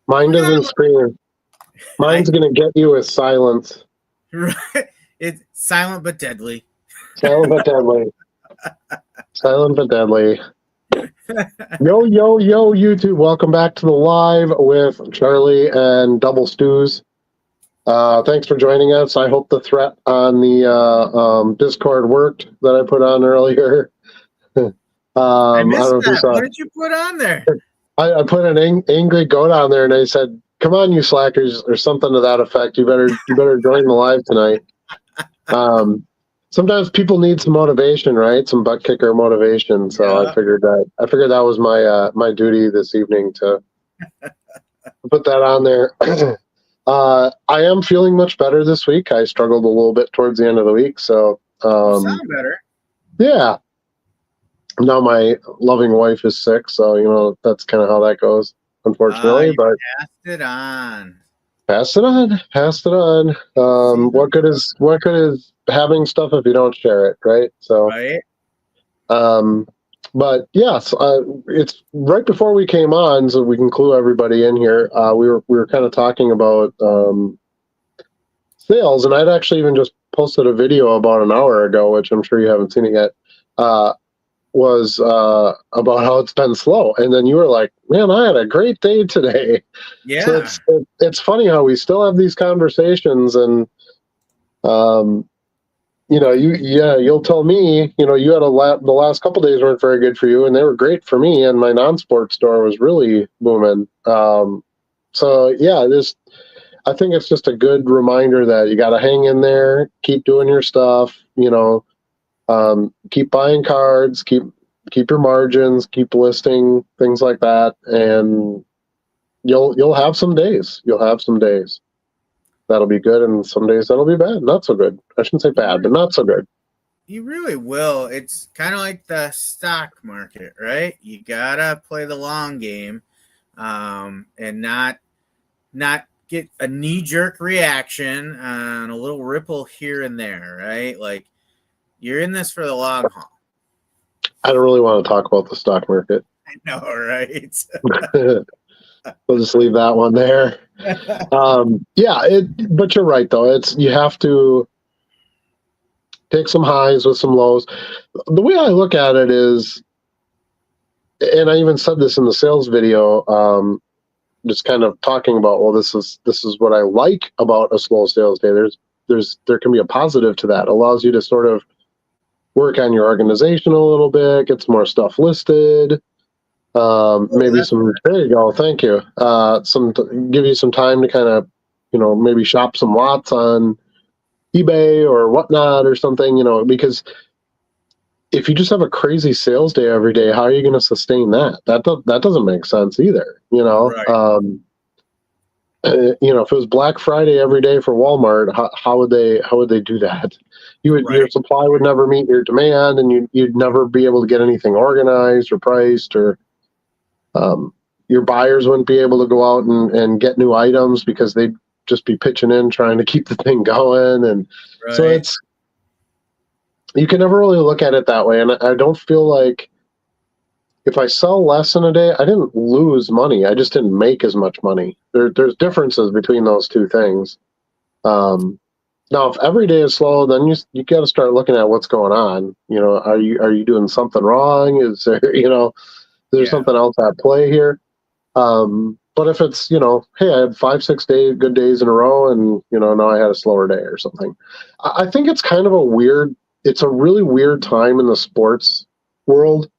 Mine doesn't scream. Mine's going to get you with silence. Right. It's silent but deadly. Silent but deadly. Silent but deadly. Yo, yo, yo, YouTube. Welcome back to the live with Charlie and Double Stews. Thanks for joining us. I hope the threat on the Discord worked that I put on earlier. I missed don't know if you that. saw. What did you put on there? I put an angry goat on there, and I said, "Come on, you slackers," or something to that effect. You better join the live tonight. Sometimes people need some motivation, right? Some butt kicker motivation. So yeah. I figured that was my my duty this evening to put that on there. I am feeling much better this week. I struggled a little bit towards the end of the week, so you sound better. Yeah. Now my loving wife is sick, so that's kind of how that goes, unfortunately. But passed it on. Pass it on. What good is having stuff if you don't share it, right? So, right. But yes, it's right before we came on, so we can clue everybody in here. We were kind of talking about sales, and I'd actually even just posted a video about an hour ago, which I'm sure you haven't seen it yet. Was about how it's been slow, and then you were like, "Man, I had a great day today." Yeah. So it's funny how we still have these conversations, and you'll tell me, you had the last couple days weren't very good for you, and they were great for me, and my non-sports store was really booming. So yeah, I think it's just a good reminder that you got to hang in there, keep doing your stuff, keep buying cards, keep your margins, keep listing, things like that, and you'll have some days. That'll be good, and some days that'll be bad, not so good. I shouldn't say bad, but not so good. You really will. It's kind of like the stock market, right? You gotta play the long game, and not get a knee-jerk reaction on a little ripple here and there, right? Like, you're in this for the long haul. I don't really want to talk about the stock market. I know, right? We'll just leave that one there. But you're right, though. You have to take some highs with some lows. The way I look at it is, and I even said this in the sales video, just kind of talking about, well, this is what I like about a slow sales day. There can be a positive to that. It allows you to sort of work on your organization a little bit, get some more stuff listed. Maybe some. There you go. Thank you. Give you some time to kind of, maybe shop some lots on eBay or whatnot or something. Because if you just have a crazy sales day every day, how are you going to sustain that? That doesn't make sense either. Right. If it was Black Friday every day for Walmart, how would they do that? Your supply would never meet your demand, and you'd never be able to get anything organized or priced, or your buyers wouldn't be able to go out and get new items because they'd just be pitching in trying to keep the thing going. And so you can never really look at it that way. And I don't feel like if I sell less in a day, I didn't lose money. I just didn't make as much money. There's differences between those two things. Now, if every day is slow, then you got to start looking at what's going on. Are you doing something wrong? Is there there's something else at play here? But if it's hey, I had 5-6 good days in a row, and now I had a slower day or something. I think it's kind of it's a really weird time in the sports world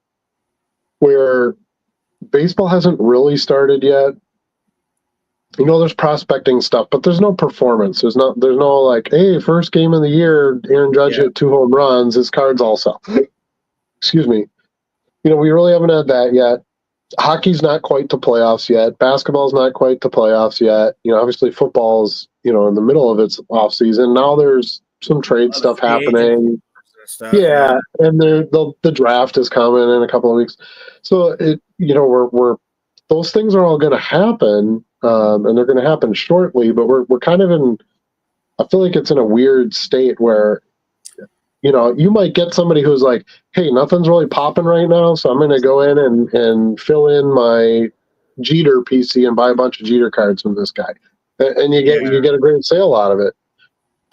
where baseball hasn't really started yet. There's prospecting stuff, but there's no performance. There's no like, hey, first game of the year, Aaron Judge hit 2 home runs, his cards all sell. Excuse me. We really haven't had that yet. Hockey's not quite to playoffs yet. Basketball's not quite to playoffs yet. Obviously football's, in the middle of its off season. Now there's some trade stuff happening. Yeah, and the draft is coming in a couple of weeks. So we're those things are all going to happen, and they're going to happen shortly. But we're kind of in. I feel like it's in a weird state where, you might get somebody who's like, hey, nothing's really popping right now, so I'm going to go in and fill in my Jeter PC and buy a bunch of Jeter cards from this guy, and you get a great sale out of it.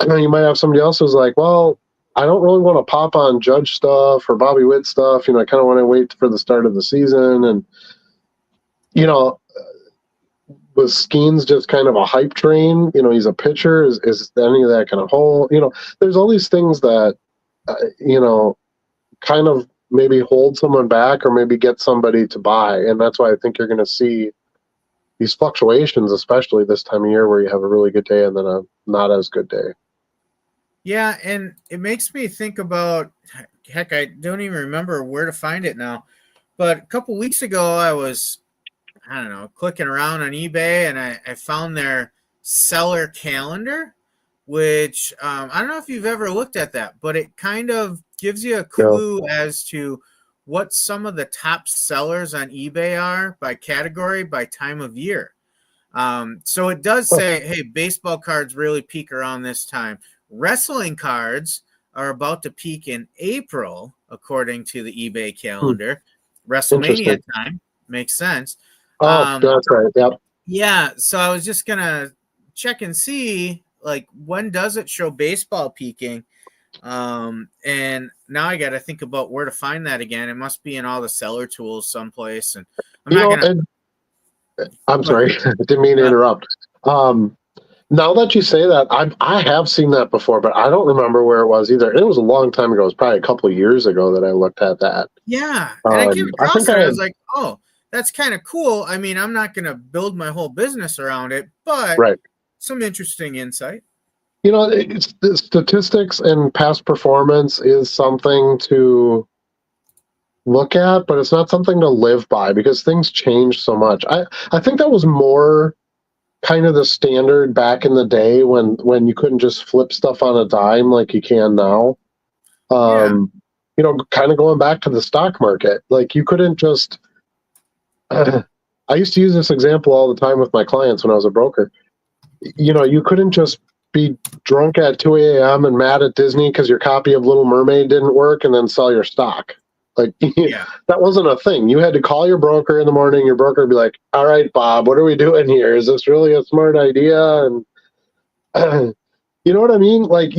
And then you might have somebody else who's like, well, I don't really want to pop on Judge stuff or Bobby Witt stuff. I kind of want to wait for the start of the season. And, was Skeens just kind of a hype train? He's a pitcher. Is any of that kind of whole? There's all these things that, kind of maybe hold someone back or maybe get somebody to buy. And that's why I think you're going to see these fluctuations, especially this time of year where you have a really good day and then a not as good day. Yeah, and it makes me think about, heck, I don't even remember where to find it now. But a couple weeks ago, I was, clicking around on eBay, and I found their seller calendar, which I don't know if you've ever looked at that, but it kind of gives you a clue as to what some of the top sellers on eBay are by category, by time of year. So it does say, hey, baseball cards really peak around this time. Wrestling cards are about to peak in April, according to the eBay calendar. WrestleMania time. Makes sense. Oh, that's right. Yep. Yeah. So I was just going to check and see, like, when does it show baseball peaking? And now I got to think about where to find that again. It must be in all the seller tools someplace. And I'm sorry. I didn't mean to interrupt. Now that you say that, I have seen that before, but I don't remember where it was either. It was a long time ago. It was probably a couple of years ago that I looked at that. Yeah. And I came across it. I was like, oh, that's kind of cool. I mean, I'm not going to build my whole business around it, but some interesting insight. It's the statistics and past performance is something to look at, but it's not something to live by because things change so much. I think that was more kind of the standard back in the day when you couldn't just flip stuff on a dime like you can now. Kind of going back to the stock market, like you couldn't just I used to use this example all the time with my clients when I was a broker. You couldn't just be drunk at 2 a.m. and mad at Disney because your copy of Little Mermaid didn't work and then sell your stock. Like that wasn't a thing. You had to call your broker in the morning. Your broker would be like, all right, Bob, what are we doing here? Is this really a smart idea? And you know what I mean? Like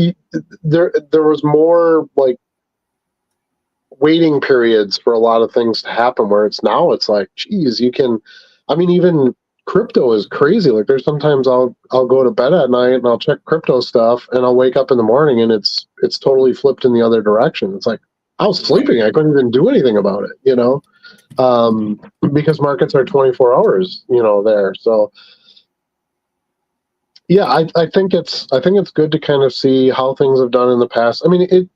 there was more like waiting periods for a lot of things to happen where it's like, geez, even crypto is crazy. Like there's sometimes I'll go to bed at night and I'll check crypto stuff and I'll wake up in the morning and it's totally flipped in the other direction. It's like, I was sleeping. I couldn't even do anything about it, because markets are 24 hours, there. So yeah, I think it's good to kind of see how things have done in the past. I mean,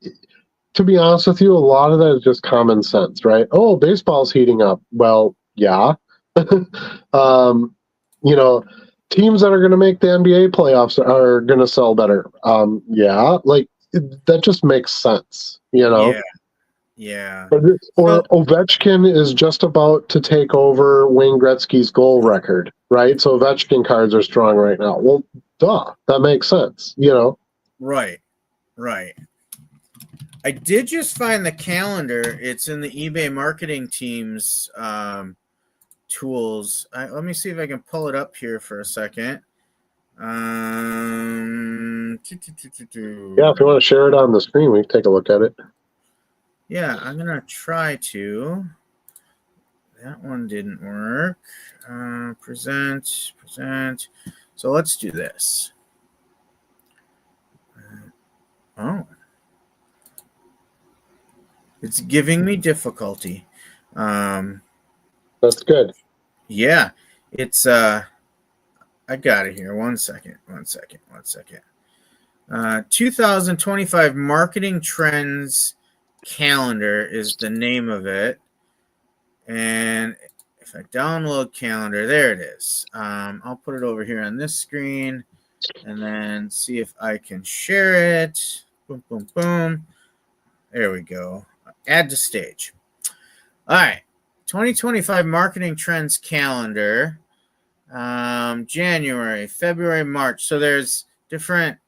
to be honest with you, a lot of that is just common sense, right? Oh, baseball's heating up. Well, yeah. Teams that are going to make the NBA playoffs are going to sell better. Yeah, like that just makes sense, Yeah. Or Ovechkin is just about to take over Wayne Gretzky's goal record, right? So Ovechkin cards are strong right now. Well, duh, that makes sense, Right. I did just find the calendar. It's in the eBay marketing team's tools. Let me see if I can pull it up here for a second. Yeah, if you want to share it on the screen, we can take a look at it. Yeah, I'm going to try to. That one didn't work. Present. So let's do this. It's giving me difficulty. That's good. Yeah, it's I got it here. One second. 2025 Marketing Trends Calendar is the name of it. And if I download calendar, there it is. I'll put it over here on this screen and then see if I can share it. Boom, boom, boom. There we go. Add to stage. All right. 2025 Marketing Trends Calendar. January, February, March. So there's different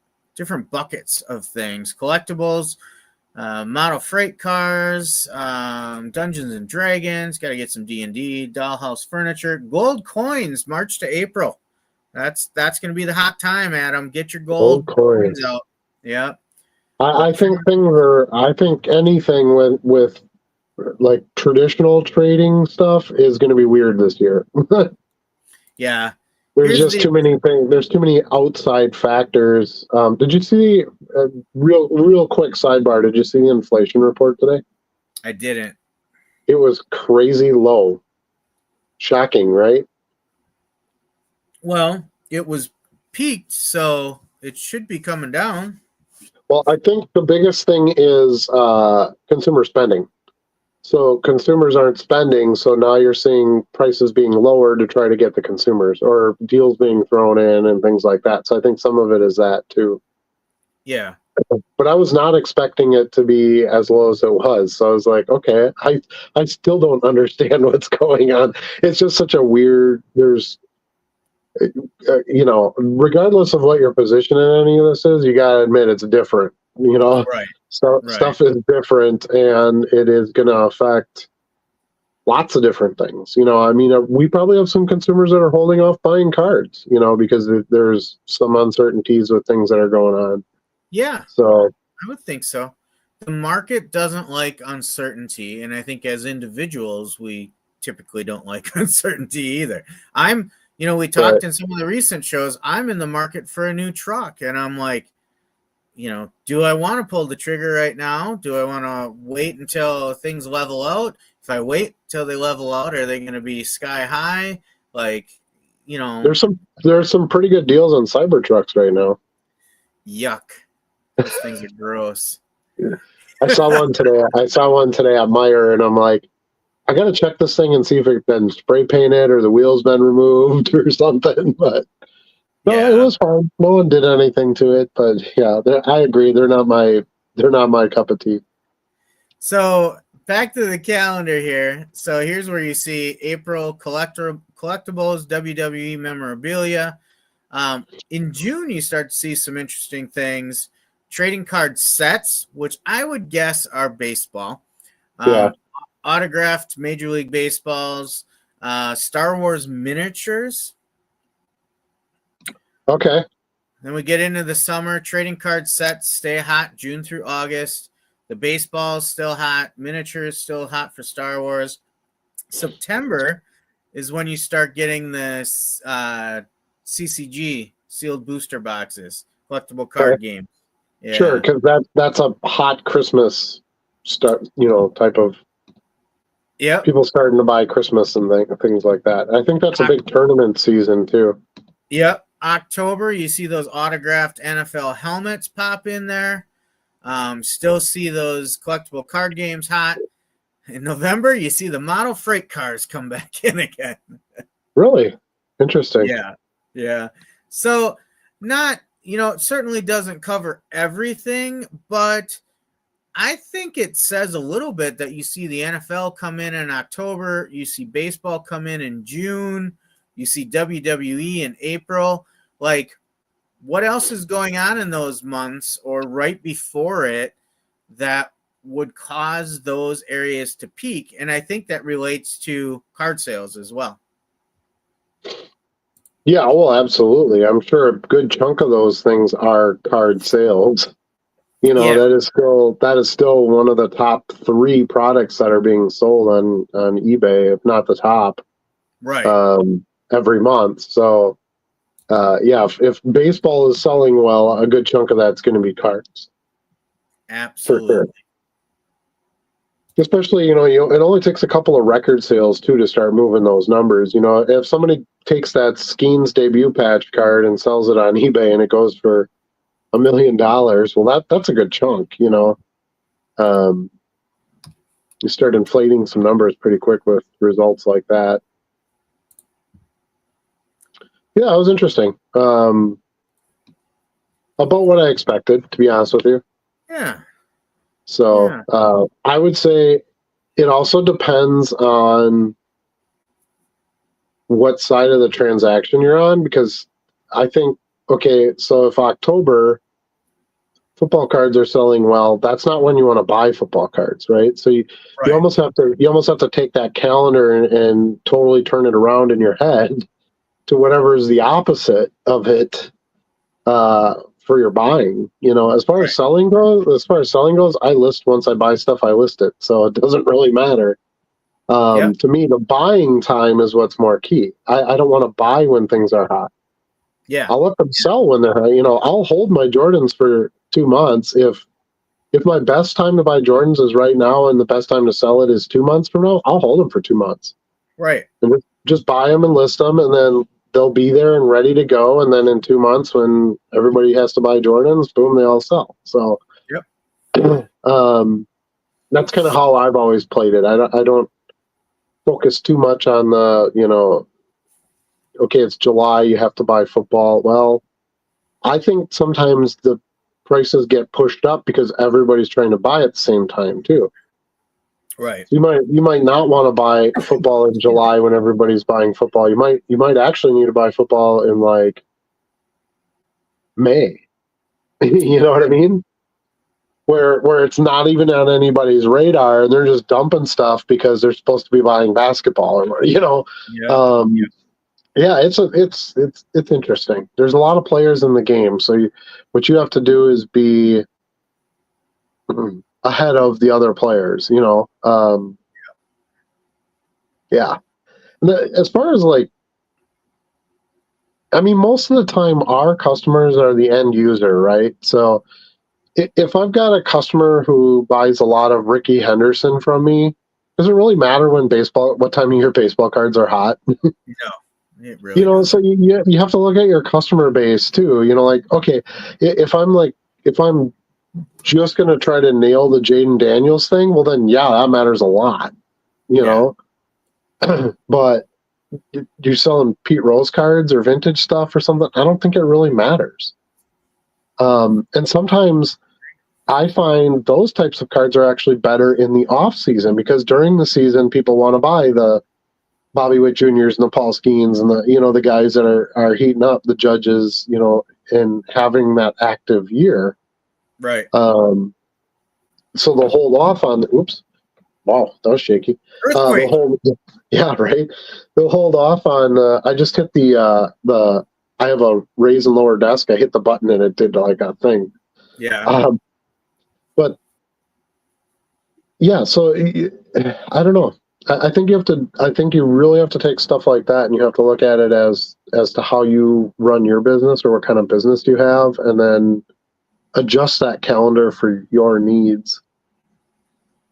buckets of things. Collectibles, Model freight cars, Dungeons and Dragons. Got to get some D&D, dollhouse furniture, gold coins. March to April. That's going to be the hot time, Adam. Get your gold coins out. Yeah. I think I think anything with like traditional trading stuff is going to be weird this year. Yeah. There's just too many things. There's too many outside factors. Did you see real quick sidebar? Did you see the inflation report today? I didn't. It was crazy low. Shocking, right? Well, it was peaked, so it should be coming down. Well, I think the biggest thing is consumer spending. So consumers aren't spending, so now you're seeing prices being lowered to try to get the consumers, or deals being thrown in and things like that. So I think some of it is that too. Yeah. But I was not expecting it to be as low as it was. So I was like, okay, I still don't understand what's going on. It's just such a weird, regardless of what your position in any of this is, you got to admit it's different, Right. So Right. Stuff is different, and it is going to affect lots of different things. We probably have some consumers that are holding off buying cards, because there's some uncertainties with things that are going on. Yeah. So I would think so. The market doesn't like uncertainty, and I think as individuals, we typically don't like uncertainty either. We talked in some of the recent shows, I'm in the market for a new truck, and I'm like, do I want to pull the trigger right now? Do I want to wait until things level out? If I wait till they level out, are they going to be sky high? there's some pretty good deals on Cybertrucks right now. Yuck. Those things are gross. I saw one today at Meyer, and I'm like, I got to check this thing and see if it's been spray painted or the wheel's been removed or something. But no, It was fine. No one did anything to it. But yeah, I agree. They're not my cup of tea. So back to the calendar here. So here's where you see April collectibles, WWE memorabilia. In June, you start to see some interesting things. Trading card sets, which I would guess are baseball. Autographed Major League Baseballs, Star Wars miniatures. Okay. Then we get into the summer. Trading card sets stay hot June through August. The baseball's still hot. Miniatures still hot for Star Wars. September is when you start getting this CCG, sealed booster boxes, collectible card games. Yeah. Sure, because that's a hot Christmas type of. Yep. People starting to buy Christmas and things like that. I think that's a big tournament season too. Yep. October, you see those autographed NFL helmets pop in there. Still see those collectible card games hot. In November, you see the model freight cars come back in again. Really? Interesting. Yeah. So it certainly doesn't cover everything, but I think it says a little bit that you see the NFL come in October, you see baseball come in June, you see WWE in April. Like, what else is going on in those months or right before it that would cause those areas to peak? And I think that relates to card sales as well. Yeah, well, absolutely. I'm sure a good chunk of those things are card sales. That is still one of the top 3 products that are being sold on eBay, if not the top, right? Every month. So, if baseball is selling well, a good chunk of that's going to be cards. Absolutely. For sure. Especially, it only takes a couple of record sales too to start moving those numbers. If somebody takes that Skeens debut patch card and sells it on eBay and it goes for $1 million, well, that's a good chunk. You start inflating some numbers pretty quick with results like that. Yeah, it was interesting. About what I expected, to be honest with you. Yeah. So I would say it also depends on what side of the transaction you're on, because I think, okay, so if October, football cards are selling well, that's not when you want to buy football cards, right? So you almost have to take that calendar and totally turn it around in your head to whatever is the opposite of it for your buying. As far as selling goes, I list once I buy stuff, I list it, so it doesn't really matter. To me, the buying time is what's more key. I don't want to buy when things are hot. Yeah, I'll let them sell when they're hot. I'll hold my Jordans for 2 months. If my best time to buy Jordans is right now and the best time to sell it is 2 months from now, I'll hold them for 2 months. Right. And just buy them and list them, and then they'll be there and ready to go. And then in 2 months, when everybody has to buy Jordans, boom, they all sell. So, that's kind of how I've always played it. I don't focus too much on the, okay, it's July, you have to buy football. Well, I think sometimes the prices get pushed up because everybody's trying to buy at the same time too. Right. You might not want to buy football in July when everybody's buying football. You might actually need to buy football in like May. You know what I mean? Where it's not even on anybody's radar, and they're just dumping stuff because they're supposed to be buying basketball or it's interesting. There's a lot of players in the game, so what you have to do is be ahead of the other players. As far as most of the time, our customers are the end user, right? So if I've got a customer who buys a lot of Ricky Henderson from me, does it really matter what time of year baseball cards are hot? No, it really doesn't. So you have to look at your customer base too. Okay, if I'm just going to try to nail the Jaden Daniels thing, well then, that matters a lot, know. But you're selling Pete Rose cards or vintage stuff or something, I don't think it really matters. And sometimes I find those types of cards are actually better in the off season, because during the season people want to buy the Bobby Witt Juniors and the Paul Skeens and the guys that are heating up, the Judges, and having that active year. Right. So they'll hold off on oops. Wow, that was shaky. Earthquake. Right. They'll hold off on I just hit the I have a raise and lower desk. I hit the button and it did like a thing. Yeah. But so I don't know. I think you really have to take stuff like that and you have to look at it as to how you run your business or what kind of business you have, and then adjust that calendar for your needs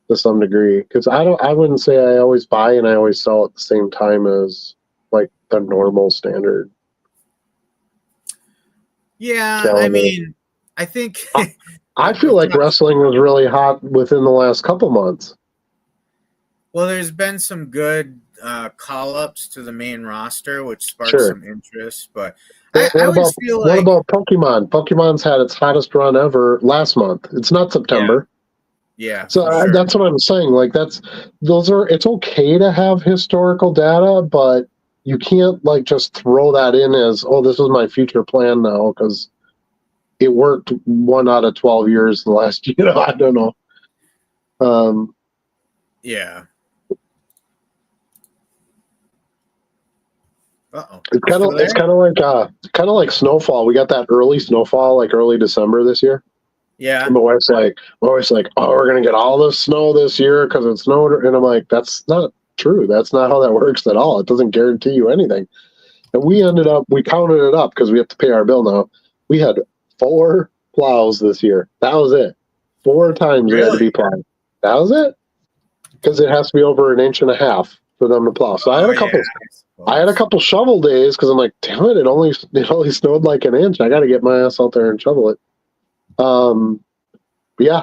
to some degree. Because I wouldn't say I always buy and I always sell at the same time as like the normal standard. Yeah, calendar. I think I feel like wrestling was really hot within the last couple months. Well, there's been some good call-ups to the main roster, which sparked some interest. But I always feel like... What about Pokemon? Pokemon's had its hottest run ever last month. It's not September. Yeah. So that's what I'm saying. Like it's okay to have historical data, but you can't just throw that in as, this is my future plan now, because it worked 1 out of 12 years in the last, I don't know. Yeah. Uh-oh. It's kind of like snowfall. We got that early snowfall, like early December this year. Yeah. And my wife's like, oh, we're gonna get all this snow this year because it snowed, and I'm like, that's not true. That's not how that works at all. It doesn't guarantee you anything. And we counted it up because we have to pay our bill now. We had 4 plows this year. That was it. 4 times we had to be plowed. That was it. Because it has to be over 1.5 inches for them to plow. So I had a couple shovel days because I'm like, damn it, it only snowed like 1 inch. I got to get my ass out there and shovel it.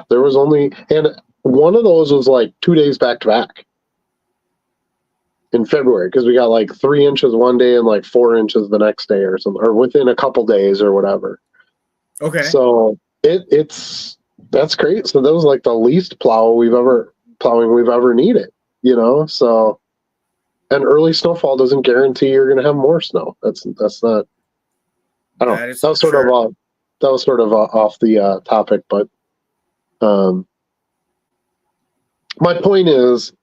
There was only, and one of those was like 2 days back to back in February, because we got like 3 inches one day and like 4 inches the next day or something, or within a couple days or whatever. Okay. So that's great. So that was like the least plowing we've ever needed, so. And early snowfall doesn't guarantee you're going to have more snow. That's not. I don't know. was sort of off the topic, but my point is,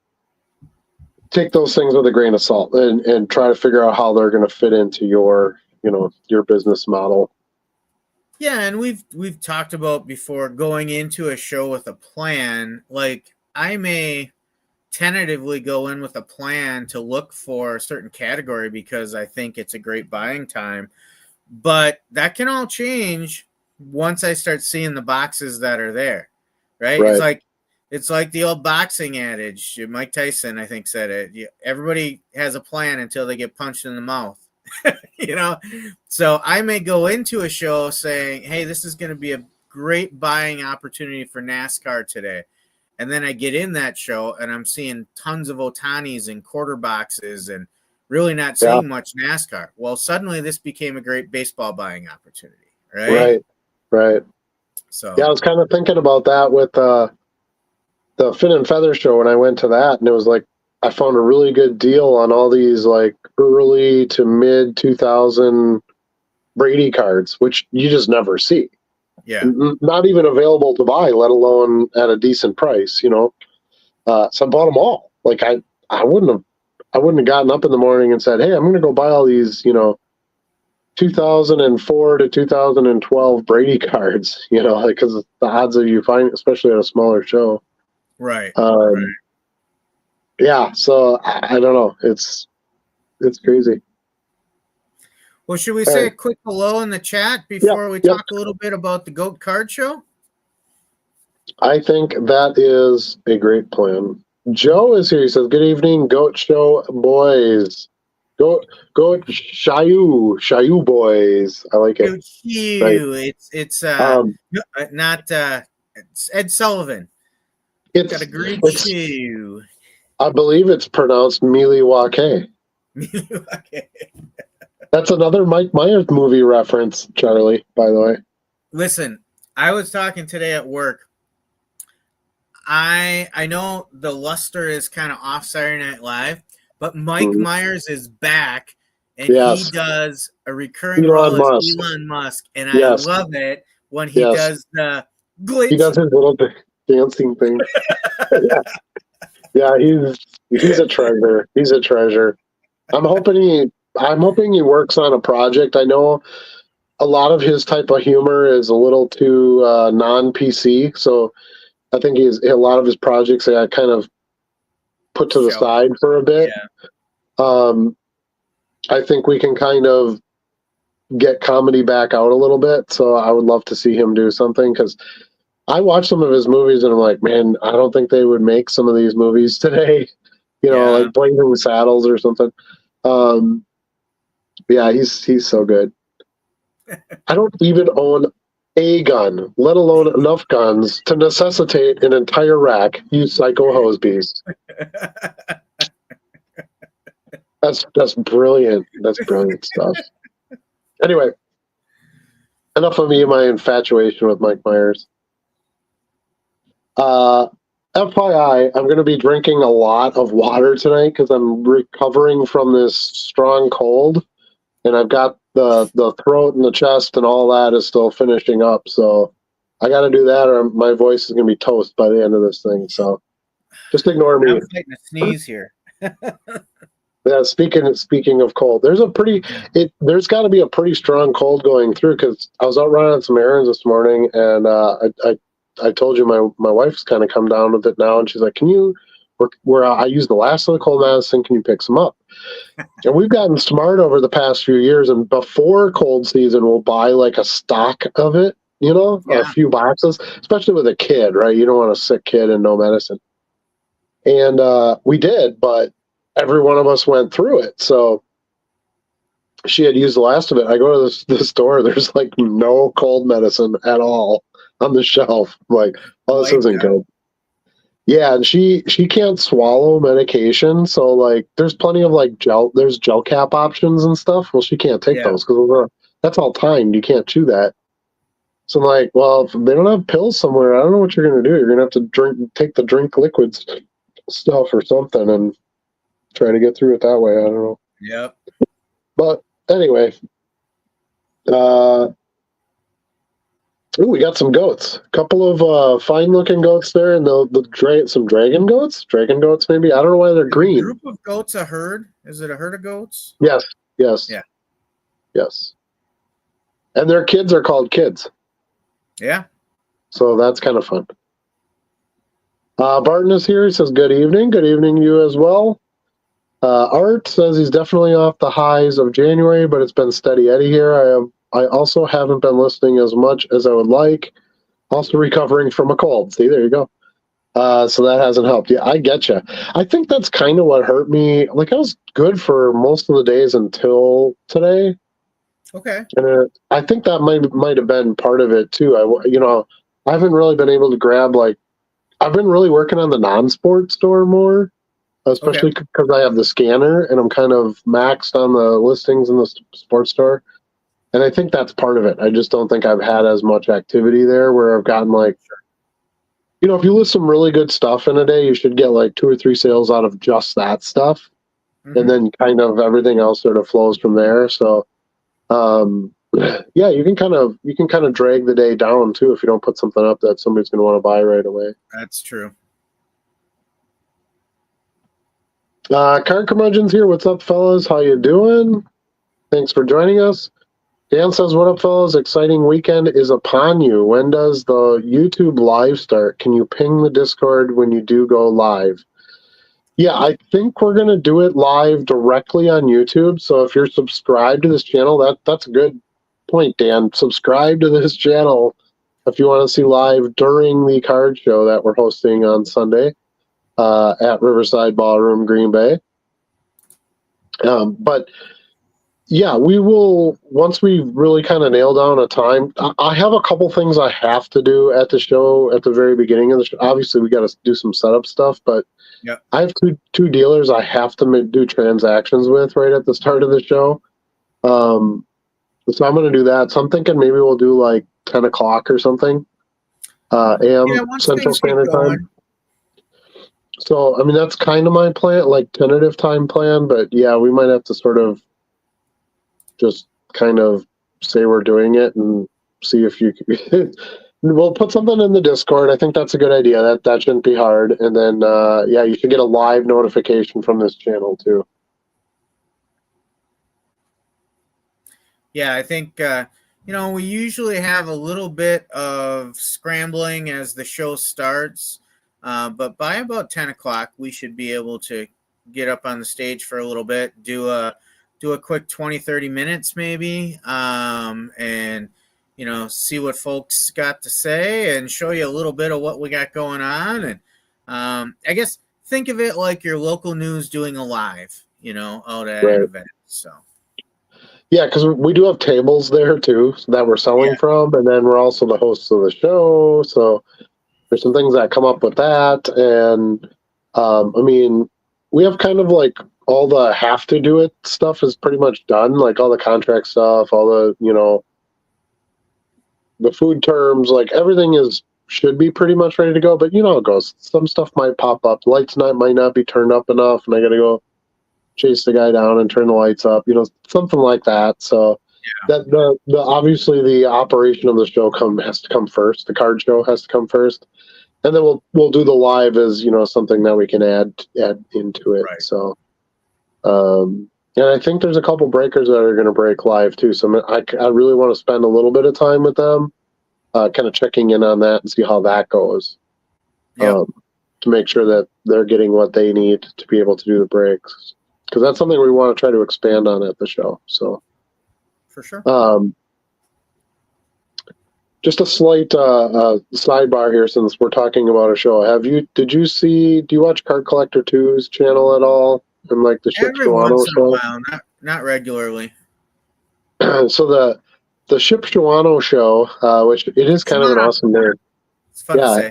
take those things with a grain of salt and try to figure out how they're going to fit into your business model. Yeah, and we've talked about before going into a show with a plan. Like, I may tentatively go in with a plan to look for a certain category because I think it's a great buying time, but that can all change once I start seeing the boxes that are there, right? It's like the old boxing adage. Mike Tyson, I think, said it. Everybody has a plan until they get punched in the mouth. So I may go into a show saying, hey, this is going to be a great buying opportunity for NASCAR today. And then I get in that show and I'm seeing tons of Otanis and quarter boxes and really not seeing much NASCAR. Well, suddenly this became a great baseball buying opportunity, right? Right. So yeah, I was kind of thinking about that with the Fin and Feather show when I went to that, and it was like I found a really good deal on all these like early to mid 2000 Brady cards, which you just never see. Yeah. Not even available to buy, let alone at a decent price, So I bought them all. Like I wouldn't have gotten up in the morning and said, hey, I'm going to go buy all these, 2004 to 2012 Brady cards, because the odds of you find, especially at a smaller show. Right. Yeah. So I don't know. It's crazy. Well, should we say a quick hello in the chat before we talk a little bit about the GOAT card show? I think that is a great plan. Joe is here. He says, good evening, GOAT show boys. Goat Shayu boys. I like it. Goat Shayu. Right. It's not it's Ed Sullivan. It's got a great shoe. I believe it's pronounced Miliwake. That's another Mike Myers movie reference, Charlie, by the way. Listen, I was talking today at work. I know the luster is kind of off Saturday Night Live, but Mike Myers is back, and he does a recurring role as Elon Musk, and I love it when he does the glitch. He does his little dancing thing. Yeah, he's a treasure. He's a treasure. I'm hoping he works on a project. I know a lot of his type of humor is a little too non-PC, so I think a lot of his projects I kind of put to the side for a bit. Yeah. I think we can kind of get comedy back out a little bit, so I would love to see him do something, because I watched some of his movies and I'm like, man, I don't think they would make some of these movies today, like Blazing Saddles or something. Yeah, he's so good. I don't even own a gun, let alone enough guns to necessitate an entire rack. You psycho hose beast. That's brilliant. That's brilliant stuff. Anyway, enough of me and my infatuation with Mike Myers. FYI, I'm going to be drinking a lot of water tonight because I'm recovering from this strong cold, and I've got the throat and the chest and all that is still finishing up. So I got to do that, or my voice is going to be toast by the end of this thing. So just ignore me. I'm fighting a sneeze here. Yeah, speaking of cold, there's got to be a pretty strong cold going through, because I was out running some errands this morning, and I told you my wife's kind of come down with it now, and she's like, "Can you? Where I used the last of the cold medicine, can you pick some up?" And we've gotten smart over the past few years, and before cold season, we'll buy like a stock of it, a few boxes, especially with a kid, right? You don't want a sick kid and no medicine. And we did, but every one of us went through it. So she had used the last of it. I go to the store. There's like no cold medicine at all on the shelf. I'm like, oh, this isn't good. Yeah, and she can't swallow medication. So like, there's plenty of like there's gel cap options and stuff. Well, she can't take those because that's all timed. You can't chew that. So I'm like, well, if they don't have pills somewhere, I don't know what you're going to do. You're going to have to take the drink liquids stuff or something and try to get through it that way. I don't know. Yep. But anyway, Ooh, we got some goats. A couple of fine-looking goats there, and some dragon goats. Dragon goats, maybe. I don't know why they're Is green. a group of goats a herd? Is it a herd of goats? Yes. Yeah. Yes. And their kids are called kids. Yeah. So that's kind of fun. Barton is here. He says, good evening. Good evening to you as well. Art says he's definitely off the highs of January, but it's been steady Eddie here. I also haven't been listening as much as I would like. Also recovering from a cold. See, there you go. So that hasn't helped. Yeah, I get you. I think that's kind of what hurt me. Like, I was good for most of the days until today. Okay. And I think that might have been part of it too. I haven't really been able to grab, like, I've been really working on the non-sport store more, especially because I have the scanner and I'm kind of maxed on the listings in the sports store. And I think that's part of it. I just don't think I've had as much activity there where I've gotten, like, if you list some really good stuff in a day, you should get like 2 or 3 sales out of just that stuff. Mm-hmm. And then kind of everything else sort of flows from there. So, yeah, you can kind of drag the day down too if you don't put something up that somebody's going to want to buy right away. That's true. Card Curmudgeon's here. What's up, fellas? How you doing? Thanks for joining us. Dan says, what up, fellas? Exciting weekend is upon you. When does the YouTube live start? Can you ping the Discord when you do go live? Yeah, I think we're going to do it live directly on YouTube. So if you're subscribed to this channel, that's a good point, Dan. Subscribe to this channel if you want to see live during the card show that we're hosting on Sunday at Riverside Ballroom, Green Bay. But yeah, we will, once we really kind of nail down a time. I have a couple things I have to do at the show at the very beginning of the show. Obviously, we got to do some setup stuff, but I have two dealers I have to do transactions with right at the start of the show. So I'm going to do that. So I'm thinking maybe we'll do like 10 o'clock or something, a.m. Central Standard Time. So, I mean, that's kind of my plan, like tentative time plan, but yeah, we might have to sort of just kind of say we're doing it and see if you can. We'll put something in the Discord. I think that's a good idea. That shouldn't be hard. And then, yeah, you should get a live notification from this channel too. Yeah, I think, we usually have a little bit of scrambling as the show starts. But by about 10 o'clock, we should be able to get up on the stage for a little bit, do a quick 20, 30 minutes maybe, and, see what folks got to say and show you a little bit of what we got going on. And I guess think of it like your local news doing a live, out at an event. So. Yeah, because we do have tables there too that we're selling from, and then we're also the hosts of the show. So there's some things that come up with that, and I mean, we have kind of like all the have to do it stuff is pretty much done, like all the contract stuff, all the the food terms, like everything should be pretty much ready to go. But how it goes. Some stuff might pop up. Lights might not be turned up enough, and I got to go chase the guy down and turn the lights up, something like that. So that the obviously the operation of the show has to come first. The card show has to come first, and then we'll do the live as something that we can add into it. Right. So, and I think there's a couple breakers that are going to break live too. So I really want to spend a little bit of time with them, kind of checking in on that and see how that goes. To make sure that they're getting what they need to be able to do the breaks. Because that's something we want to try to expand on at the show. So, for sure. Just a slight sidebar here, since we're talking about a show. Do you watch Card Collector 2's channel at all? And like the Ship Shawano show? While, not regularly. So the Ship Shawano show, which it is kind of an awesome name. It's fun to say.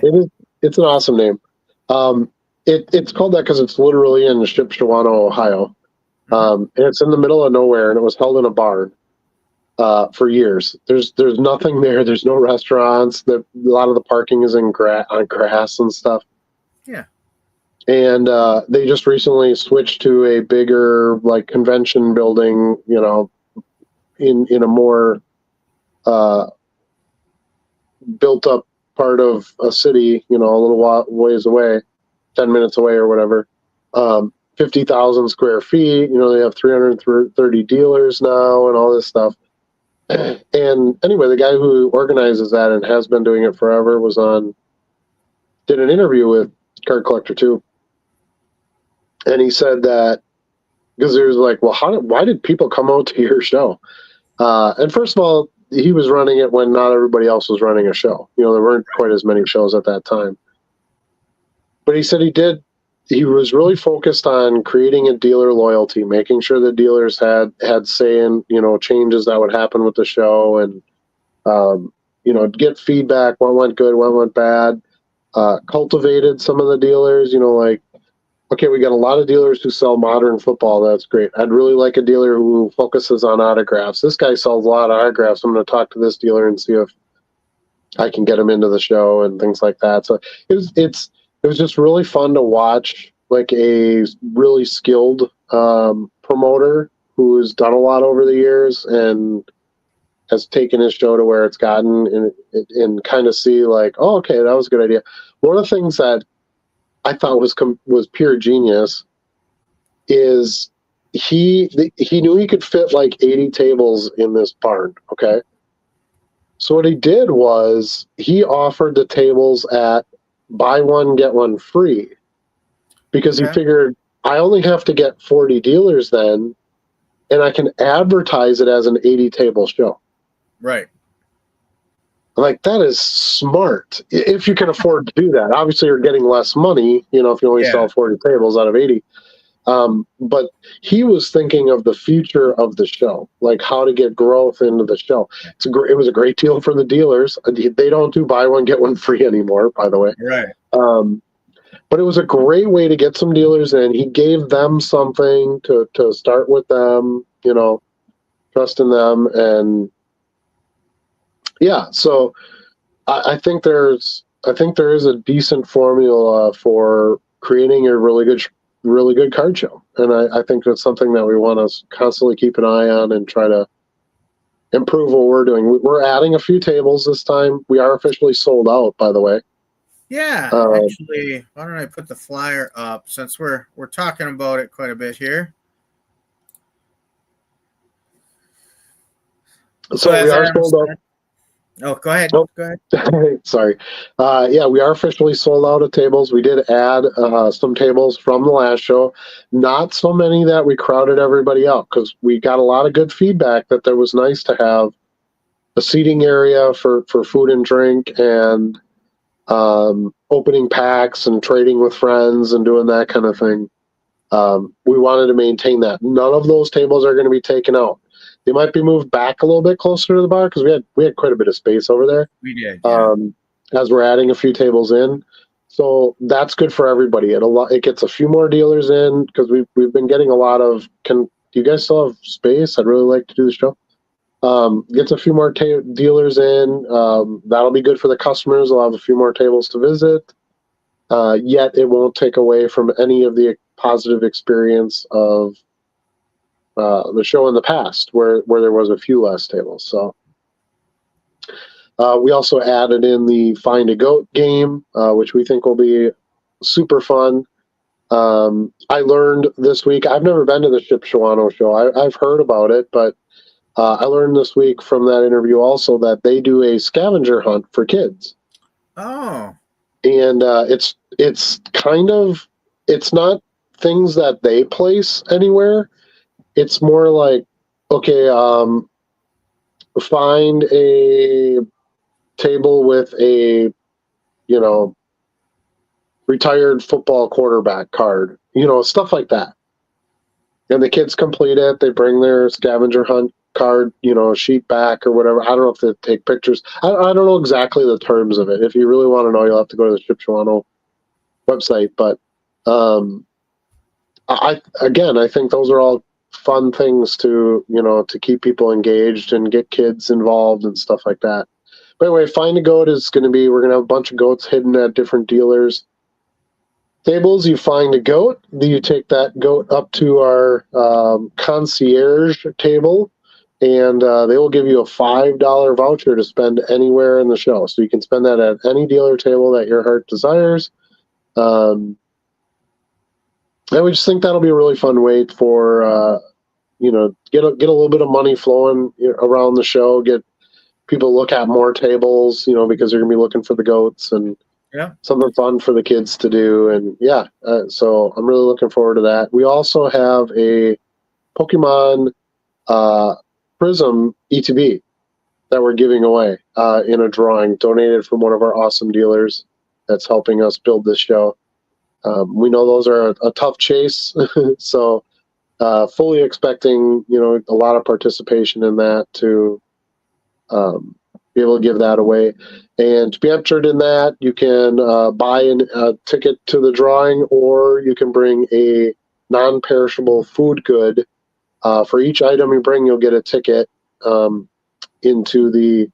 It's an awesome name. It's called that because it's literally in Shipshewana, Ohio. And it's in the middle of nowhere, and it was held in a barn for years. There's nothing there. There's no restaurants. A lot of the parking is on grass and stuff. Yeah. And they just recently switched to a bigger like convention building, in a more built up part of a city, a little ways away, 10 minutes away or whatever. 50,000 square feet. They have 330 dealers now and all this stuff. And anyway, the guy who organizes that and has been doing it forever did an interview with Card Collector 2. And he said that, because there was like, well, why did people come out to your show? And first of all, he was running it when not everybody else was running a show. There weren't quite as many shows at that time. But he said he was really focused on creating a dealer loyalty, making sure the dealers had say in, changes that would happen with the show, and, get feedback, what went good, what went bad, cultivated some of the dealers, like, okay, we got a lot of dealers who sell modern football. That's great. I'd really like a dealer who focuses on autographs. This guy sells a lot of autographs. I'm going to talk to this dealer and see if I can get him into the show and things like that. So it was just really fun to watch, like a really skilled promoter who's done a lot over the years and has taken his show to where it's gotten, and kind of see like, oh, okay, that was a good idea. One of the things that I thought was pure genius is he knew he could fit like 80 tables in this barn. Okay. So what he did was he offered the tables at buy one, get one free, because he figured I only have to get 40 dealers then, and I can advertise it as an 80 table show. Right. Like, that is smart. If you can afford to do that. Obviously, you're getting less money, if you only sell 40 tables out of 80. But he was thinking of the future of the show, like how to get growth into the show. It was a great deal for the dealers. They don't do buy one, get one free anymore, by the way. Right. But it was a great way to get some dealers in. He gave them something to start with them, trust in them. And yeah, so I think there is a decent formula for creating a really good card show. And I think that's something that we want to constantly keep an eye on and try to improve what we're doing. We're adding a few tables this time. We are officially sold out, by the way. Yeah, actually, why don't I put the flyer up, since we're talking about it quite a bit here. So we are sold out. Oh, go ahead. Nope. Go ahead. Sorry. Yeah, we are officially sold out of tables. We did add some tables from the last show. Not so many that we crowded everybody out, because we got a lot of good feedback that there was nice to have a seating area for food and drink, and opening packs and trading with friends and doing that kind of thing. We wanted to maintain that. None of those tables are going to be taken out. They might be moved back a little bit closer to the bar, because we had quite a bit of space over there. We did. Yeah. As we're adding a few tables in, so that's good for everybody. It gets a few more dealers in, because we've been getting a lot of. Do you guys still have space? I'd really like to do the show. Gets a few more dealers in. That'll be good for the customers. They'll have a few more tables to visit. Yet it won't take away from any of the positive experience of the show in the past, where there was a few less tables. So we also added in the Find a Goat game, which we think will be super fun. I learned this week, I've never been to the Shipshewana show. I've heard about it, but I learned this week from that interview also that they do a scavenger hunt for kids. Oh. And it's not things that they place anywhere. It's more like, okay, find a table with a, retired football quarterback card, stuff like that. And the kids complete it. They bring their scavenger hunt card, sheet back or whatever. I don't know if they take pictures. I don't know exactly the terms of it. If you really want to know, you'll have to go to the Shipshewana website. But I think those are all fun things to keep people engaged and get kids involved and stuff like that. But anyway, Find a Goat is going to be, we're going to have a bunch of goats hidden at different dealers' tables. You find a goat, then you take that goat up to our concierge table, and they will give you a $5 voucher to spend anywhere in the show. So you can spend that at any dealer table that your heart desires. And we just think that'll be a really fun way for get a little bit of money flowing around the show. Get people look at more tables, because they're gonna be looking for the goats and something fun for the kids to do. And so I'm really looking forward to that. We also have a Pokemon Prism ETB that we're giving away in a drawing donated from one of our awesome dealers that's helping us build this show. We know those are a tough chase, so fully expecting a lot of participation in that to be able to give that away. And to be entered in that, you can buy a ticket to the drawing, or you can bring a non-perishable food good. For each item you bring, you'll get a ticket into the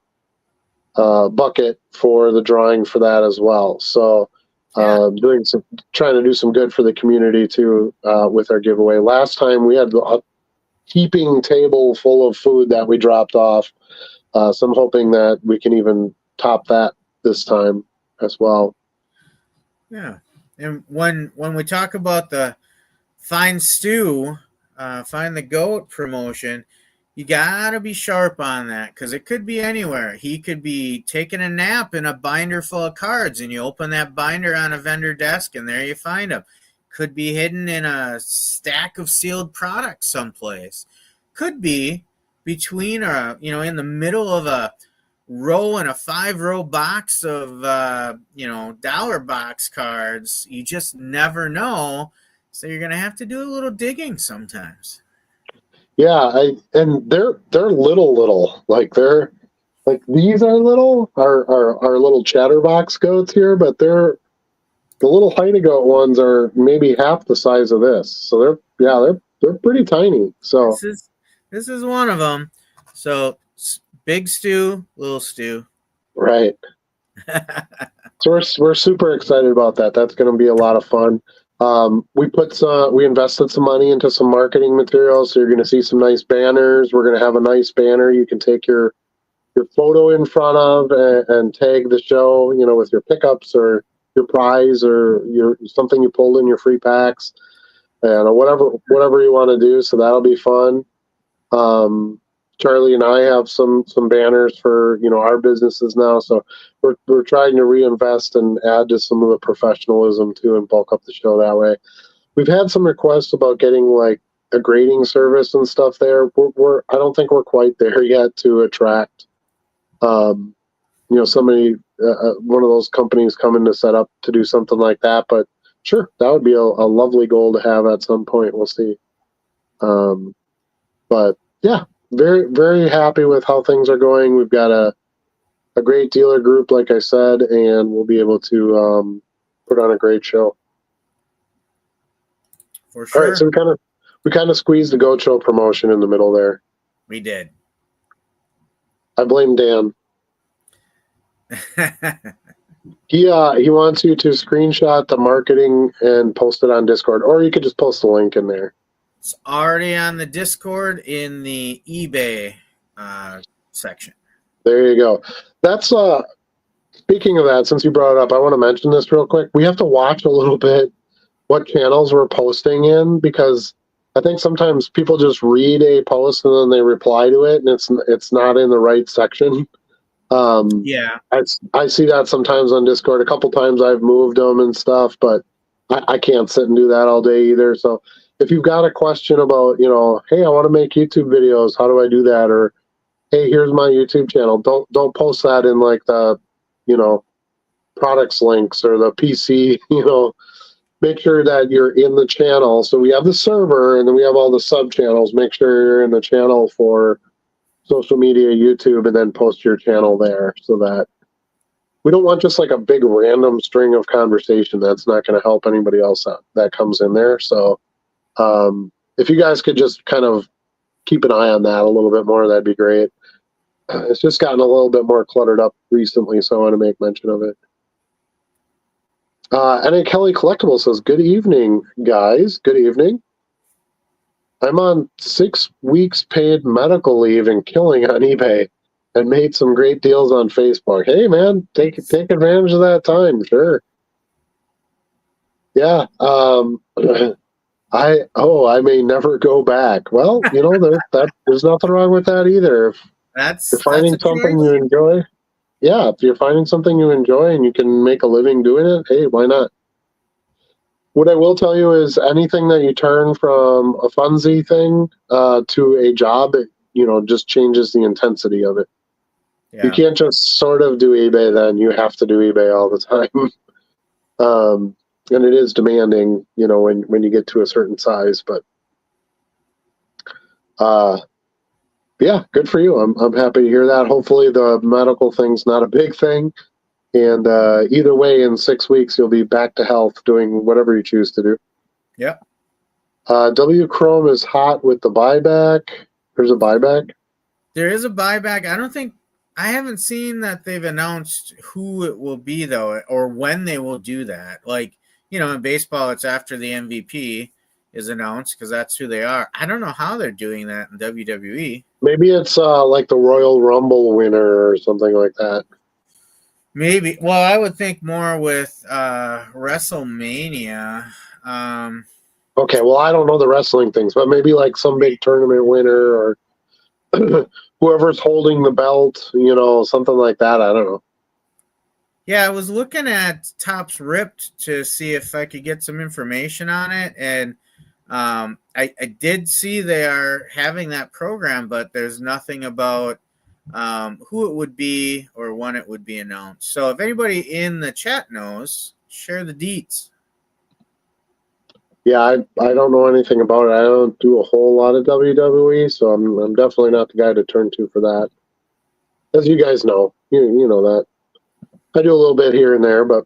bucket for the drawing for that as well. So trying to do some good for the community too with our giveaway. Last time we had a heaping table full of food that we dropped off. So I'm hoping that we can even top that this time as well. Yeah. And when we talk about the Find Stu, Find the Goat promotion, you got to be sharp on that, because it could be anywhere. He could be taking a nap in a binder full of cards, and you open that binder on a vendor desk, and there you find him. Could be hidden in a stack of sealed products someplace. Could be between in the middle of a row and a 5-row box of dollar box cards. You just never know. So you're gonna have to do a little digging sometimes. Yeah, and they're little. Like these are little, our little chatterbox goats here, but the little Heine goat ones are maybe half the size of this. So they're pretty tiny. So this is one of them. So big Stu, little Stu. Right. So we're super excited about that. That's going to be a lot of fun. We invested some money into some marketing materials, so you're going to see some nice banners. We're going to have a nice banner you can take your photo in front of and tag the show, with your pickups or your prize or something you pulled in your free packs, and whatever you want to do. So that'll be fun. Charlie and I have some banners for our businesses now, so we're trying to reinvest and add to some of the professionalism too, and bulk up the show that way. We've had some requests about getting like a grading service and stuff there. I don't think we're quite there yet to attract somebody, one of those companies coming to set up to do something like that. But sure, that would be a lovely goal to have at some point. We'll see. But yeah, very, very happy with how things are going. We've got a great dealer group, like I said, and we'll be able to put on a great show. For sure. All right, so we kind of squeezed the Goat Show promotion in the middle there. We did. I blame Dan. He wants you to screenshot the marketing and post it on Discord, or you could just post the link in there. It's already on the Discord in the eBay section. There you go. That's speaking of that, since you brought it up, I want to mention this real quick. We have to watch a little bit what channels we're posting in, because I think sometimes people just read a post and then they reply to it, and it's not in the right section. Yeah, I see that sometimes on Discord. A couple times I've moved them and stuff, but I can't sit and do that all day either. So if you've got a question about, hey, I want to make YouTube videos, how do I do that? Or hey, here's my YouTube channel. Don't post that in like the, products links or the PC, Make sure that you're in the channel. So we have the server and then we have all the sub channels. Make sure you're in the channel for social media, YouTube, and then post your channel there, so that we don't want just like a big random string of conversation that's not going to help anybody else out that comes in there. So if you guys could just kind of keep an eye on that a little bit more, that'd be great. It's just gotten a little bit more cluttered up recently, so I want to make mention of it. And then Kelly Collectible says, good evening, guys. Good evening. I'm on 6 weeks paid medical leave and killing on eBay, and made some great deals on Facebook. Hey man, take advantage of that time, sure. Yeah. I may never go back. Well, there's nothing wrong with that either. If you're That's finding a something choice. you enjoy, yeah, if you're finding something you enjoy and you can make a living doing it, hey, why not? What I will tell you is anything that you turn from a funsy thing to a job, it, just changes the intensity of it. You Yeah. can't just sort of do eBay then. You have to do eBay all the time. And it is demanding, when you get to a certain size. But yeah, good for you. I'm happy to hear that. Hopefully the medical thing's not a big thing. And either way, in 6 weeks, you'll be back to health doing whatever you choose to do. Yep. W Chrome is hot with the buyback. There's a buyback. There is a buyback. I haven't seen that they've announced who it will be, though, or when they will do that. Like, in baseball, it's after the MVP is announced because that's who they are. I don't know how they're doing that in WWE. Maybe it's like the Royal Rumble winner or something like that. Maybe. Well, I would think more with WrestleMania. Okay, well, I don't know the wrestling things, but maybe like some big tournament winner or whoever's holding the belt, something like that. I don't know. Yeah, I was looking at Topps Ripped to see if I could get some information on it, and I did see they are having that program, but there's nothing about who it would be or when it would be announced. So if anybody in the chat knows, share the deets. Yeah, I don't know anything about it. I don't do a whole lot of WWE, so I'm definitely not the guy to turn to for that. As you guys know, you know that. I do a little bit here and there, but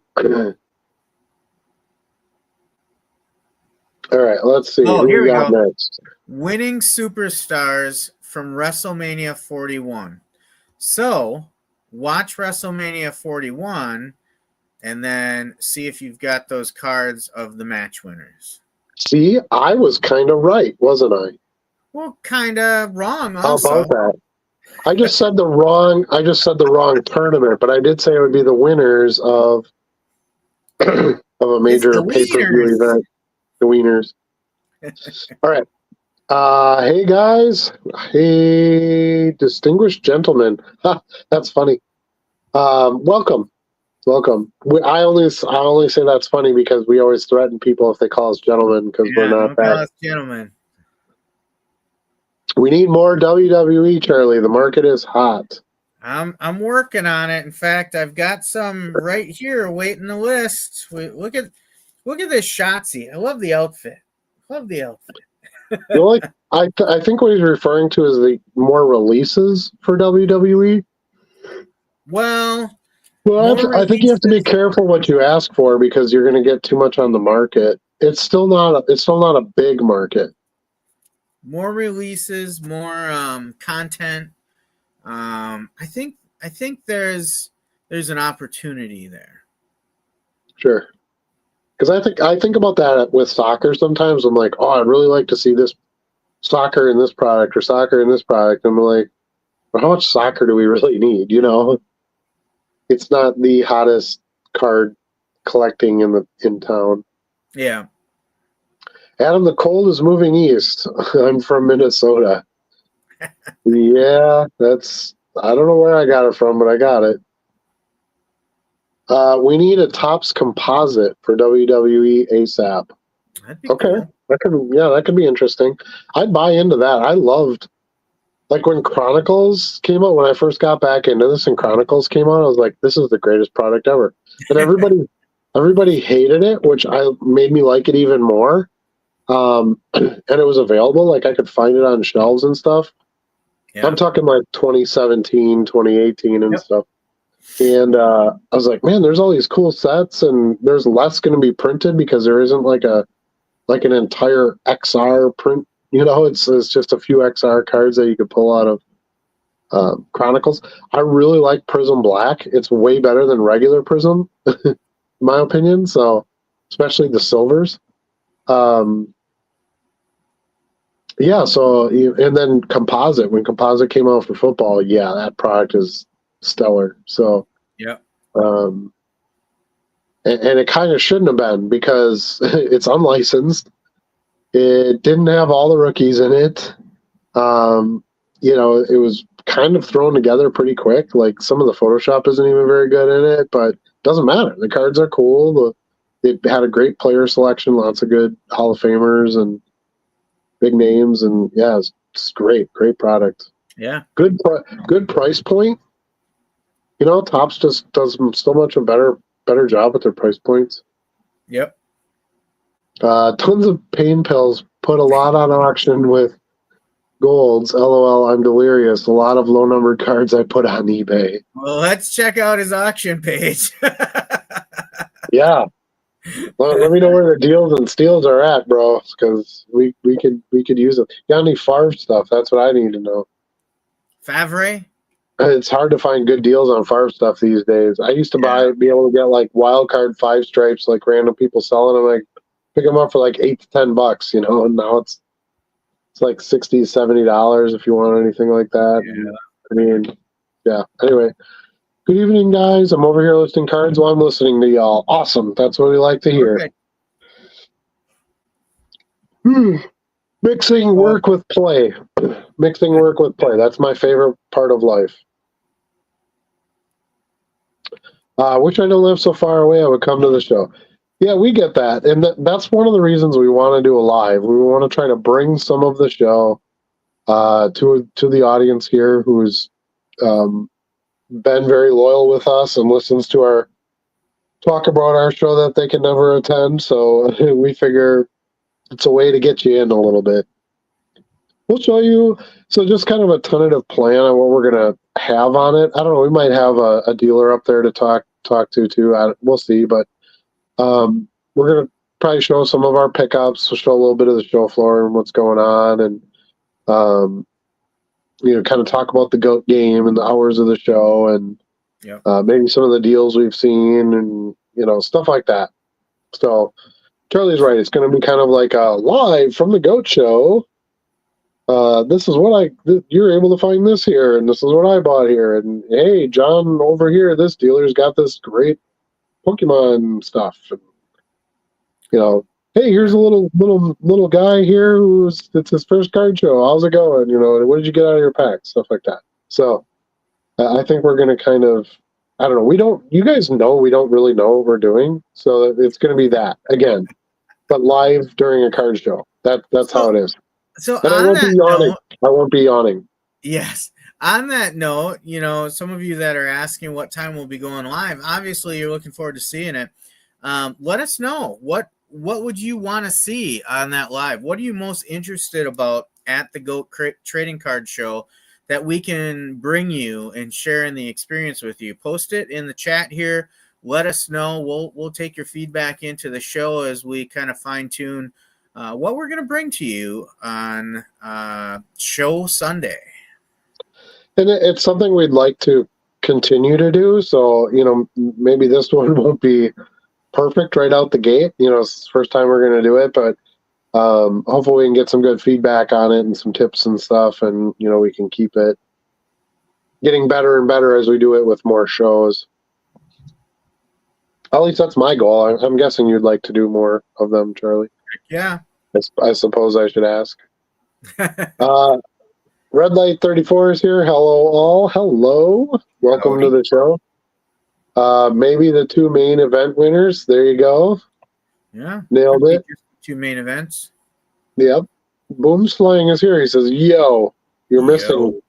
all right, let's see. Oh, Who here we got go. next? Winning superstars from WrestleMania 41. So watch WrestleMania 41 and then see if you've got those cards of the match winners. See, I was kind of right, wasn't I? Well, kind of wrong How also. about that? I just said the wrong tournament, but I did say it would be the winners of of a major pay-per-view event. The wieners. All right. Hey guys. Hey distinguished gentlemen. That's funny. Welcome. I only say that's funny because we always threaten people if they call us gentlemen because we're not that. Call us gentlemen. We need more WWE, Charlie. The market is hot. I'm working on it. In fact, I've got some right here waiting the list. Look at this Shotzi. I love the outfit. I think what he's referring to is the more releases for WWE. Well, I think you have to be careful what you ask for because you're going to get too much on the market. It's still not a big market. More releases, more content. I think there's an opportunity there. Sure. Because I think about that with soccer sometimes. I'm like, oh, I'd really like to see this soccer in this product or soccer in this product. And I'm like, well, how much soccer do we really need? It's not the hottest card collecting in town. Yeah. Adam, the cold is moving east. I'm from Minnesota. Yeah, I don't know where I got it from, but I got it. We need a Topps composite for WWE ASAP. That'd be okay. Cool. That could be interesting. I'd buy into that. I loved, like when Chronicles came out, when I first got back into this and Chronicles came out, I was like, this is the greatest product ever. And everybody hated it, which made me like it even more. And it was available. Like I could find it on shelves and stuff. Yeah. I'm talking like 2017, 2018 and stuff. And I was like, man, there's all these cool sets and there's less going to be printed because there isn't like an entire XR print. It's just a few XR cards that you could pull out of Chronicles. I really like Prism Black. It's way better than regular Prism, in my opinion. So especially the silvers. Yeah, so and then Composite, when Composite came out for football, yeah, that product is stellar. So Yep. And it kind of shouldn't have been because it's unlicensed. It didn't have all the rookies in it. It was kind of thrown together pretty quick. Like some of the Photoshop isn't even very good in it, but it doesn't matter. The cards are cool. They had a great player selection, lots of good Hall of Famers and big names, and yeah, it's great product. Yeah, Good price point. Topps just does so much a better job with their price points. yep. Tons of pain pills put a lot on auction with golds. LOL, I'm delirious. A lot of low numbered cards I put on eBay. Well, let's check out his auction page. Yeah. Let me know where the deals and steals are at, bro, because we could use it. Got any Favre stuff? That's what I need to know. Favre? It's hard to find good deals on Favre stuff these days. I used to be able to get like wild card 5 stripes, like random people selling them. Like pick them up for like $8 to $10, and now it's like $60, $70 if you want anything like that. Yeah. Yeah. Anyway, good evening, guys. I'm over here listing cards while I'm listening to y'all. Awesome. That's what we like to hear. Mixing work with play. Mixing work with play. That's my favorite part of life. Wish I didn't live so far away. I would come to the show. Yeah, we get that. And that's one of the reasons we want to do a live. We want to try to bring some of the show to the audience here who's been very loyal with us and listens to our talk about our show that they can never attend. So we figure it's a way to get you in a little bit. We'll show you. So just kind of a tentative plan on what we're going to have on it. I don't know. We might have a dealer up there to talk to too. We'll see. But we're going to probably show some of our pickups. We'll show a little bit of the show floor and what's going on. And, kind of talk about the GOAT game and the hours of the show and maybe some of the deals we've seen and, stuff like that. So Charlie's right. It's going to be kind of like a live from the GOAT show. This is what you're able to find this here, and this is what I bought here. And hey, John over here, this dealer's got this great Pokemon stuff. And, hey, here's a little guy here it's his first card show. How's it going? What did you get out of your pack? Stuff like that. So I think we're going to kind of, I don't know. You guys know we don't really know what we're doing. So it's going to be that again, but live during a card show. That's how it is. So and I won't be yawning. Yes. On that note, some of you that are asking what time we'll be going live, obviously you're looking forward to seeing it. Let us know what would you want to see on that live? What are you most interested about at the GOAT Trading Card Show that we can bring you and share in the experience with you? Post it in the chat here. Let us know. We'll take your feedback into the show as we kind of fine tune what we're going to bring to you on Show Sunday. And it's something we'd like to continue to do. So, maybe this one won't be perfect right out the gate. It's the first time we're going to do it, but hopefully we can get some good feedback on it and some tips and stuff. And, we can keep it getting better and better as we do it with more shows. At least that's my goal. I'm guessing you'd like to do more of them, Charlie. Yeah. I suppose I should ask. Red Light 34 is here. Hello, all. Hello. Welcome to the show. Maybe the 2 main event winners. There you go. Yeah. Nailed it. 2 main events. Yep. Boom Slang is here. He says, yo, you're missing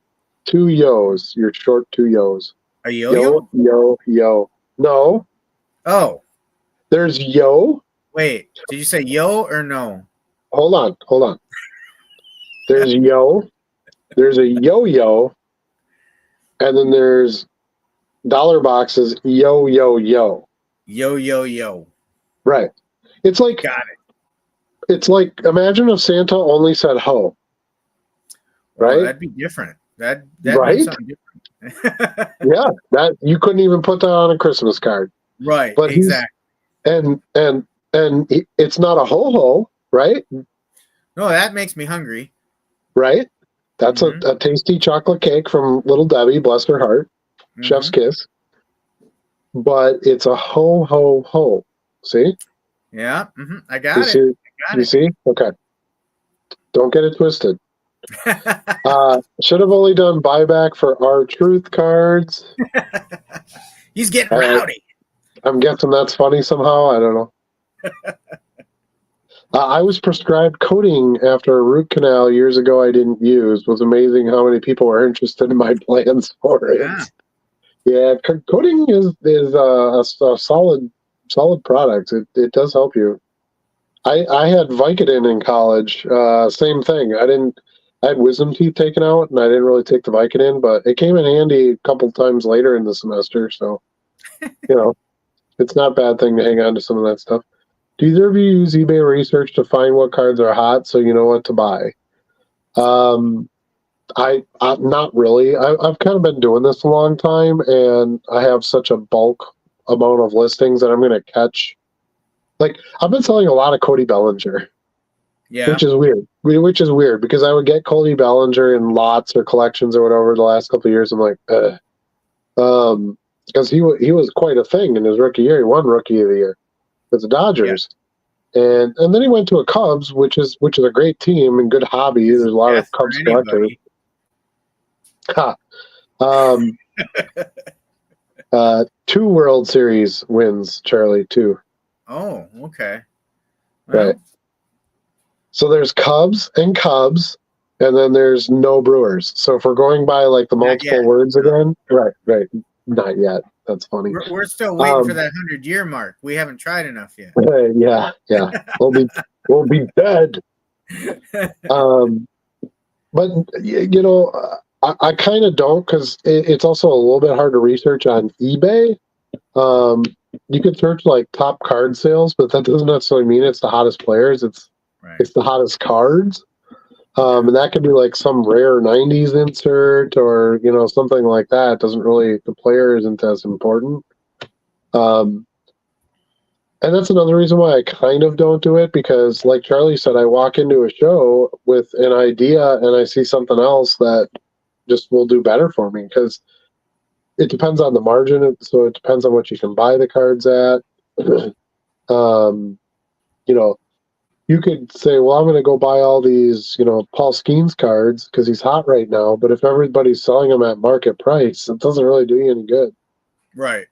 2 yos. You're short 2 yos. A yo-yo? Yo. No. Oh. There's yo. Wait, did you say yo or no? Hold on. There's yo. There's a yo-yo. And then there's dollar boxes, yo. Yo. Right. It's like, got it. It's like, imagine if Santa only said ho. Right? Oh, that'd be different. That right? be something different. Yeah. That you couldn't even put that on a Christmas card. Right. But exactly. And it's not a ho-ho, right? No, that makes me hungry. right? That's a tasty chocolate cake from Little Debbie, bless her heart. Chef's kiss. But it's a ho, ho, ho. See? Yeah, I got it. You see? Okay. Don't get it twisted. Should have only done buyback for our truth cards. He's getting rowdy. I'm guessing that's funny somehow. I don't know. I was prescribed coating after a root canal years ago I didn't use. It was amazing how many people were interested in my plans for it. Yeah, coating is a solid product. It does help you. I had Vicodin in college. Same thing. I had wisdom teeth taken out, and I didn't really take the Vicodin, but it came in handy a couple times later in the semester. So, it's not a bad thing to hang on to some of that stuff. Do either of you use eBay research to find what cards are hot so you know what to buy? I not really. I've kind of been doing this a long time, and I have such a bulk amount of listings that I'm going to catch. Like, I've been selling a lot of Cody Bellinger, which is weird. Because I would get Cody Bellinger in lots or collections or whatever the last couple of years. I'm like, because he was quite a thing in his rookie year. He won Rookie of the Year with the Dodgers. Yeah. And then he went to a Cubs, which is a great team and good hobby. There's a lot of Cubs collectors. Two World Series wins, Charlie, too. Oh, okay. Well, right. So there's Cubs, and then there's no Brewers. So if we're going by like the multiple words again, right. Not yet. That's funny. We're still waiting for that 100-year mark. We haven't tried enough yet. Yeah. We'll be dead. But I kind of don't, because it's also a little bit hard to research on eBay. You could search like top card sales, but that doesn't necessarily mean it's the hottest players. It's the hottest cards. And that could be like some rare 90s insert or, something like that. The player isn't as important. And that's another reason why I kind of don't do it, because like Charlie said, I walk into a show with an idea and I see something else that just will do better for me, because it depends on the margin. So it depends on what you can buy the cards at. You could say, well, I'm going to go buy all these, Paul Skeens cards because he's hot right now. But if everybody's selling them at market price, it doesn't really do you any good. Right.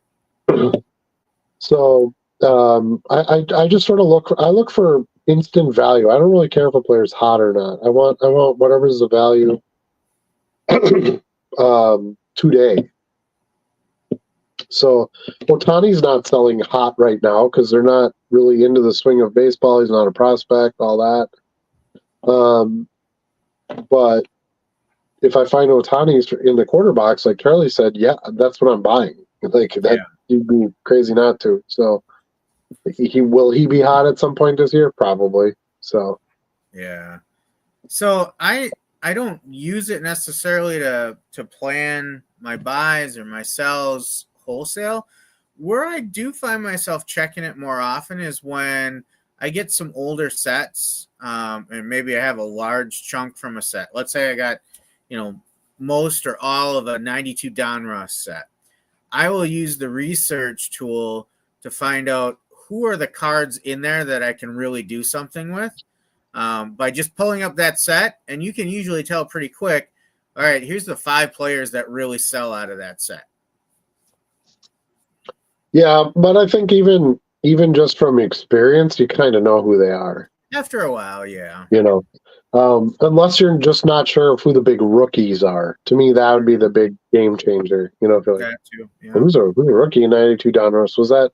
So I just sort of look for instant value. I don't really care if a player's hot or not. I want whatever's the value today. So Ohtani's not selling hot right now because they're not really into the swing of baseball. He's not a prospect, all that. But if I find Ohtani's in the quarter box, like Charlie said, yeah, that's what I'm buying. Like that, you'd be crazy not to. So will he be hot at some point this year? Probably. So yeah. So I don't use it necessarily to plan my buys or my sells wholesale. Where I do find myself checking it more often is when I get some older sets, and maybe I have a large chunk from a set. Let's say I got, most or all of a 92 Donruss set. I will use the research tool to find out who are the cards in there that I can really do something with, by just pulling up that set. And you can usually tell pretty quick, all right, here's the 5 players that really sell out of that set. Yeah, but I think even just from experience, you kind of know who they are. After a while, yeah. Unless you're just not sure of who the big rookies are. To me, that would be the big game changer. If you're like, that too. Yeah. Who's a rookie in 92 Donruss? Was that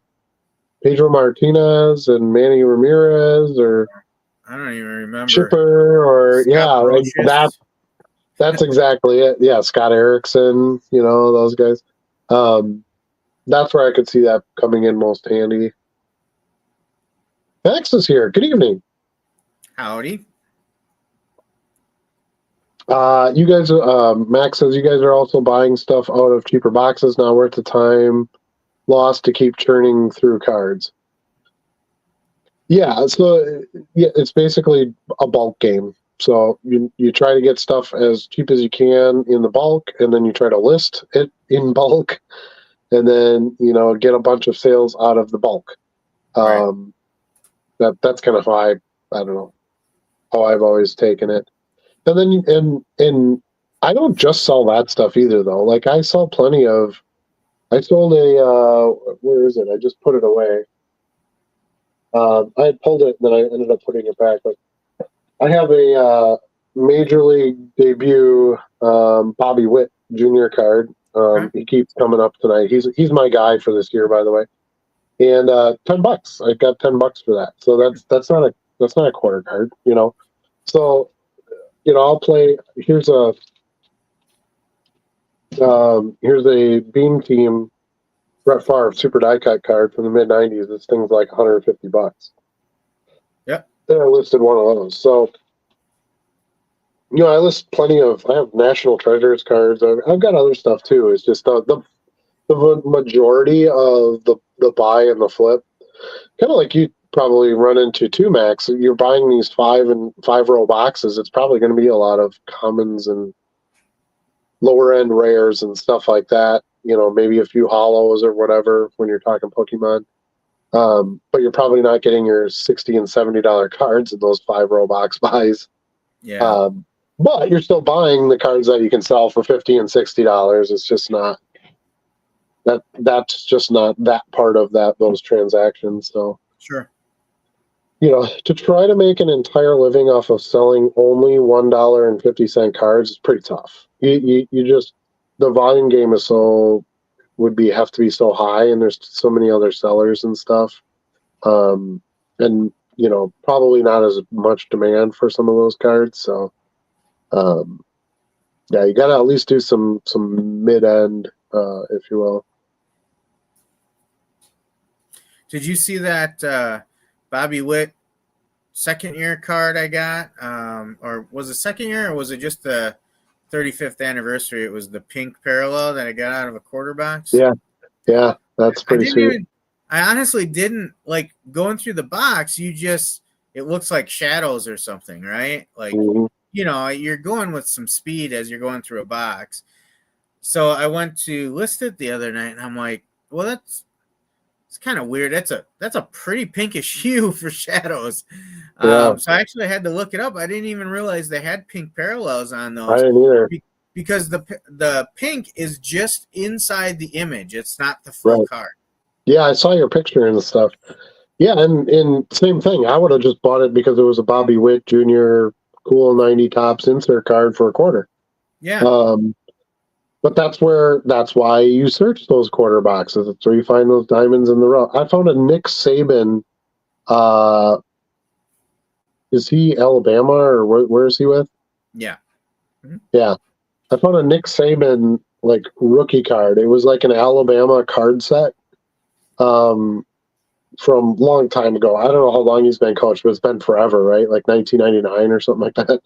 Pedro Martinez and Manny Ramirez, or I don't even remember. Chipper, or that's exactly it. Yeah, Scott Erickson, those guys. That's where I could see that coming in most handy. Max is here. Good evening. Howdy. You guys, Max says you guys are also buying stuff out of cheaper boxes, not worth the time lost to keep churning through cards. Yeah, so it's basically a bulk game. So you try to get stuff as cheap as you can in the bulk, and then you try to list it in bulk, and then get a bunch of sales out of the bulk. That's kind of how I don't know how I've always taken it. And then and I don't just sell that stuff either though. Like I sold a where is it? I just put it away. I had pulled it and then I ended up putting it back. But I have a major league debut Bobby Witt Jr. card. He keeps coming up tonight. He's my guy for this year, by the way. And $10. I got $10 for that. So that's not a quarter card, So I'll play. Here's a Beam Team Brett Favre Super Die Cut card from the mid '90s. This thing's like $150. Yep. Then I listed one of those. So I list plenty of. I have National Treasures cards. I've got other stuff too. It's just the majority of the buy and the flip, kind of like you probably run into too, Max. You're buying these 5-row boxes. It's probably going to be a lot of commons and lower end rares and stuff like that. Maybe a few hollows or whatever when you're talking Pokemon. But you're probably not getting your $60 and $70 cards in those 5-row box buys. Yeah. But you're still buying the cards that you can sell for $50 and $60. It's just not that's just not that part of those transactions. So sure. To try to make an entire living off of selling only $1.50 cards is pretty tough. You just, the volume game is have to be so high, and there's so many other sellers and stuff. And probably not as much demand for some of those cards. So yeah, you got to at least do some mid-end, if you will. Did you see that Bobby Witt second year card I got? Or was it second year, or was it just the 35th anniversary? It was the pink parallel that I got out of a quarter box. Yeah, that's pretty sweet. I honestly didn't like going through the box. It looks like shadows or something, right? Like, you're going with some speed as you're going through a box. So I went to list it the other night, and I'm like, well, it's kind of weird. That's a pretty pinkish hue for shadows. Yeah. So I actually had to look it up. I didn't even realize they had pink parallels on those. I didn't either. Because the pink is just inside the image. It's not the full card. Yeah, I saw your picture and stuff. Yeah, and same thing. I would have just bought it because it was a Bobby Witt Jr. cool 90 tops insert card for a quarter. Yeah. But that's why you search those quarter boxes. It's where you find those diamonds in the rough. I found a Nick Saban. Is he Alabama or where is he with? Yeah. Mm-hmm. Yeah. I found a Nick Saban rookie card. It was like an Alabama card set from a long time ago. I don't know how long he's been coached, but it's been forever, right? Like 1999 or something like that.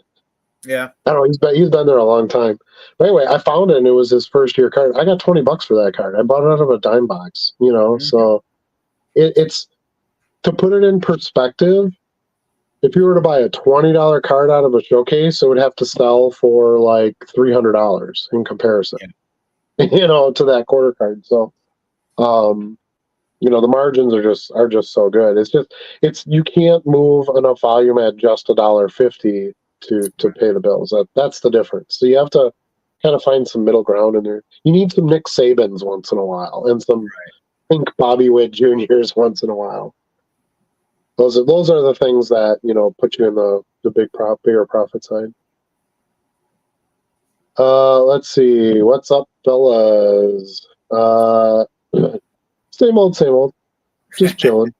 Yeah. I don't know. He's been there a long time. But anyway, I found it, and it was his first year card. I got $20 for that card. I bought it out of a dime box, Mm-hmm. So it's to put it in perspective. If you were to buy a $20 card out of a showcase, it would have to sell for like $300 in comparison, to that quarter card. So, the margins are just so good. It's you can't move enough volume at just $1.50 to pay the bills. That's the difference. So you have to kind of find some middle ground in there. You need some Nick Sabans once in a while, and some pink Bobby Witt Juniors once in a while. Those are the things that put you in the bigger profit side. Let's see, what's up, fellas? Same old. Just chilling.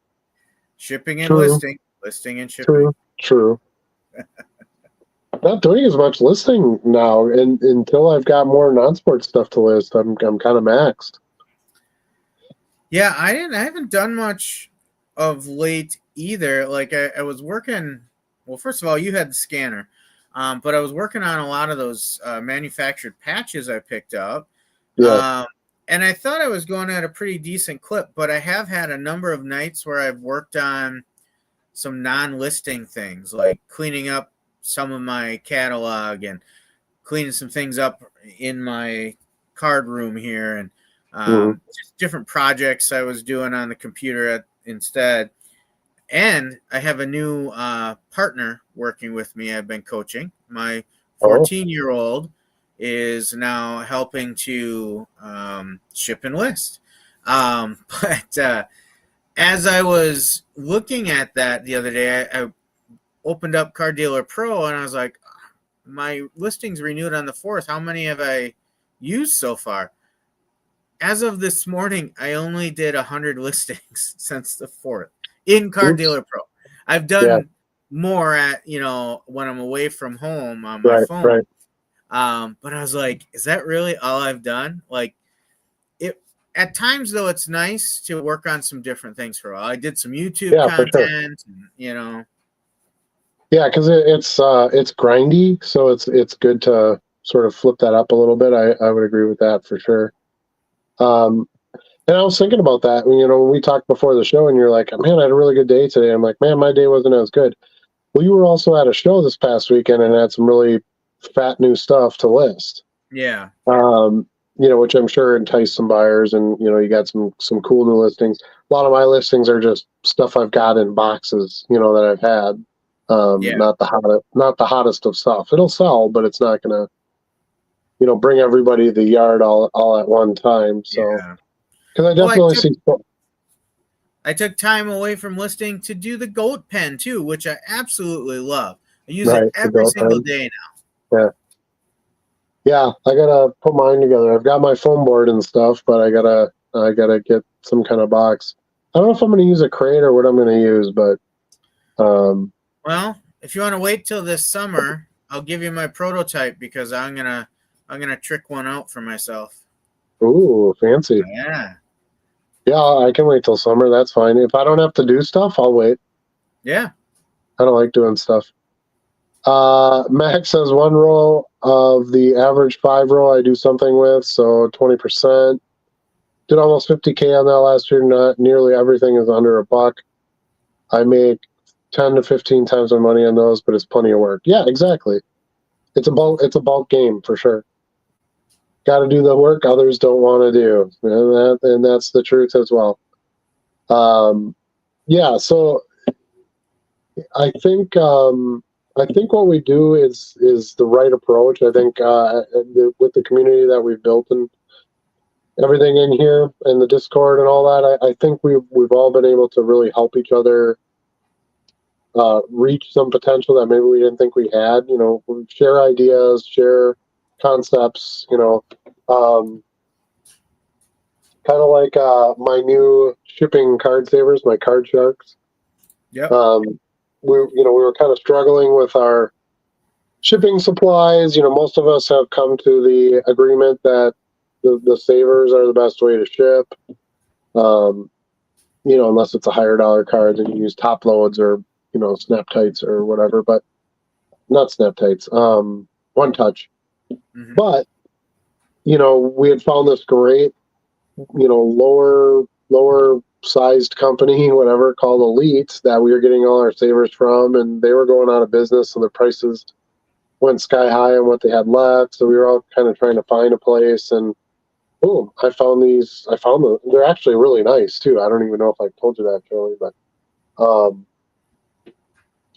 Shipping and listing and shipping. True. Not doing as much listing now, and until I've got more non-sport stuff to list, I'm kind of maxed. Yeah, I haven't done much of late either. Like I was working. Well, first of all, you had the scanner, but I was working on a lot of those manufactured patches I picked up. Yeah. And I thought I was going at a pretty decent clip, but I have had a number of nights where I've worked on some non-listing things, like cleaning up some of my catalog and cleaning some things up in my card room here, and just different projects I was doing on the computer instead. And I have a new partner working with me. I've been coaching. My 14-year-old is now helping to ship and list. But as I was looking at that the other day, I opened up Car Dealer Pro, and I was like, my listings renewed on the 4th. How many have I used so far? As of this morning, I only did 100 listings since the 4th in Car Dealer Pro. I've done more at, when I'm away from home on my phone. Right. But I was like, is that really all I've done? Like, at times, though, it's nice to work on some different things for a while. I did some YouTube content, and, Yeah, because it's grindy, so it's good to sort of flip that up a little bit. I would agree with that for sure. And I was thinking about that, when we talked before the show, and you're like, man, I had a really good day today. I'm like, man, my day wasn't as good. Well, you were also at a show this past weekend and had some really fat new stuff to list. Yeah. Which I'm sure enticed some buyers, and you got some cool new listings. A lot of my listings are just stuff I've got in boxes, that I've had. Not the hottest of stuff. It'll sell, but it's not gonna, bring everybody to the yard all at one time. So, because I definitely see. I took time away from listing to do the goat pen too, which I absolutely love. I use it every single day now. Yeah, I gotta put mine together. I've got my foam board and stuff, but I gotta get some kind of box. I don't know if I'm gonna use a crate or what I'm gonna use, but well, if you want to wait till this summer, I'll give you my prototype, because I'm gonna trick one out for myself. Ooh, fancy. Yeah, I can wait till summer. That's fine. If I don't have to do stuff, I'll wait. Yeah. I don't like doing stuff. Max says 1 roll of the average 5 roll I do something with, so 20%. Did almost 50K on that last year. Not nearly everything is under $1. I make 10 to 15 times my money on those, but it's plenty of work. Yeah, exactly. It's a bulk game for sure. Got to do the work others don't want to do, and that's the truth as well. So I think what we do is the right approach. I think with the community that we've built and everything in here and the Discord and all that, I think we've all been able to really help each other reach some potential that maybe we didn't think we had. We share ideas, share concepts, kind of like my new shipping card savers, my card sharks. Yeah. We were kind of struggling with our shipping supplies. Most of us have come to the agreement that the savers are the best way to ship. Unless it's a higher dollar card, then you use top loads or snap tights or whatever, but not snap tights. One touch. Mm-hmm. But we had found this great, lower sized company, whatever, called Elite, that we were getting all our savers from, and they were going out of business, so the prices went sky high on what they had left. So we were all kind of trying to find a place, and boom, I found them. They're actually really nice too. I don't even know if I told you that, Charlie, but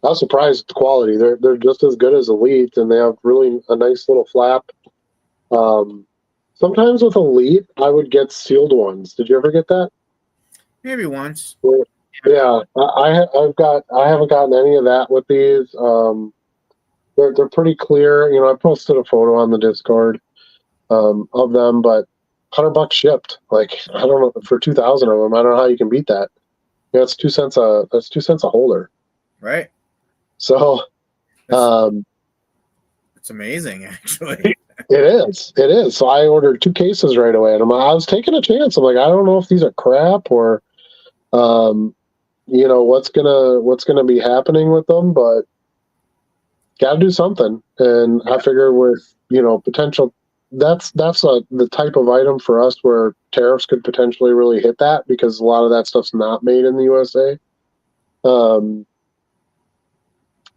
I was surprised at the quality. They're just as good as Elite, and they have really a nice little flap. Sometimes with Elite, I would get sealed ones. Did you ever get that? Maybe once. Yeah, I haven't gotten any of that with these. They're pretty clear. I posted a photo on the Discord of them, but $100 shipped. Like, I don't know, for 2,000 of them. I don't know how you can beat that. That's 2 cents a holder. Right. So, it's amazing, actually. It is. So I ordered 2 cases right away, and I was taking a chance. I'm like, I don't know if these are crap or, what's gonna be happening with them, but got to do something. And I figure with potential, that's the type of item for us where tariffs could potentially really hit that, because a lot of that stuff's not made in the USA.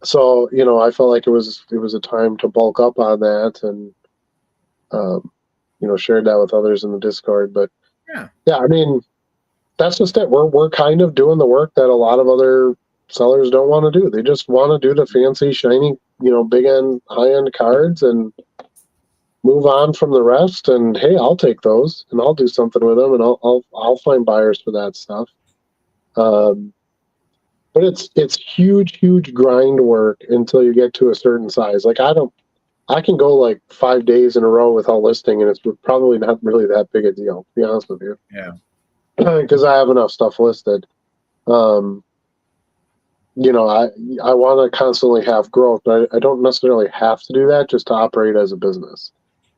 So, I felt like it was a time to bulk up on that, and shared that with others in the Discord. But yeah, I mean, that's just it. We're kind of doing the work that a lot of other sellers don't want to do. They just want to do the fancy, shiny, big end, high end cards and move on from the rest. And hey, I'll take those and I'll do something with them, and I'll find buyers for that stuff. But it's huge grind work until you get to a certain size. Like I can go like 5 days in a row without listing, and it's probably not really that big a deal, to be honest with you. Yeah. Because I have enough stuff listed. I want to constantly have growth, but I don't necessarily have to do that just to operate as a business.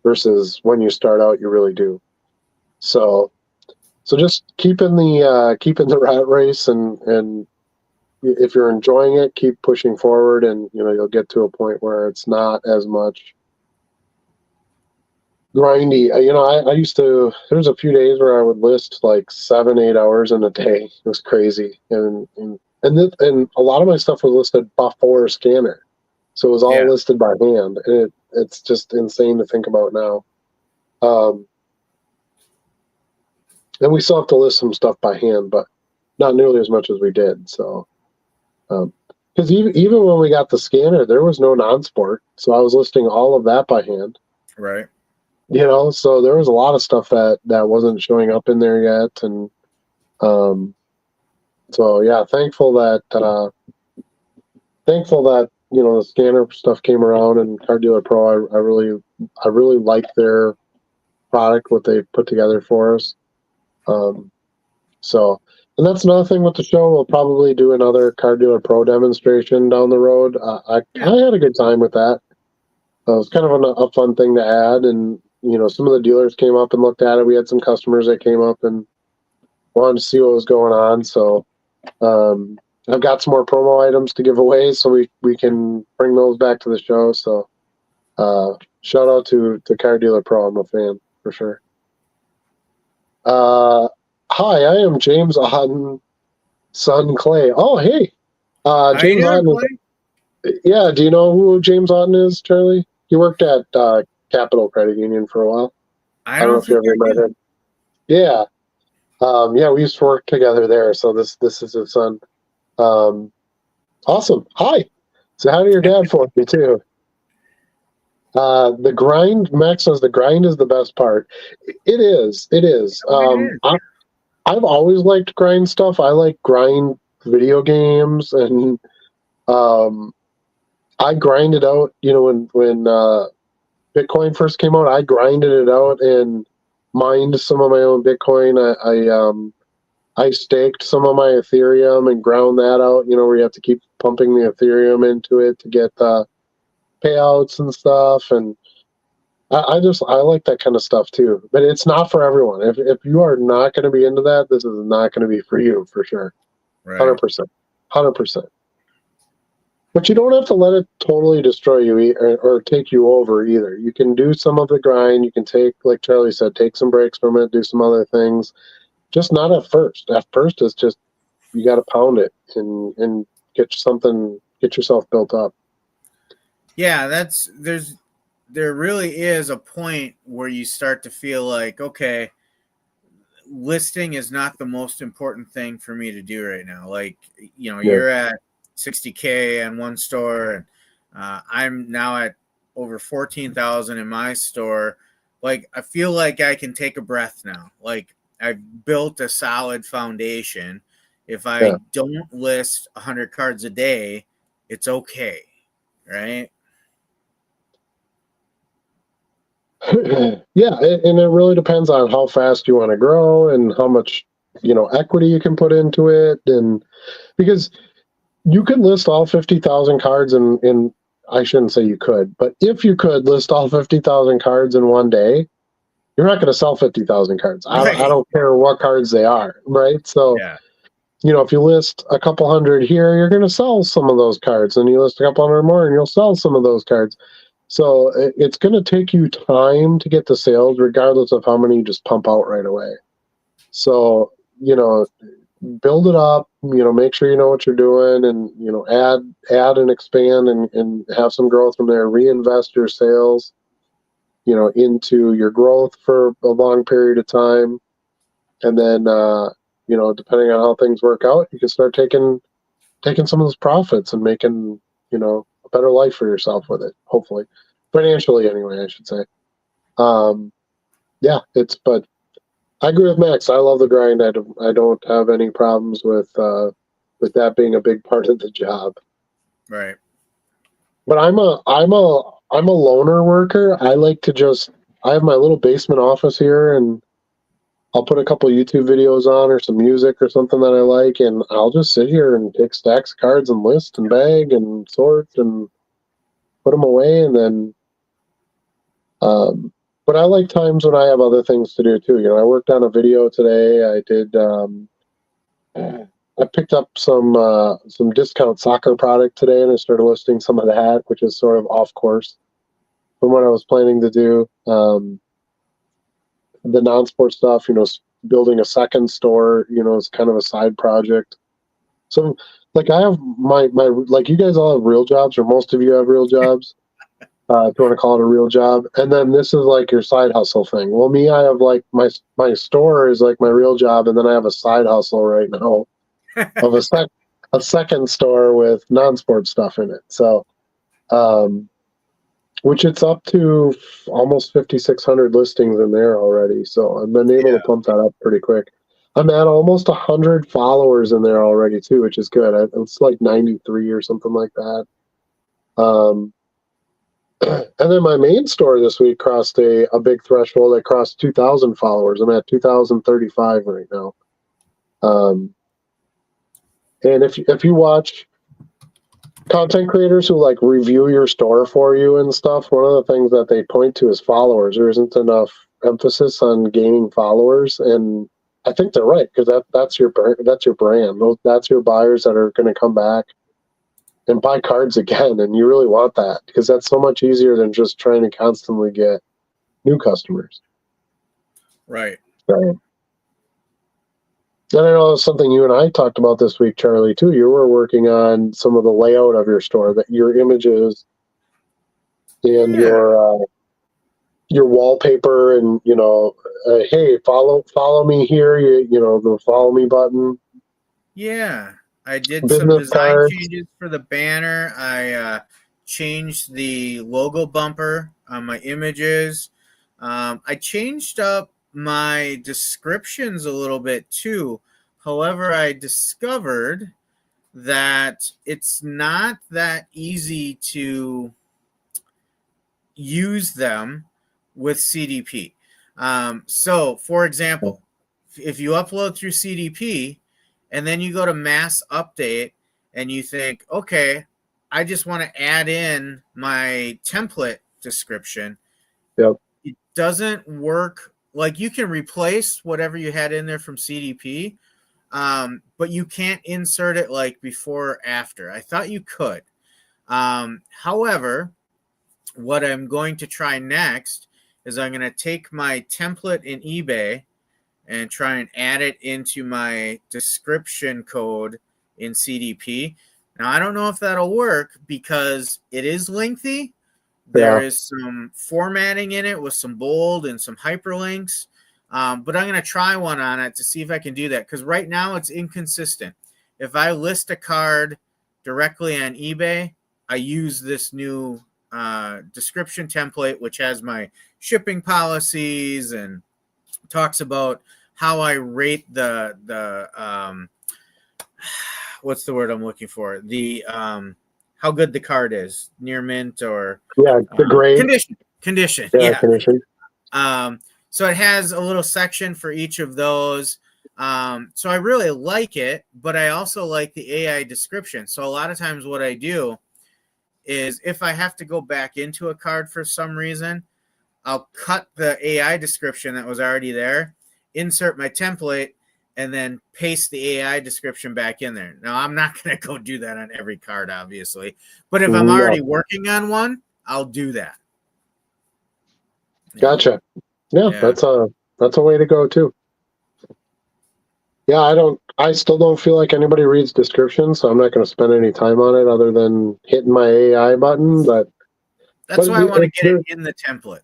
Versus when you start out, you really do. So just keeping the rat race, and if you're enjoying it, keep pushing forward, and you'll get to a point where it's not as much grindy. I used to. There's a few days where I would list like 7-8 hours in a day. It was crazy, and a lot of my stuff was listed before scanner, so it was all listed by hand. And it's just insane to think about now. And we still have to list some stuff by hand, but not nearly as much as we did. So, because even when we got the scanner, there was no non-sport, so I was listing all of that by hand. Right. So there was a lot of stuff that wasn't showing up in there yet, and so yeah, thankful that the scanner stuff came around, and Car Dealer Pro. I really like their product, what they put together for us. And that's another thing with the show. We'll probably do another Car Dealer Pro demonstration down the road. I had a good time with that. It was kind of a fun thing to add, and some of the dealers came up and looked at it. We had some customers that came up and wanted to see what was going on. So I've got some more promo items to give away, so we can bring those back to the show. So shout out to Car Dealer Pro. I'm a fan for sure. Hi, I am James Auden, son Clay. Oh, hey. James Auden. Yeah, do you know who James Auden is, Charlie? He worked at Capital Credit Union for a while. I don't know if you ever met him. Yeah. We used to work together there, so this is his son. Awesome. Hi. So how did your dad for me, too? The grind, Max says the grind is the best part. It is. I've always liked grind stuff. I like grind video games, and I grinded out, when Bitcoin first came out, I grinded it out and mined some of my own Bitcoin. I staked some of my Ethereum and ground that out, where you have to keep pumping the Ethereum into it to get the payouts and stuff. And I like that kind of stuff too, but it's not for everyone. If you are not going to be into that, this is not going to be for you for sure. Right. 100%. But you don't have to let it totally destroy you or take you over either. You can do some of the grind. You can take, like Charlie said, take some breaks from it, do some other things. Just not at first. At first, it's just you got to pound it and get yourself built up. Yeah, there really is a point where you start to feel like, okay, listing is not the most important thing for me to do right now. Like, you're at 60K on one store, and I'm now at over 14,000 in my store. Like, I feel like I can take a breath now. Like, I've built a solid foundation. If I don't list 100 cards a day, it's okay, right? Yeah, and it really depends on how fast you want to grow and how much equity you can put into it, and because you could list all 50,000 cards in I shouldn't say you could, but if you could list all 50,000 cards in one day, you're not going to sell 50,000 cards. Right. I don't care what cards they are, right? So if you list a couple hundred here, you're going to sell some of those cards, and you list a couple hundred more and you'll sell some of those cards. So it's going to take you time to get the sales, regardless of how many you just pump out right away. So, build it up, make sure you know what you're doing, and, add and expand and have some growth from there. Reinvest your sales, into your growth for a long period of time. And then, depending on how things work out, you can start taking some of those profits and making, a better life for yourself with it, hopefully. Financially, anyway, I should say. But I agree with Max. I love the grind. I don't have any problems with that being a big part of the job. Right. But I'm a loner worker. I like to I have my little basement office here, and I'll put a couple YouTube videos on or some music or something that I like, and I'll just sit here and take stacks of cards and list and bag and sort and put them away, and then. But I like times when I have other things to do too. I worked on a video today. I did. I picked up some discount soccer product today, and I started listing some of that, which is sort of off course from what I was planning to do. The non-sport stuff, building a second store, is kind of a side project. So, like, I have my like, you guys all have real jobs, or most of you have real jobs. If you want to call it a real job. And then this is like your side hustle thing. Well, me, I have like my store is like my real job, and then I have a side hustle right now of a second store with non-sport stuff in it. So, which it's up to almost 5,600 listings in there already. So I've been able to pump that up pretty quick. I'm at almost 100 followers in there already too, which is good. It's like 93 or something like that. And then my main store this week crossed a big threshold. I crossed 2,000 followers. I'm at 2,035 right now. And if you watch content creators who like review your store for you and stuff, one of the things that they point to is followers. There isn't enough emphasis on gaining followers, and I think they're right, because that's your brand. That's your buyers that are going to come back and buy cards again, and you really want that, because that's so much easier than just trying to constantly get new customers. Right. So, and I know it's something you and I talked about this week, Charlie, too. You were working on some of the layout of your store, that your images and your wallpaper, and hey, follow me here. The follow me button. Yeah, I did Business some design cards. changes for the banner. I changed the logo bumper on my images. I changed up my descriptions a little bit too. However, I discovered that it's not that easy to use them with CDP. So, for example, if you upload through CDP and then you go to mass update and you think, okay, I just want to add in my template description. Yep. It doesn't work. Like, you can replace whatever you had in there from CDP, but you can't insert it like before or after. I thought you could. However, what I'm going to try next is I'm going to take my template in eBay and try and add it into my description code in CDP. Now, I don't know if that'll work because it is lengthy. There is some formatting in it with some bold and some hyperlinks. But I'm going to try one on it to see if I can do that, because right now it's inconsistent. If I list a card directly on eBay, I use this new description template, which has my shipping policies and talks about how I rate the what's the word I'm looking for? The how good the card is, near mint or the grade condition. Condition. So it has a little section for each of those. So I really like it, but I also like the AI description. So a lot of times what I do is, if I have to go back into a card for some reason, I'll cut the AI description that was already there, insert my template, and then paste the AI description back in there. Now, I'm not going to go do that on every card, obviously, but if I'm already working on one, I'll do that. Gotcha. Yeah, that's a way to go too. Yeah, I still don't feel like anybody reads descriptions, so I'm not going to spend any time on it other than hitting my AI button. That's why I want to get there, it in the template.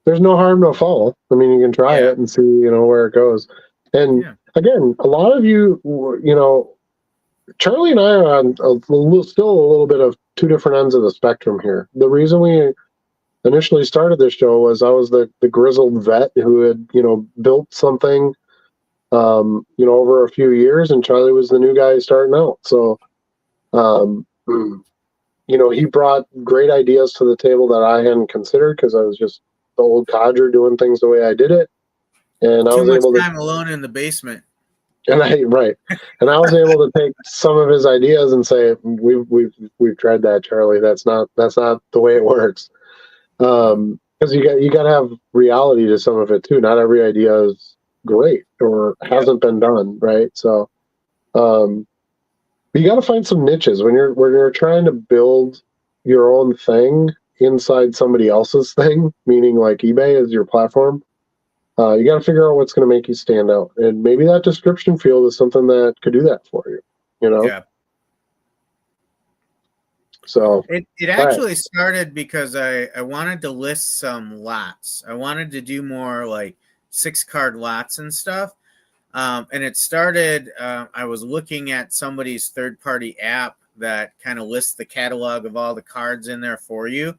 there's no harm, no foul. I mean, you can try it and see, where it goes. And again, a lot of you, Charlie and I are on still a little bit of two different ends of the spectrum here. The reason we initially started this show was I was the grizzled vet who had, built something, over a few years, and Charlie was the new guy starting out. So, he brought great ideas to the table that I hadn't considered because I was just the old codger doing things the way I did it. And I was able to time alone in the basement. And I was able to take some of his ideas and say, we've tried that, Charlie. That's not the way it works. Because you got to have reality to some of it too. Not every idea is great or hasn't been done right. So, you got to find some niches when you're trying to build your own thing inside somebody else's thing. Meaning like eBay is your platform. You got to figure out what's going to make you stand out, and maybe that description field is something that could do that for you. Yeah. So it actually started because I wanted to list some lots. I wanted to do more like 6-card lots and stuff. And it started. I was looking at somebody's third-party app that kind of lists the catalog of all the cards in there for you.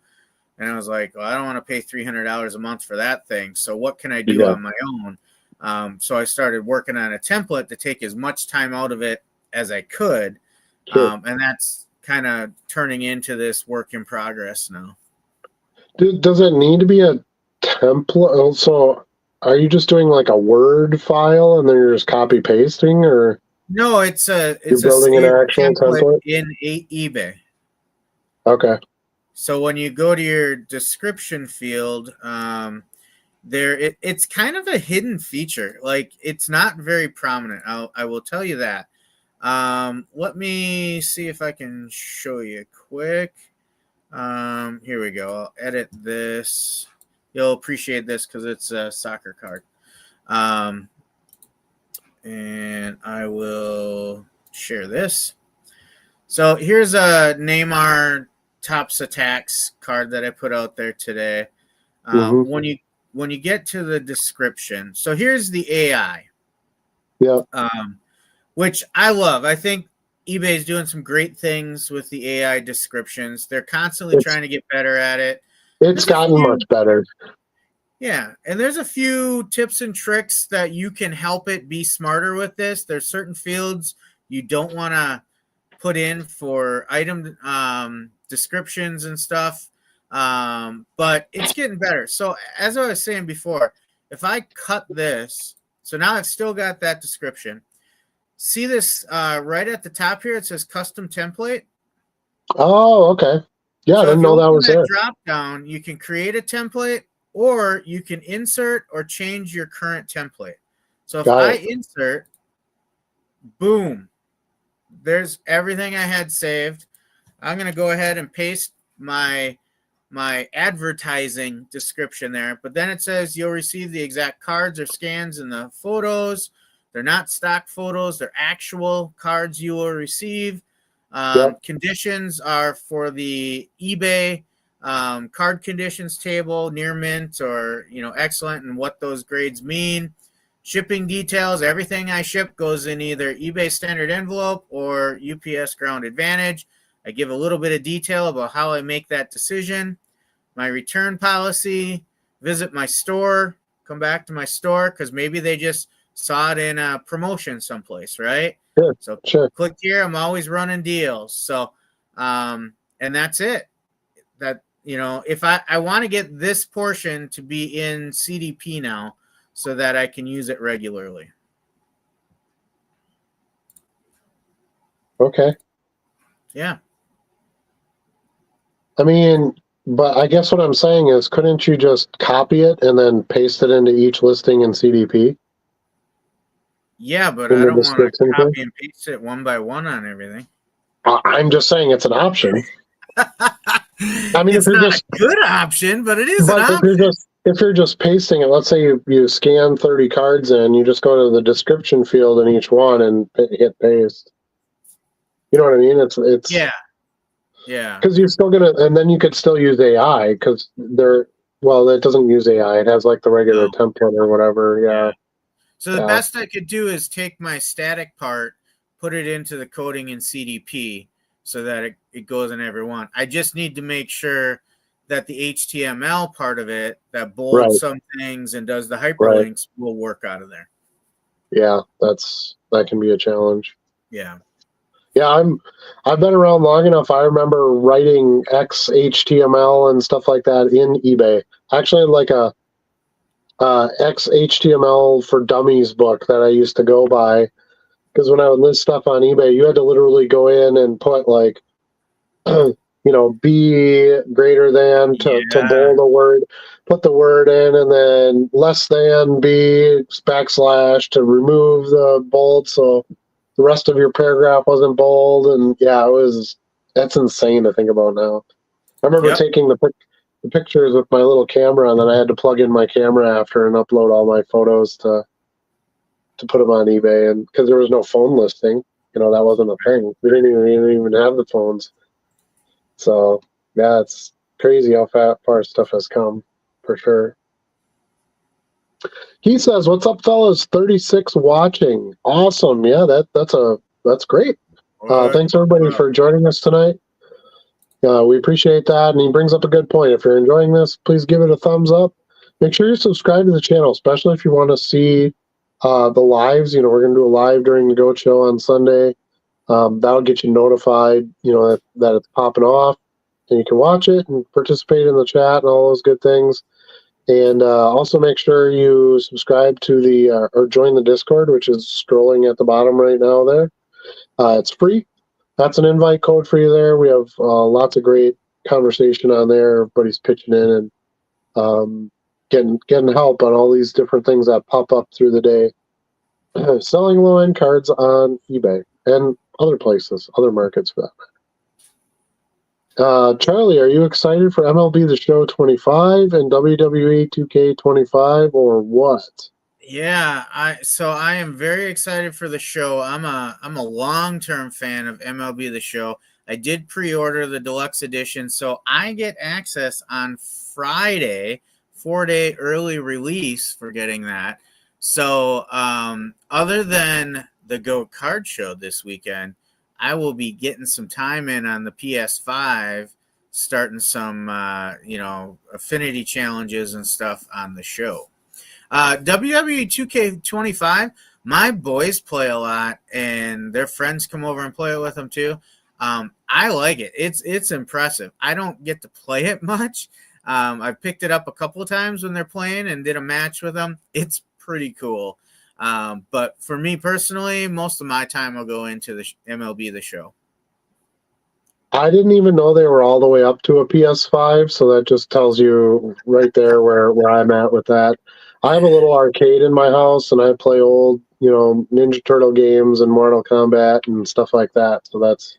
And I was like, well, I don't want to pay $300 a month for that thing. So what can I do on my own? So I started working on a template to take as much time out of it as I could. Sure. And that's kind of turning into this work in progress now. Does it need to be a template? So are you just doing like a Word file and then you're just copy pasting, or? No, it's building an actual template in eBay. Okay. So when you go to your description field, it's kind of a hidden feature. Like, it's not very prominent. I will tell you that. Let me see if I can show you quick. Here we go. I'll edit this. You'll appreciate this because it's a soccer card. And I will share this. So here's a Neymar Tops Attacks card that I put out there today. When you get to the description, so here's the AI. Yeah. Which I love. I think eBay is doing some great things with the AI descriptions. They're constantly trying to get better at it. It's gotten much better. Yeah, and there's a few tips and tricks that you can help it be smarter with this. There's certain fields you don't want to put in for item descriptions and stuff, but it's getting better. So as I was saying before, if I cut this, so now I've still got that description. See this right at the top here? It says custom template. Oh, okay. Yeah, so I didn't know that was there. Drop down, you can create a template, or you can insert or change your current template. So if I insert, boom, there's everything I had saved. I'm going to go ahead and paste my advertising description there. But then it says you'll receive the exact cards or scans in the photos. They're not stock photos. They're actual cards you will receive. Conditions are for the eBay card conditions table, near mint or, excellent, and what those grades mean. Shipping details, everything I ship goes in either eBay standard envelope or UPS Ground Advantage. I give a little bit of detail about how I make that decision. My return policy, visit my store, come back to my store, because maybe they just saw it in a promotion someplace, right? Sure. Click here. I'm always running deals. So, and that's it. That, if I want to get this portion to be in CDP now so that I can use it regularly. Okay. Yeah. I mean, but I guess what I'm saying is, couldn't you just copy it and then paste it into each listing in CDP? Yeah, but I don't want to copy and paste it one by one on everything. I'm just saying it's an option. I mean, it's not a good option, but it is an option. if you're just pasting it, let's say you scan 30 cards in, you just go to the description field in each one and hit paste. You know what I mean? It's Yeah. because you're still gonna, and then you could still use AI because well, it doesn't use AI. It has like the regular template or whatever. Yeah. So the best I could do is take my static part, put it into the coding in CDP so that it goes in every one. I just need to make sure that the HTML part of it that bolds some things and does the hyperlinks will work out of there. Yeah, that can be a challenge. Yeah. Yeah, I've been around long enough. I remember writing XHTML and stuff like that in eBay. Actually, like a XHTML for Dummies book that I used to go by, because when I would list stuff on eBay, you had to literally go in and put like, B greater than to bold a word, put the word in, and then less than B backslash to remove the bold. So the rest of your paragraph wasn't bold, and that's insane to think about now. I remember taking the pictures with my little camera, and then I had to plug in my camera after and upload all my photos to put them on eBay, and because there was no phone listing, that wasn't a thing. We didn't even have the phones. So yeah, it's crazy how far stuff has come, for sure. He says, "What's up, fellas? 36 watching. Awesome. Yeah, that's great. Thanks everybody for joining us tonight. We appreciate that." And he brings up a good point. If you're enjoying this, please give it a thumbs up. Make sure you subscribe to the channel, especially if you want to see the lives. We're going to do a live during the GOAT Show on Sunday. That'll get you notified, that it's popping off, and you can watch it and participate in the chat and all those good things. And also make sure you subscribe to or join the Discord, which is scrolling at the bottom right now there. It's free. That's an invite code for you there. We have lots of great conversation on there. Everybody's pitching in and getting help on all these different things that pop up through the day. Selling low-end cards on eBay and other places, other markets for that matter. Charlie, are you excited for MLB The Show 25 and WWE 2K25 or what? Yeah, I am very excited for the show. I'm a long-term fan of MLB The Show. I did pre-order the deluxe edition, so I get access on Friday, 4-day early release for getting that. So other than the GOAT Card Show this weekend, I will be getting some time in on the PS5, starting some affinity challenges and stuff on the show. WWE 2K25, my boys play a lot, and their friends come over and play it with them too. I like it. It's impressive. I don't get to play it much. I've picked it up a couple of times when they're playing and did a match with them. It's pretty cool. But for me personally, most of my time will go into the MLB The Show. I didn't even know they were all the way up to a PS5, so that just tells you right there where I'm at with that. I have a little arcade in my house, and I play old, Ninja Turtle games and Mortal Kombat and stuff like that. So that's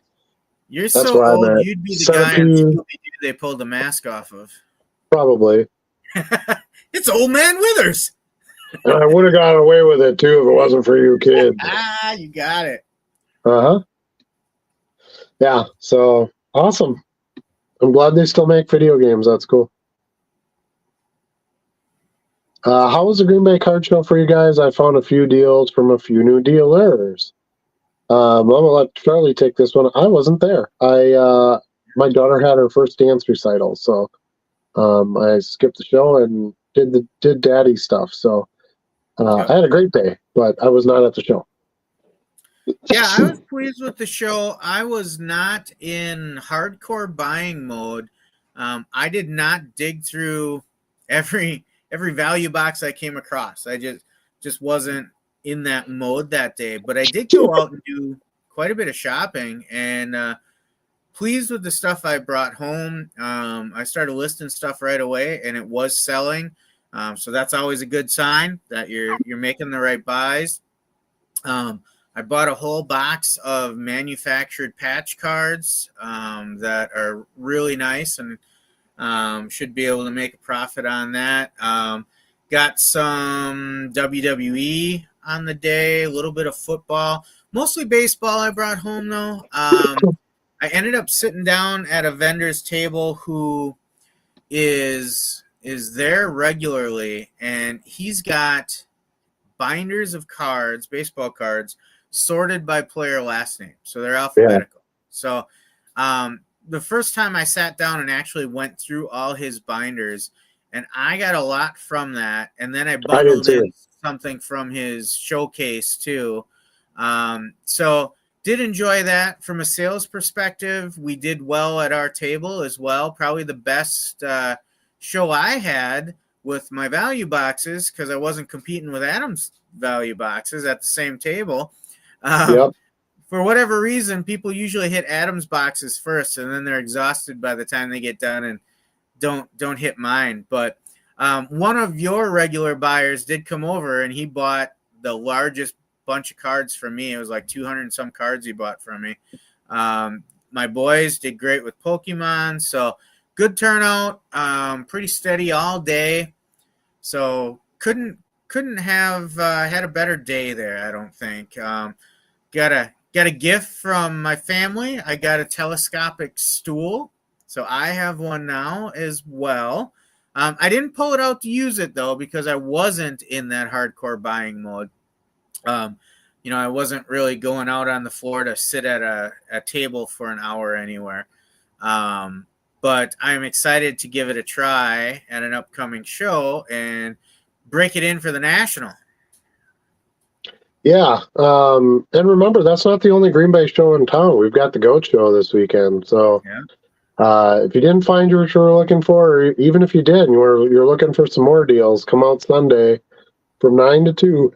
so where old. I'm at. You'd be the guy in Scooby-Doo they pulled the mask off of. Probably. It's Old Man Withers. And I would have gotten away with it too if it wasn't for you kids. You got it. Yeah. So awesome. I'm glad they still make video games. That's cool. How was the Green Bay Card Show for you guys? I found a few deals from a few new dealers. I'm gonna let Charlie take this one. I wasn't there. My daughter had her first dance recital, so I skipped the show and did daddy stuff. So I had a great day, but I was not at the show. Yeah, I was pleased with the show. I was not in hardcore buying mode. I did not dig through every value box I came across. I just wasn't in that mode that day. But I did go out and do quite a bit of shopping, and pleased with the stuff I brought home. I started listing stuff right away, and it was selling. So that's always a good sign that you're making the right buys. I bought a whole box of manufactured patch cards that are really nice, and Should be able to make a profit on that. Got some WWE on the day, a little bit of football, mostly baseball I brought home though. I ended up sitting down at a vendor's table who is there regularly, and he's got binders of cards, baseball cards, sorted by player last name. So they're alphabetical. Yeah. So the first time I sat down and actually went through all his binders, and I got a lot from that. And then I bundled in something from his showcase too. So did enjoy that from a sales perspective. We did well at our table as well. Probably the best show I had with my value boxes, because I wasn't competing with Adam's value boxes at the same table. For whatever reason, people usually hit Adam's boxes first, and then they're exhausted by the time they get done and don't hit mine. But one of your regular buyers did come over, and he bought the largest bunch of cards from me. It was like 200 and some cards he bought from me. My boys did great with Pokemon, so good turnout, pretty steady all day. So couldn't have had a better day there, I don't think. Got a gift from my family. I got a telescopic stool, so I have one now as well. I didn't pull it out to use it though, because I wasn't in that hardcore buying mode. I wasn't really going out on the floor to sit at a table for an hour anywhere. But I'm excited to give it a try at an upcoming show and break it in for the National. Yeah. And remember, that's not the only Green Bay show in town. We've got the GOAT show this weekend. So if you didn't find what you were looking for, or even if you did and you're looking for some more deals, come out Sunday from 9 to 2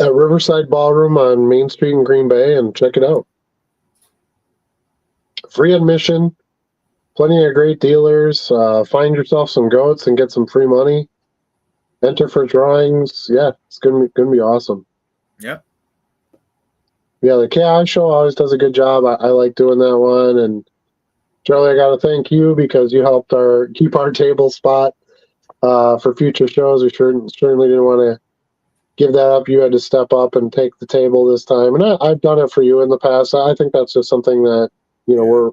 at Riverside Ballroom on Main Street in Green Bay and check it out. Free admission, plenty of great dealers. Find yourself some goats and get some free money. Enter for drawings. Yeah, it's gonna be awesome. Yep. Yeah, the KI show always does a good job. I like doing that one. And Charlie, I got to thank you because you helped keep our table spot for future shows. We certainly didn't want to give that up. You had to step up and take the table this time, and I've done it for you in the past. I think that's just something that we're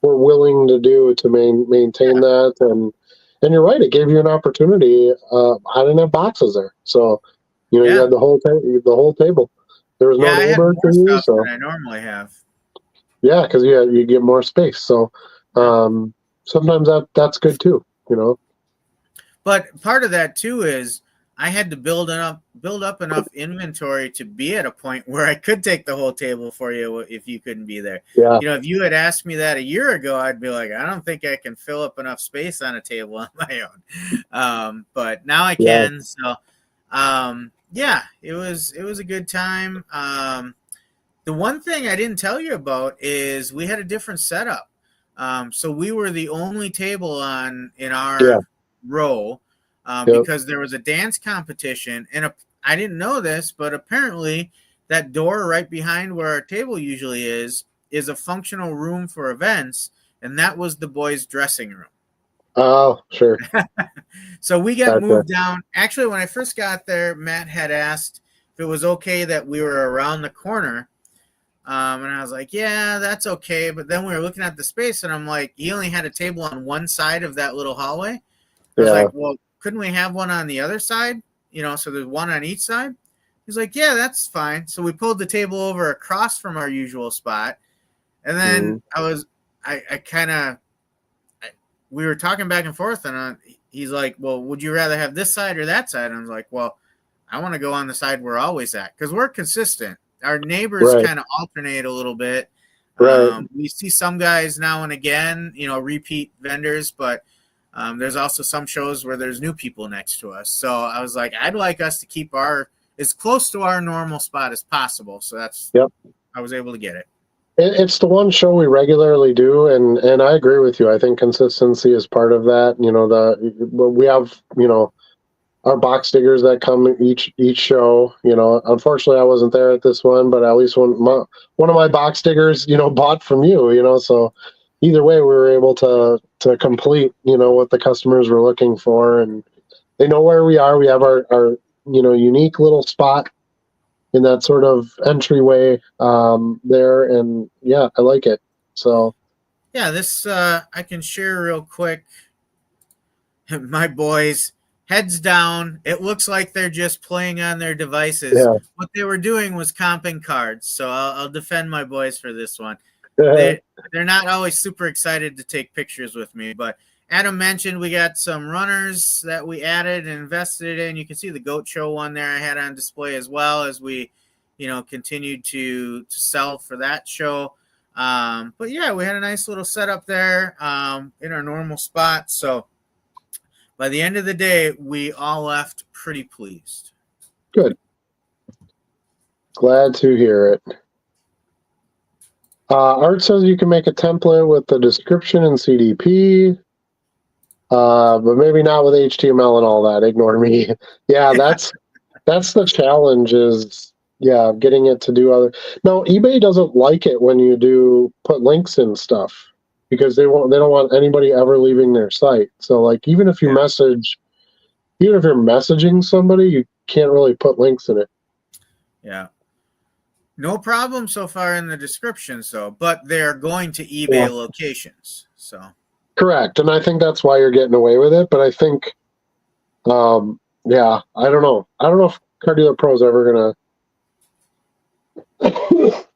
willing to do to maintain that. And you're right, it gave you an opportunity. I didn't have boxes there, so you had the whole table. There was no neighbor for you, so than I normally have. Yeah, because you get more space. So sometimes that's good too. But part of that too is I had to build up enough inventory to be at a point where I could take the whole table for you if you couldn't be there. Yeah. If you had asked me that a year ago, I'd be like, I don't think I can fill up enough space on a table on my own. But now I can. So, it was a good time. The one thing I didn't tell you about is we had a different setup. So we were the only table in our row. Because there was a dance competition, and I didn't know this, but apparently that door right behind where our table usually is a functional room for events, and that was the boys' dressing room. Oh, sure. So we got moved down. Actually, when I first got there, Matt had asked if it was okay that we were around the corner, and I was like, yeah, that's okay. But then we were looking at the space, and I'm like, he only had a table on one side of that little hallway. I was like, well, couldn't we have one on the other side? So there's one on each side. He's like, yeah, that's fine. So we pulled the table over across from our usual spot. And then we were talking back and forth, and he's like, well, would you rather have this side or that side? And I was like, well, I want to go on the side we're always at, because we're consistent. Our neighbors kind of alternate a little bit. Right. We see some guys now and again, repeat vendors, but there's also some shows where there's new people next to us. So I was like, I'd like us to keep as close to our normal spot as possible. So I was able to get it. It's the one show we regularly do, and I agree with you. I think consistency is part of that. We have our box diggers that come each show. Unfortunately, I wasn't there at this one, but at least one of my box diggers bought from you. So either way, we were able to complete, what the customers were looking for, and they know where we are. We have our unique little spot in that sort of entryway there, and yeah, I like it. So yeah, this I can share real quick. My boys, heads down. It looks like they're just playing on their devices. yeah. What they were doing was comping cards. So I'll defend my boys for this one. They're not always super excited to take pictures with me, but Adam mentioned we got some runners that we added and invested in. You can see the Goat Show one there I had on display as well as we, continued to sell for that show. But yeah, we had a nice little setup there in our normal spot. So by the end of the day, we all left pretty pleased. Good. Glad to hear it. Art says you can make a template with the description in CDP, but maybe not with HTML and all that. Ignore me. Yeah, that's the challenge is, getting it to do other. No, eBay doesn't like it when you put links in stuff because they don't want anybody ever leaving their site. So like even if you're messaging somebody, you can't really put links in it. Yeah. No problem so far in the description, but they're going to eBay locations. So correct, and I think that's why you're getting away with it. But I think, I don't know. I don't know if Car Dealer Pro is ever gonna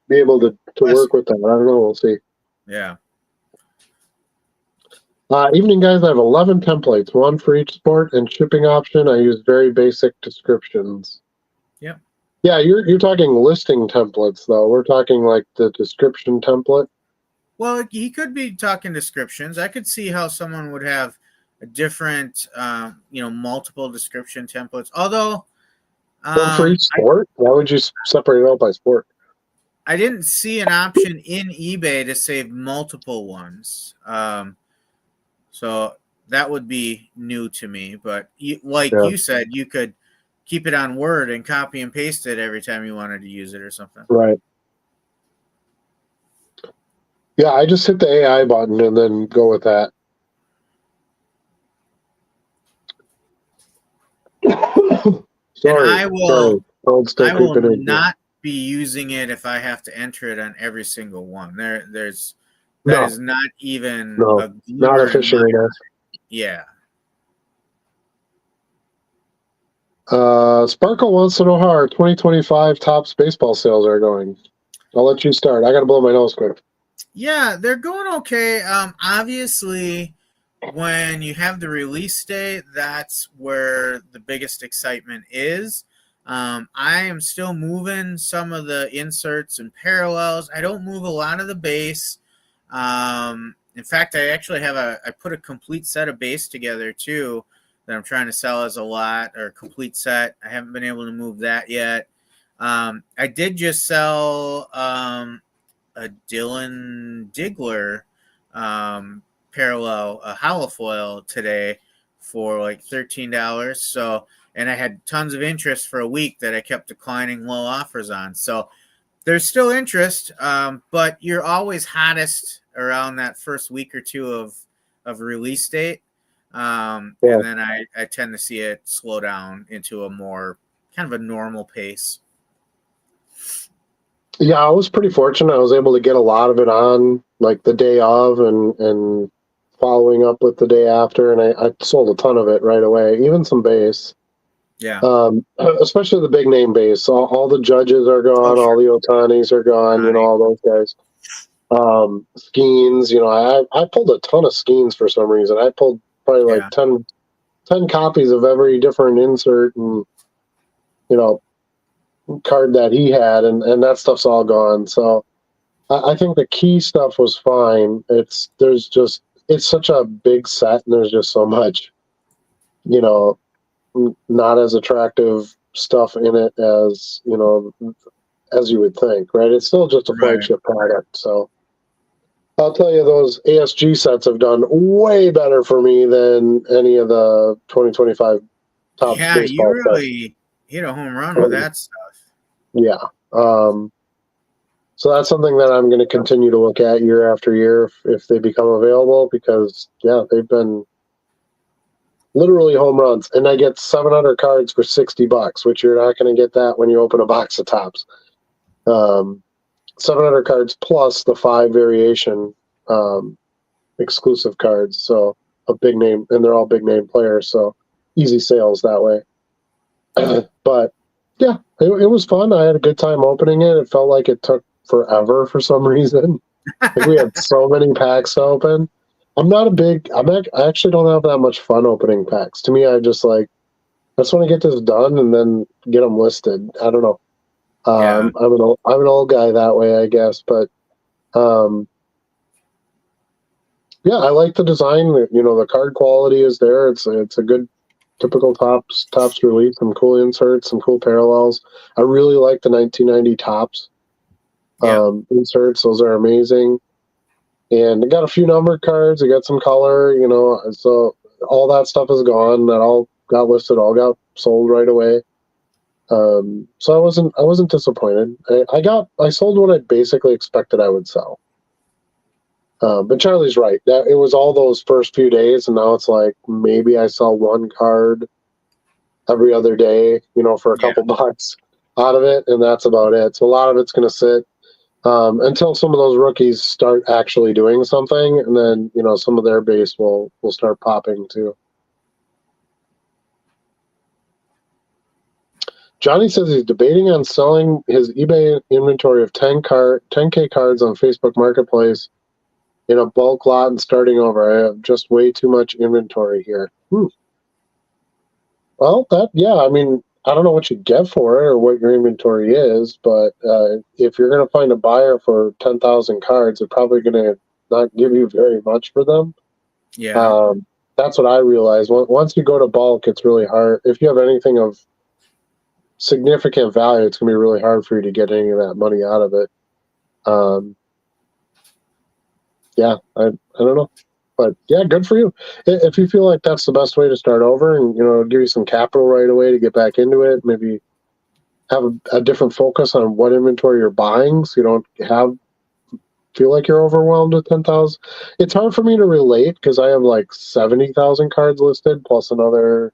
be able to work with that. I don't know. We'll see. Yeah. Evening, guys. I have 11 templates, one for each sport, and shipping option. I use very basic descriptions. Yep. Yeah, you're talking listing templates, though. We're talking like the description template. Well, he could be talking descriptions. I could see how someone would have a different, multiple description templates. Although, one for each sport. Why would you separate it out by sport? I didn't see an option in eBay to save multiple ones. So that would be new to me. But you said, you could keep it on Word and copy and paste it every time you wanted to use it or something. Right. Yeah, I just hit the AI button and then go with that. Sorry. And I will not be using it if I have to enter it on every single one. That is not even not efficient enough. Yeah. Sparkle wants to know how our 2025 Topps baseball sales are going. I'll let you start. I got to blow my nose quick. Yeah, they're going okay. Obviously, when you have the release date, that's where the biggest excitement is. I am still moving some of the inserts and parallels. I don't move a lot of the base. In fact, I actually I put a complete set of base together too that I'm trying to sell as a lot or a complete set. I haven't been able to move that yet. I did just sell a Dylan Diggler parallel, a holofoil today for like $13. So, and I had tons of interest for a week that I kept declining low offers on. So there's still interest, but you're always hottest around that first week or two of release date. And then I tend to see it slow down into a more kind of a normal pace. Yeah, I was pretty fortunate. I was able to get a lot of it on like the day of and following up with the day after, and I sold a ton of it right away, even some base. Yeah. Especially the big name base. All the Judges are gone, all the Otanis are gone, Right. all those guys. Skeens, I pulled a ton of Skeens for some reason. I pulled probably like 10 copies of every different insert and card that he had, and that stuff's all gone. So I think the key stuff was fine. It's such a big set, and there's just so much, not as attractive stuff in it as as you would think, right? It's still just a flagship product. So I'll tell you, those ASG sets have done way better for me than any of the 2025 Topps baseball. Yeah, you really hit a home run with that stuff. Yeah. So that's something that I'm going to continue to look at year after year if they become available, because yeah, they've been literally home runs. And I get 700 cards for $60, which you're not going to get that when you open a box of Topps. 700 cards plus the 5 variation exclusive cards. So a big name, and they're all big name players. So easy sales that way. But yeah, it was fun. I had a good time opening it. It felt like it took forever for some reason. Like we had so many packs to open. I actually don't have that much fun opening packs. To me, I just want to get this done and then get them listed. I don't know. I'm an old guy that way, I guess. But yeah, I like the design. The card quality is there. It's a good typical Topps release. Some cool inserts, some cool parallels. I really like the 1990 Topps inserts. Those are amazing. And I got a few numbered cards. I got some color. So all that stuff is gone. That all got listed. All got sold right away. So I wasn't disappointed. I sold what I basically expected I would sell. But Charlie's right. That it was all those first few days, and now it's like maybe I sell one card every other day, for a couple bucks out of it, and that's about it. So a lot of it's going to sit until some of those rookies start actually doing something, and then some of their base will start popping too. Johnny says he's debating on selling his eBay inventory of 10K cards on Facebook Marketplace in a bulk lot and starting over. I have just way too much inventory here. Well, I mean, I don't know what you get for it or what your inventory is, but if you're going to find a buyer for 10,000 cards, they're probably going to not give you very much for them. Yeah. That's what I realized. Once you go to bulk, it's really hard. If you have anything of significant value, it's going to be really hard for you to get any of that money out of it. I don't know. But yeah, good for you. If you feel like that's the best way to start over and, give you some capital right away to get back into it, maybe have a different focus on what inventory you're buying so you don't feel like you're overwhelmed with 10,000. It's hard for me to relate because I have like 70,000 cards listed plus another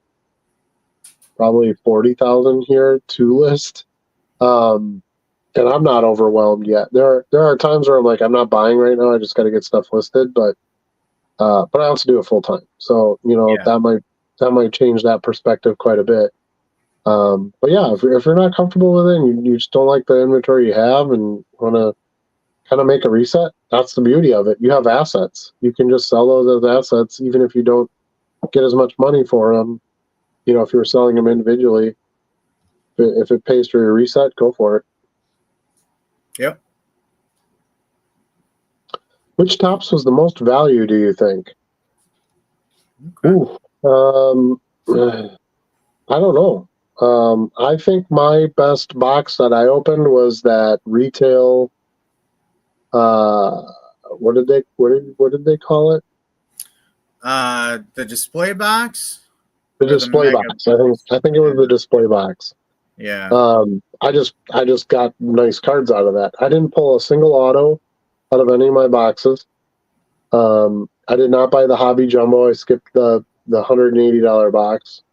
probably 40,000 here to list. And I'm not overwhelmed yet. There are times where I'm like, I'm not buying right now. I just got to get stuff listed, but I also do it full time. So, that might change that perspective quite a bit. But yeah, if you're not comfortable with it and you just don't like the inventory you have and want to kind of make a reset, that's the beauty of it. You have assets. You can just sell those as assets, even if you don't get as much money for them. If you were selling them individually, if it pays for your reset, go for it. Yep. Which Topps was the most value, do you think? Okay. I don't know. I think my best box that I opened was that retail. What did they call it? The display box. The display box. I think it was the display box. Yeah. I just got nice cards out of that. I didn't pull a single auto out of any of my boxes. I did not buy the hobby jumbo. I skipped the $180 box,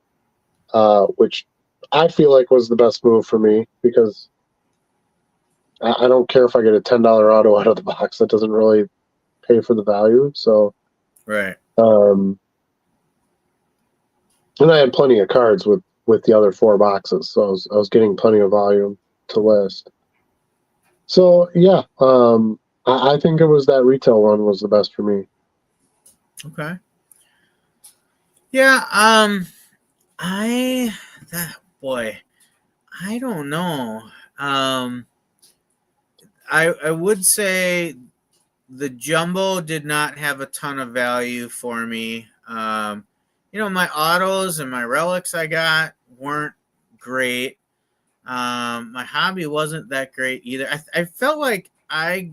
which I feel like was the best move for me because I don't care if I get a $10 auto out of the box. That doesn't really pay for the value. So, right. And I had plenty of cards with the other 4 boxes, so I was getting plenty of volume to list. So yeah, I think it was that retail one was the best for me. Okay. Yeah. I don't know. I would say the jumbo did not have a ton of value for me. My autos and my relics I got weren't great. My hobby wasn't that great either. I felt like I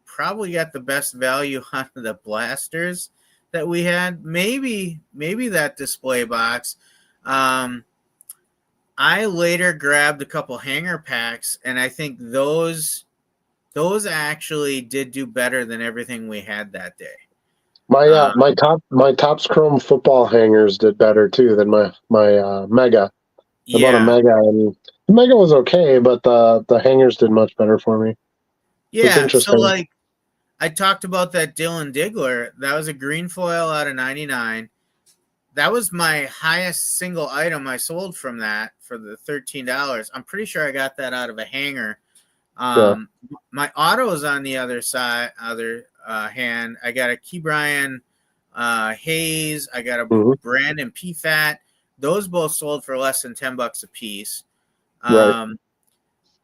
probably got the best value out of the blasters that we had. Maybe that display box. I later grabbed a couple hanger packs, and I think those those actually did do better than everything we had that day. My Topps Chrome football hangers did better too than my Mega. I bought a Mega, and the Mega was okay, but the hangers did much better for me. It's Yeah, interesting. so like I talked about that Dylan Diggler. That was a green foil out of 99. That was my highest single item I sold from that for the $13. I'm pretty sure I got that out of a hanger. My autos on the other side, hand, I got a Key Brian Hayes. I got a Brandon PFAT. Those both sold for less than $10 a piece.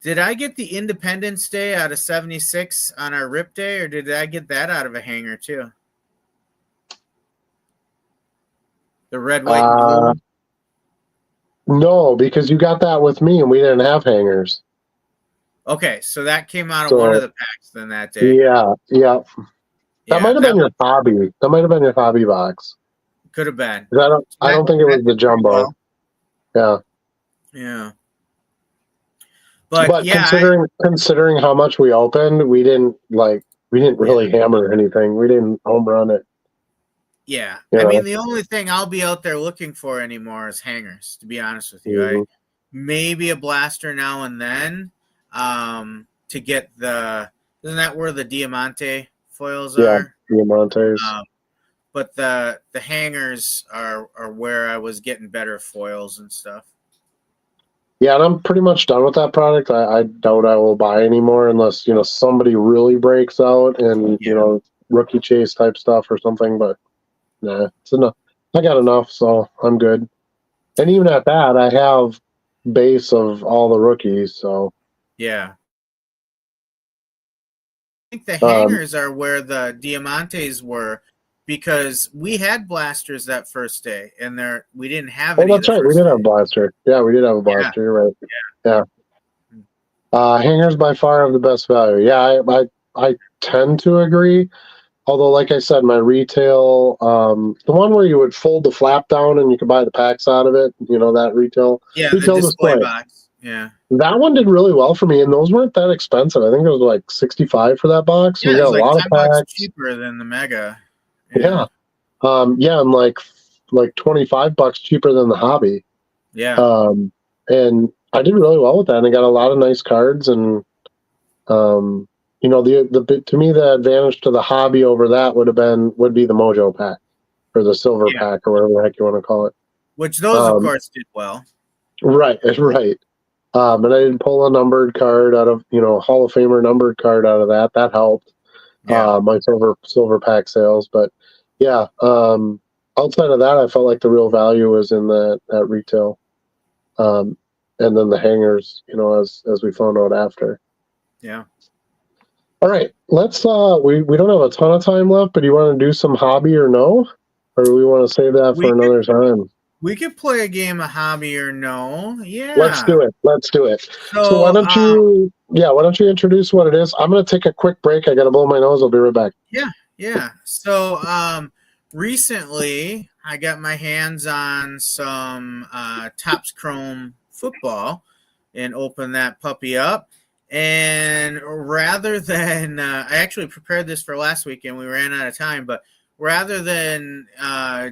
Did I get the Independence Day out of 76 on our rip day, or did I get that out of a hanger too? The red, white, and blue? No, because you got that with me and we didn't have hangers. Okay, so that came out of one of the packs then that day. Yeah. That might have been your hobby. That might have been your hobby box. Could have been. I don't think it was the jumbo. Well. Yeah. But considering how much we opened, we didn't really hammer anything. We didn't home run it. Yeah. I mean, the only thing I'll be out there looking for anymore is hangers, to be honest with you. Maybe a blaster now and then to get isn't that where the Diamante foils are? Yeah, Diamantes. But the hangers are where I was getting better foils and stuff. Yeah, and I'm pretty much done with that product. I doubt I will buy anymore unless, somebody really breaks out and, rookie chase type stuff or something. But nah, it's enough. I got enough, so I'm good. And even at that, I have base of all the rookies, so. Yeah. I think the hangers are where the Diamantes were, because we had blasters that first day, and we didn't have any. Oh, that's right. We did have a blaster. Yeah, we did have a blaster. You're right. Yeah. Hangers by far have the best value. Yeah, I tend to agree. Although, like I said, my retail, the one where you would fold the flap down and you could buy the packs out of it, that retail. Yeah, retail the display box. Yeah. That one did really well for me, and those weren't that expensive. I think it was like $65 for that box. Yeah, we got it was a lot of packs. cheaper than the Mega. Yeah. And like $25 cheaper than the hobby. Yeah. And I did really well with that, and I got a lot of nice cards. And to me, the advantage to the hobby over that would be the Mojo pack or the silver pack or whatever the heck you want to call it. Which those, of course, did well. Right. And I did pull a numbered card out of, Hall of Famer numbered card out of that. That helped. Yeah. My silver pack sales. But yeah, outside of that, I felt like the real value was in that retail. And then the hangers, as we found out after. Yeah. All right. Let's we don't have a ton of time left, but do you want to do some hobby or no? Or do we want to save that for another time? We could play a game of hobby or no. Yeah. Let's do it. So why don't you introduce what it is? I'm going to take a quick break. I got to blow my nose. I'll be right back. Yeah. So recently I got my hands on some Topps Chrome football and opened that puppy up. And rather than I actually prepared this for last week and we ran out of time, but rather than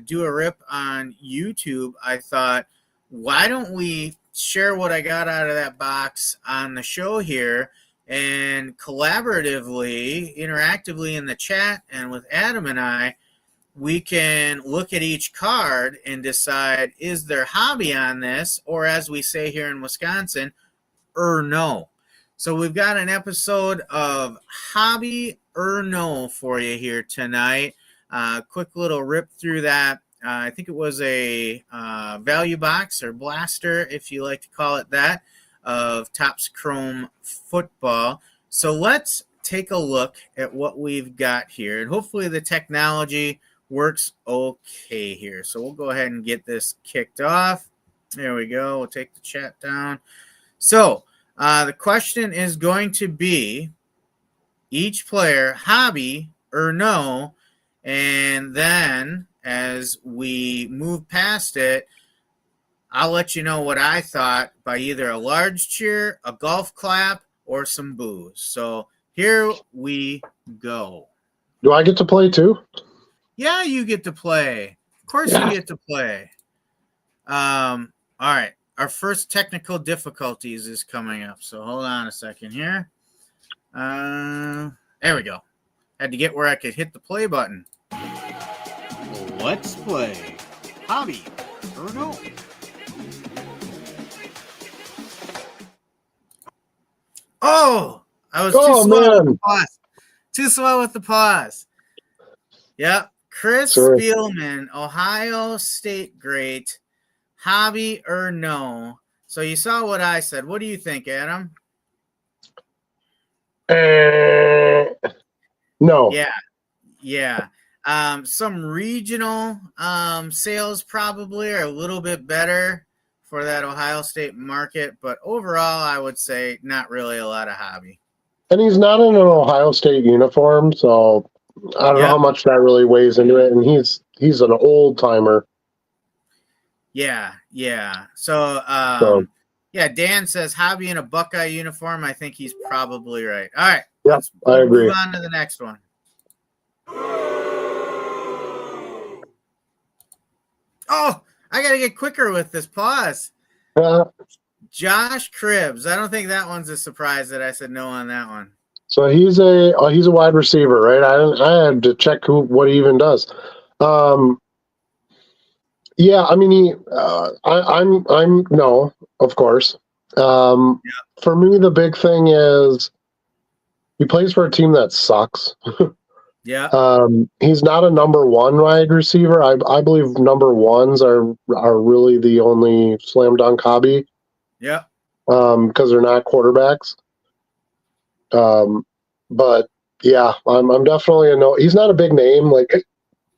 do a rip on YouTube, I thought, why don't we share what I got out of that box on the show here and collaboratively, interactively in the chat and with Adam and I, we can look at each card and decide, is there hobby on this? Or as we say here in Wisconsin, no. So we've got an episode of Hobby or No for you here tonight. Quick little rip through that. I think it was a value box or blaster, if you like to call it that, of Topps Chrome football. So let's take a look at what we've got here. And hopefully the technology works okay here. So we'll go ahead and get this kicked off. There we go. We'll take the chat down. So the question is going to be each player, hobby or no. And then as we move past it, I'll let you know what I thought by either a large cheer, a golf clap, or some boos. So Here we go. Do I get to play too? Yeah, you get to play. Of course you get to play. All right. Our first technical difficulties is coming up. So hold on a second here. There we go. Had to get where I could hit the play button. Let's play. Hobby or no? Oh, I was too slow with the pause. Too slow with the pause. Yep. Chris Spielman, Ohio State great. Hobby or no? So you saw what I said. What do you think, Adam? No. Yeah. Some regional sales probably are a little bit better for that Ohio State market, but overall, I would say not really a lot of hobby. And he's not in an Ohio State uniform, so I don't know how much that really weighs into it. And he's an old timer. Yeah. So, Dan says hobby in a Buckeye uniform. I think he's probably right. All right. Let's agree. Move on to the next one. Oh, I got to get quicker with this pause. Josh Cribbs. I don't think that one's a surprise that I said no on that one. So he's a wide receiver, right? I had to check what he even does. Yeah, I mean, I'm no, of course. For me, the big thing is he plays for a team that sucks. He's not a number one wide receiver. I believe number ones are really the only slam dunk hobby. Yeah. Because they're not quarterbacks. But yeah, I'm definitely a no. He's not a big name. Like,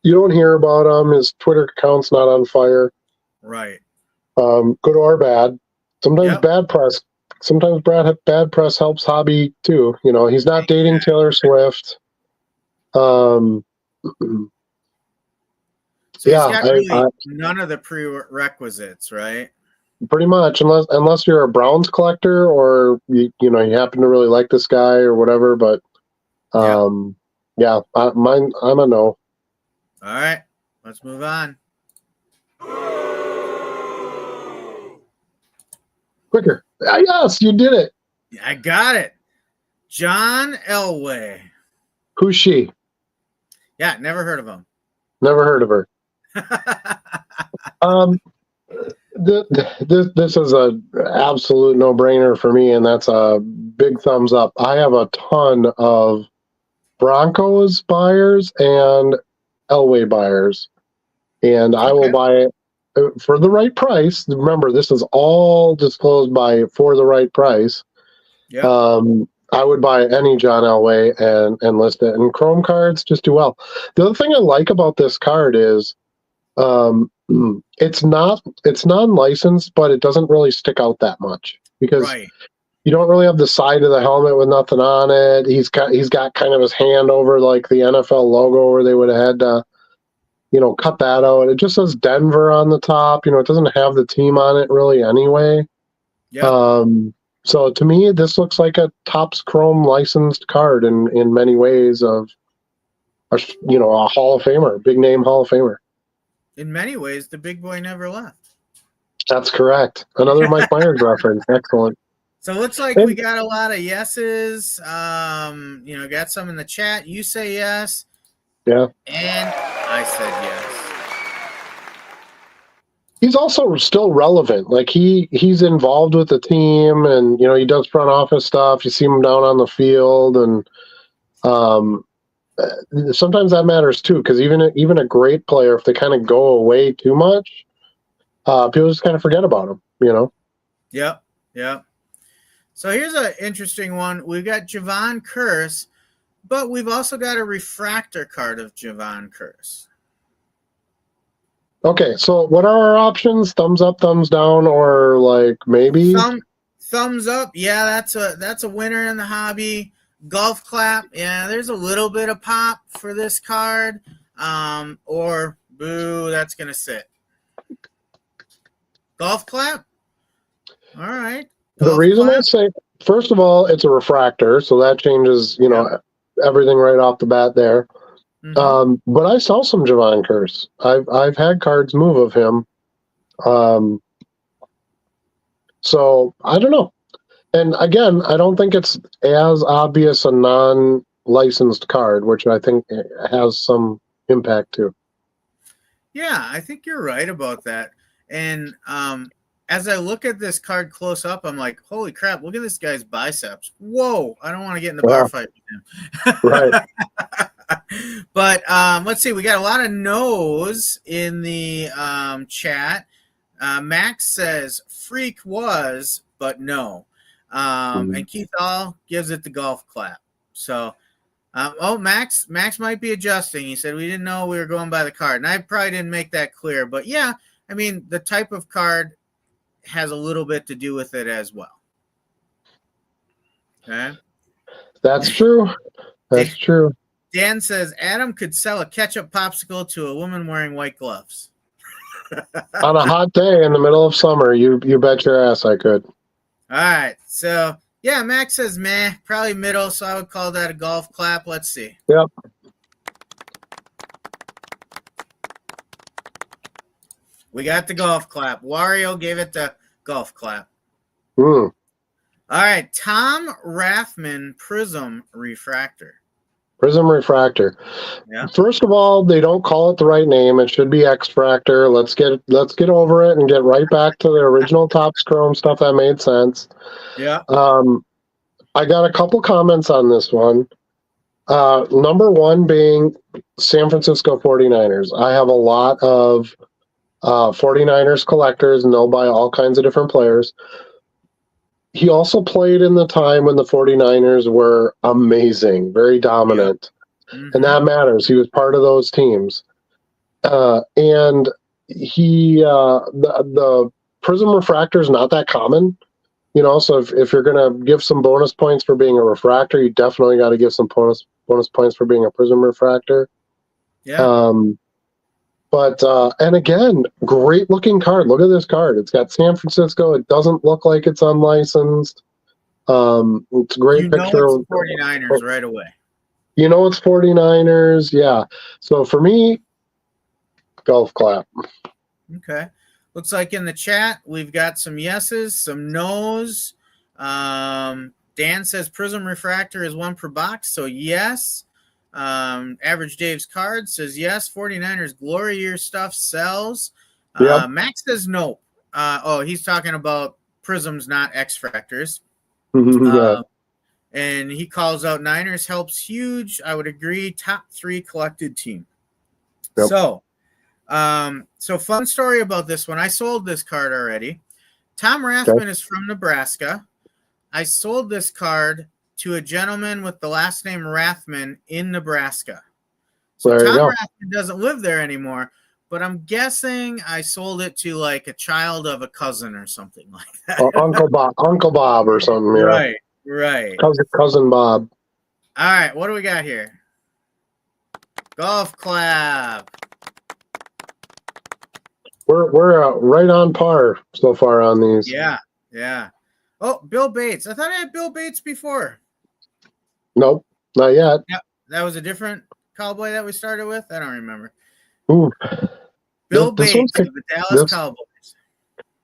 you don't hear about him. His Twitter account's not on fire. Right. Good or bad. Sometimes bad press. Sometimes bad press helps hobby too. You know, he's not dating Taylor Swift. So he's got really none of the prerequisites, right? Pretty much, unless you're a Browns collector or you happen to really like this guy or whatever. But I'm a no. All right, let's move on. Quicker. Yes, you did it. I got it. John Elway. Who's she? Yeah, never heard of him. Never heard of her. This is a absolute no-brainer for me, and that's a big thumbs up. I have a ton of Broncos buyers and Elway buyers, and I will buy it for the right price. Remember, this is all disclosed for the right price. Yeah. I would buy any John Elway and list it. And Chrome cards just do well. The other thing I like about this card is it's non-licensed, but it doesn't really stick out that much because you don't really have the side of the helmet with nothing on it. He's got kind of his hand over like the NFL logo where they would have had to, cut that out. It just says Denver on the top. It doesn't have the team on it really anyway. Yeah. So to me, this looks like a Topps Chrome licensed card in many ways of a Hall of Famer, big name Hall of Famer. In many ways, the big boy never left. That's correct. Another Mike Myers reference. Excellent. So it looks like we got a lot of yeses. Got some in the chat. You say yes. Yeah. And I said yes. He's also still relevant. Like he's involved with the team, and he does front office stuff. You see him down on the field, and sometimes that matters too. Because even a great player, if they kind of go away too much, people just kind of forget about him. Yep. So here's an interesting one. We've got Javon Curse, but we've also got a refractor card of Javon Curse. Okay, so what are our options? Thumbs up, thumbs down, or like maybe? Thumbs up. Yeah, that's a winner in the hobby. Golf clap. Yeah, there's a little bit of pop for this card. Or boo, that's gonna sit. Golf clap. All right. The reason I say first of all, it's a refractor, so that changes, everything right off the bat there. Mhm. But I saw some Javon Curse. I've had cards move of him. So I don't know. And again, I don't think it's as obvious a non-licensed card, which I think has some impact too. Yeah, I think you're right about that. And as I look at this card close up, I'm like, holy crap, look at this guy's biceps. Whoa, I don't want to get in the bar fight with him. Right. But let's see, we got a lot of no's in the chat. Max says freak was, but no. And Keith All gives it the golf clap. So, Max might be adjusting. He said we didn't know we were going by the card, and I probably didn't make that clear. But yeah, I mean the type of card has a little bit to do with it as well. Okay, that's true. That's true. Dan says Adam could sell a ketchup popsicle to a woman wearing white gloves. On a hot day in the middle of summer, you bet your ass I could. All right, so yeah, Max says meh, probably middle, so I would call that a golf clap. Let's see. Yep. We got the golf clap. Wario gave it the golf clap. All right, Tom Rathman Prism Refractor. Prism Refractor. Yeah. First of all, they don't call it the right name. It should be X-Fractor. Let's get over it and get right back to the original Topps Chrome stuff that made sense. Yeah. I got a couple comments on this one. Number one being San Francisco 49ers. I have a lot of 49ers collectors, and they'll buy all kinds of different players. He also played in the time when the 49ers were amazing, very dominant. Yeah. Mm-hmm. And that matters. He was part of those teams. And he, the Prism Refractor is not that common, so if you're going to give some bonus points for being a refractor, you definitely got to give some bonus points for being a Prism Refractor. Yeah. But and again, great looking card. Look at this card. It's got San Francisco. It doesn't look like it's unlicensed. It's a great picture. It's 49ers right away. It's 49ers. Yeah. So for me, golf clap. Okay. Looks like in the chat, we've got some yeses, some nos. Dan says Prism Refractor is one per box. So yes. Average Dave's Card says yes. 49ers Glory Year stuff sells. Yep. Max says no. He's talking about Prisms, not X-Fractors. Yeah. And he calls out Niners helps huge. I would agree. Top 3 collected team. Yep. So fun story about this one. I sold this card already. Tom Rathman is from Nebraska. I sold this card to a gentleman with the last name Rathman in Nebraska. So Tom Rathman doesn't live there anymore, but I'm guessing I sold it to like a child of a cousin or something like that. Uncle Bob or something. Yeah. Right. Cousin Bob. All right, what do we got here? Golf clap. We're right on par so far on these. Yeah. Oh, Bill Bates. I thought I had Bill Bates before. Nope, not yet. Yep, that was a different cowboy that we started with. I don't remember. Ooh. Bill Bates of the Dallas Cowboys.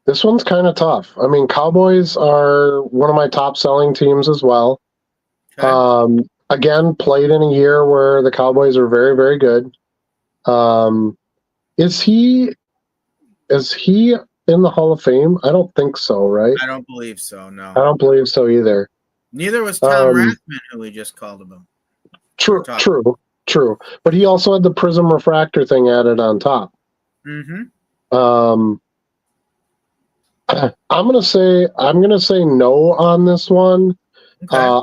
This one's kind of tough. I mean, Cowboys are one of my top selling teams as well. Okay. Again, played in a year where the Cowboys are very, very good. Is he in the Hall of Fame? I don't think so, right? I don't believe so, no. I don't believe so either. Neither was Tom Rathman, who we just called about. True. But he also had the Prism Refractor thing added on top. Mm-hmm. I'm gonna say no on this one. Okay.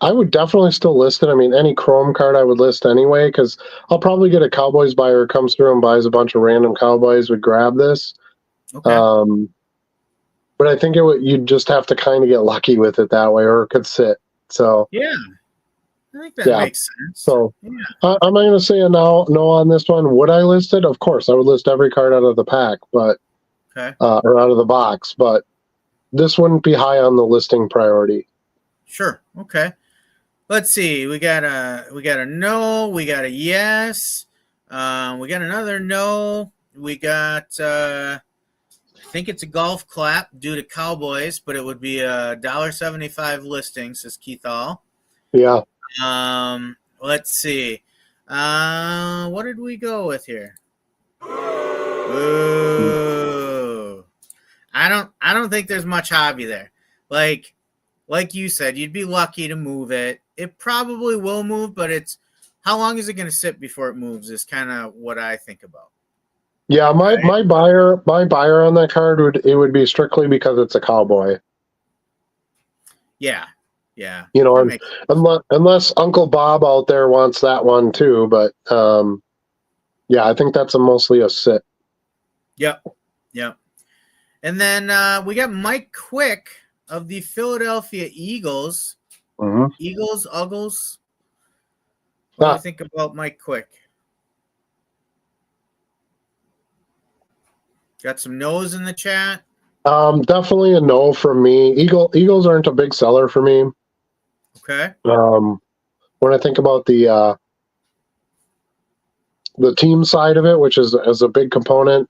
I would definitely still list it. I mean, any Chrome card I would list anyway, because I'll probably get a Cowboys buyer who comes through and buys a bunch of random Cowboys would grab this. Okay. But I think you'd just have to kind of get lucky with it that way, or it could sit. So yeah, I think that makes sense. So I'm going to say a no on this one. Would I list it? Of course, I would list every card out of the pack, but or out of the box. But this wouldn't be high on the listing priority. Sure. Okay. Let's see. We got a no. We got a yes. We got another no. We got. I think it's a golf clap due to Cowboys, but it would be a $1.75 listing, says Keith All. Yeah. Let's see. What did we go with here? Ooh. I don't think there's much hobby there. Like you said, you'd be lucky to move it. It probably will move, but it's how long is it going to sit before it moves is kind of what I think about. Yeah, my buyer on that card would be strictly because it's a Cowboy. Yeah. You know, unless Uncle Bob out there wants that one too, but yeah, I think that's mostly a sit. Yep. And then we got Mike Quick of the Philadelphia Eagles. Mm-hmm. Eagles, Uggles. What do you think about Mike Quick? Got some no's in the chat. Definitely a no from me. Eagles aren't a big seller for me. Okay. When I think about the team side of it, which is a big component,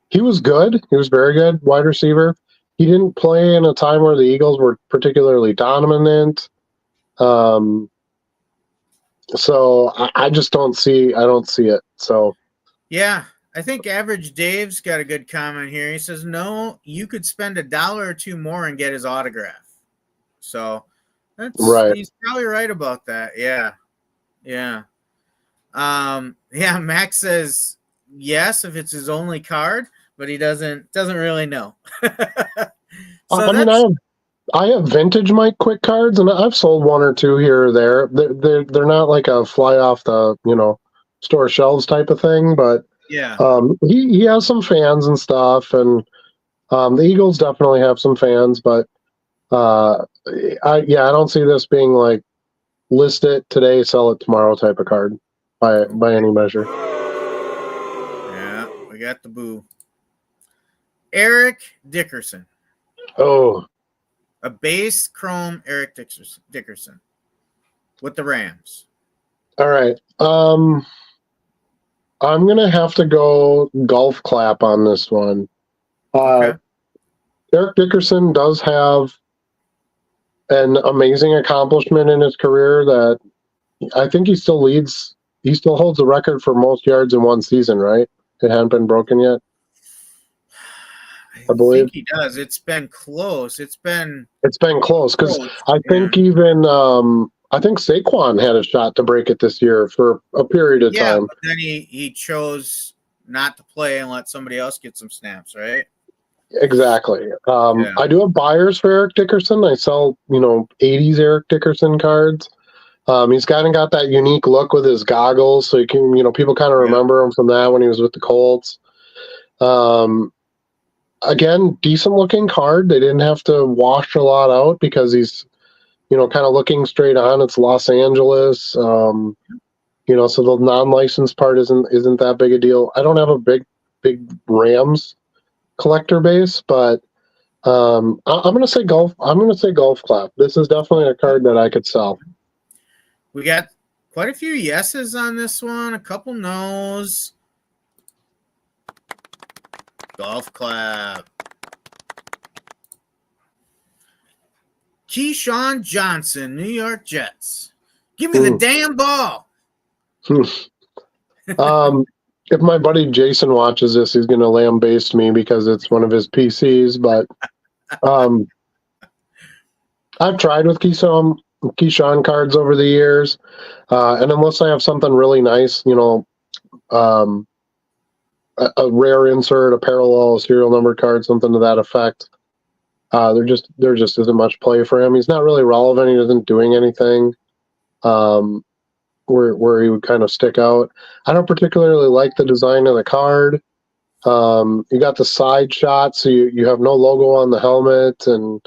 he was good. He was very good wide receiver. He didn't play in a time where the Eagles were particularly dominant. So I just don't see it. So yeah, I think Average Dave's got a good comment here. He says, no, you could spend $1 or $2 more and get his autograph. So right. He's probably right about that. Yeah. Max says yes if it's his only card, but he doesn't really know. I have vintage Mike Quick cards, and I've sold one or two here or there. They're not like a fly off the store shelves type of thing, but yeah, he has some fans and stuff, and the Eagles definitely have some fans, but I don't see this being like list it today, sell it tomorrow type of card by any measure. Yeah, we got the boo. Eric Dickerson. Oh. A base chrome Eric Dickerson with the Rams. All right. I'm going to have to go golf clap on this one. Okay. Eric Dickerson does have an amazing accomplishment in his career that I think he still leads. He still holds the record for most yards in one season, right? It hadn't been broken yet. I believe he does. It's been close. It's been close because I think even I think Saquon had a shot to break it this year for a period of time. But then he chose not to play and let somebody else get some snaps, right? Exactly. I do have buyers for Eric Dickerson. I sell 80s Eric Dickerson cards. He's kind of got that unique look with his goggles, so you can people kind of remember him from that when he was with the Colts. Again, decent looking card. They didn't have to wash a lot out because he's, kind of looking straight on. It's Los Angeles, so the non-licensed part isn't that big a deal. I don't have a big Rams collector base, but I'm going to say golf. I'm going to say golf clap. This is definitely a card that I could sell. We got quite a few yeses on this one. A couple no's. Golf clap. Keyshawn Johnson, New York Jets. Give me the damn ball. If my buddy Jason watches this, he's going to lambaste me because it's one of his PCs. But I've tried with Keyshawn cards over the years, and unless I have something really nice, a rare insert, a parallel, a serial number card, something to that effect. There just isn't much play for him. He's not really relevant. He isn't doing anything where he would kind of stick out. I don't particularly like the design of the card. You got the side shot, so you have no logo on the helmet, and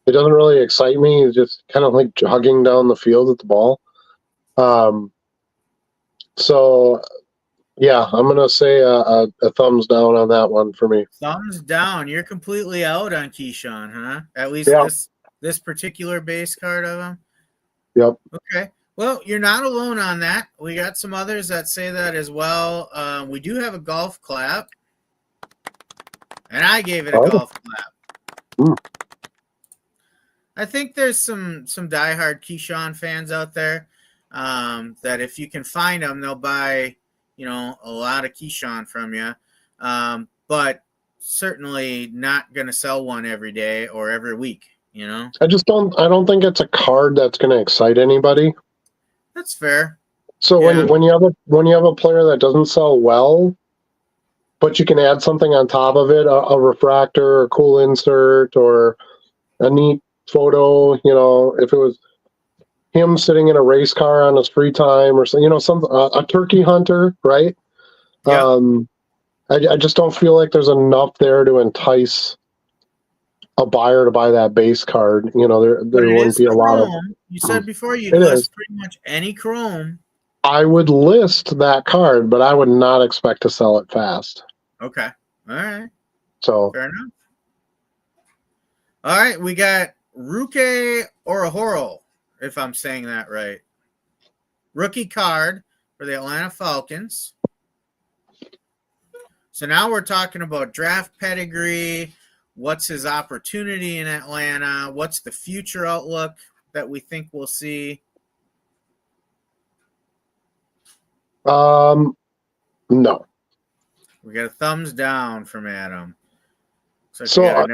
it doesn't really excite me. It's just kind of like jogging down the field at the ball. So yeah, I'm going to say a thumbs down on that one for me. Thumbs down. You're completely out on Keyshawn, huh? At least this particular base card of him? Yep. Okay. Well, you're not alone on that. We got some others that say that as well. We do have a golf clap, and I gave it a golf clap. Mm. I think there's some diehard Keyshawn fans out there that if you can find them, they'll buy, a lot of Keyshawn from you. But certainly not going to sell one every day or every week, I don't think it's a card that's going to excite anybody. That's fair. So Yeah. when you have a player that doesn't sell well, but you can add something on top of it, a refractor, a cool insert, or a neat photo, if it was him sitting in a race car on his free time or a turkey hunter, right? Yeah. I just don't feel like there's enough there to entice a buyer to buy that base card. There wouldn't be a lot of. You said before you'd It list is. pretty much any chrome. I would list that card, but I would not expect to sell it fast. Okay. All right. So Fair enough. All right, we got Ruke Orahoro, if I'm saying that right. Rookie card for the Atlanta Falcons. So now we're talking about draft pedigree. What's his opportunity in Atlanta? What's the future outlook that we think we'll see? no. We got a thumbs down from Adam. So I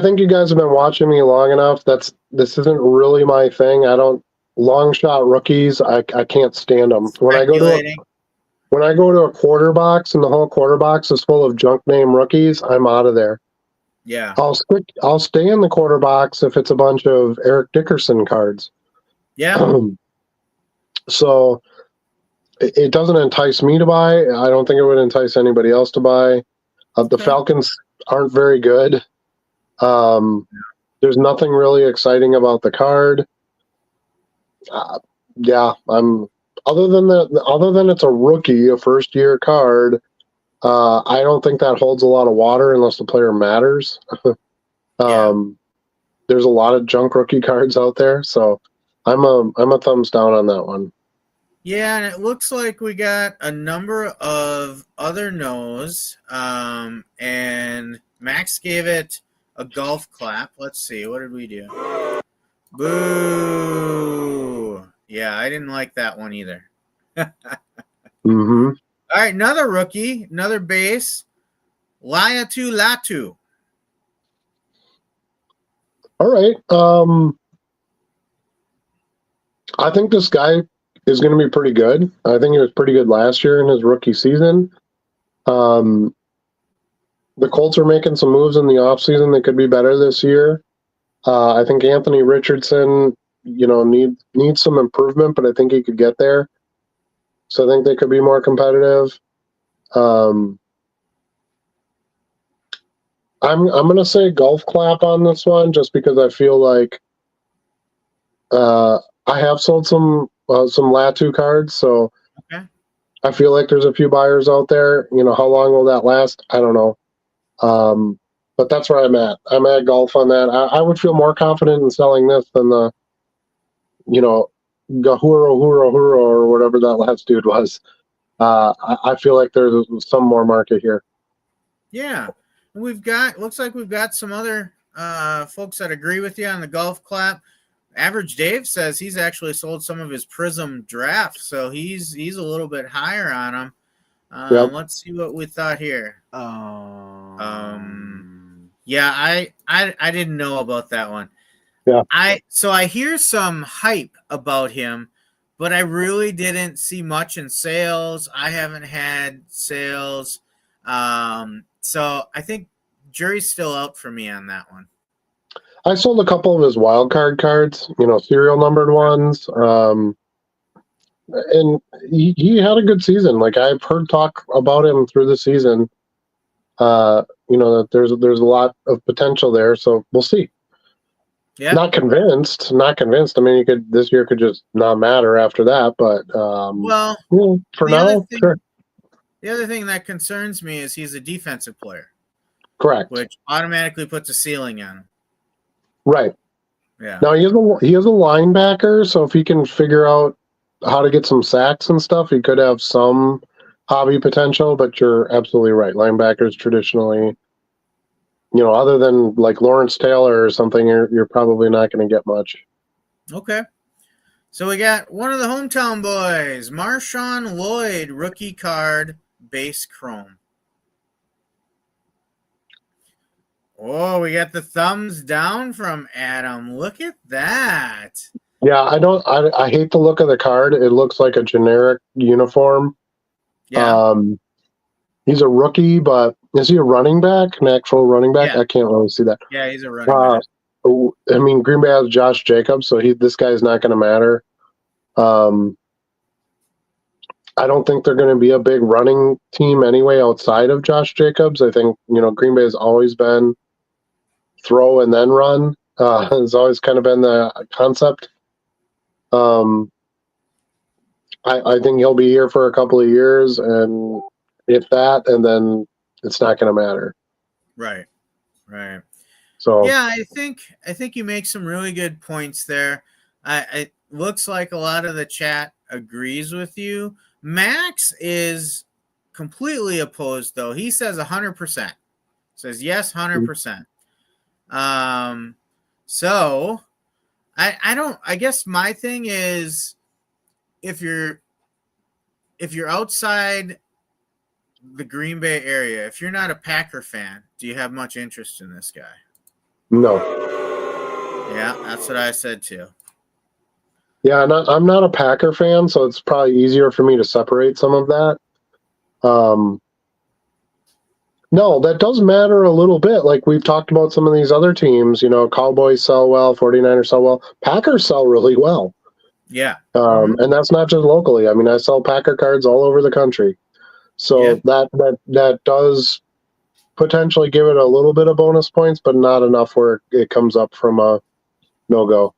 think you guys have been watching me long enough. This isn't really my thing. Long shot rookies. I can't stand them. When I go to a quarter box and the whole quarter box is full of junk name rookies, I'm out of there. Yeah. I'll stay in the quarter box if it's a bunch of Eric Dickerson cards. Yeah. So it doesn't entice me to buy. I don't think it would entice anybody else to buy. The Falcons aren't very good. There's nothing really exciting about the card. Other than it's a rookie, a first year card. I don't think that holds a lot of water unless the player matters. There's a lot of junk rookie cards out there, so I'm a thumbs down on that one. Yeah, and it looks like we got a number of other no's, and Max gave it a golf clap. Let's see, what did we do? Boo! Yeah, I didn't like that one either. Mm-hmm. All right, another rookie, another base, Laiatu Latu. All right. I think this guy is going to be pretty good. I think he was pretty good last year in his rookie season. The Colts are making some moves in the offseason that could be better this year. I think Anthony Richardson, needs some improvement, but I think he could get there. So I think they could be more competitive. I'm going to say golf clap on this one just because I feel like I have sold some Latu cards, so okay. I feel like there's a few buyers out there. How long will that last? I don't know. But that's where I'm at. I'm at golf on that. I would feel more confident in selling this than the, Gahuro or whatever that last dude was. I feel like there's some more market here. Yeah. Looks like we've got some other folks that agree with you on the golf clap. Average Dave says he's actually sold some of his Prism drafts, so he's a little bit higher on them. Yep. Let's see what we thought here. Yeah, I didn't know about that one. Yeah. So I hear some hype about him, but I really didn't see much in sales. I haven't had sales. So I think jury's still out for me on that one. I sold a couple of his wild card cards, serial numbered ones. And he had a good season. Like I've heard talk about him through the season. That there's a lot of potential there. So we'll see. Yeah. Not convinced. I mean, this year could just not matter after that. But for now, sure. The other thing that concerns me is he's a defensive player. Correct. Which automatically puts a ceiling on him. Right. Yeah. Now he is a linebacker, so if he can figure out how to get some sacks and stuff, he could have some hobby potential. But you're absolutely right. Linebackers traditionally, other than like Lawrence Taylor or something, you're probably not going to get much. Okay. So we got one of the hometown boys, Marshawn Lloyd, rookie card, base chrome. Oh, we got the thumbs down from Adam. Look at that. Yeah, I hate the look of the card. It looks like a generic uniform. Yeah. He's a rookie, but is he a running back? An actual running back? Yeah. I can't really see that. Yeah, he's a running back. I mean, Green Bay has Josh Jacobs, so this guy's not going to matter. I don't think they're going to be a big running team anyway outside of Josh Jacobs. I think, Green Bay has always been throw and then run. Has always kind of been the concept. I think he'll be here for a couple of years, and if that, and then it's not going to matter. Right. Right. So yeah, I think you make some really good points there. It looks like a lot of the chat agrees with you. Max is completely opposed, though. He says 100%. Says yes, 100%. So I don't. I guess my thing is, if you're outside the Green Bay area, if you're not a Packer fan, do you have much interest in this guy? no. Yeah, that's what I said too. Yeah, I'm not a Packer fan, so it's probably easier for me to separate some of that. No, that does matter a little bit. Like we've talked about some of these other teams, Cowboys sell well, 49ers sell well. Packers sell really well. Yeah. And that's not just locally. I mean, I sell Packer cards all over the country. So that does potentially give it a little bit of bonus points, but not enough where it comes up from a no-go.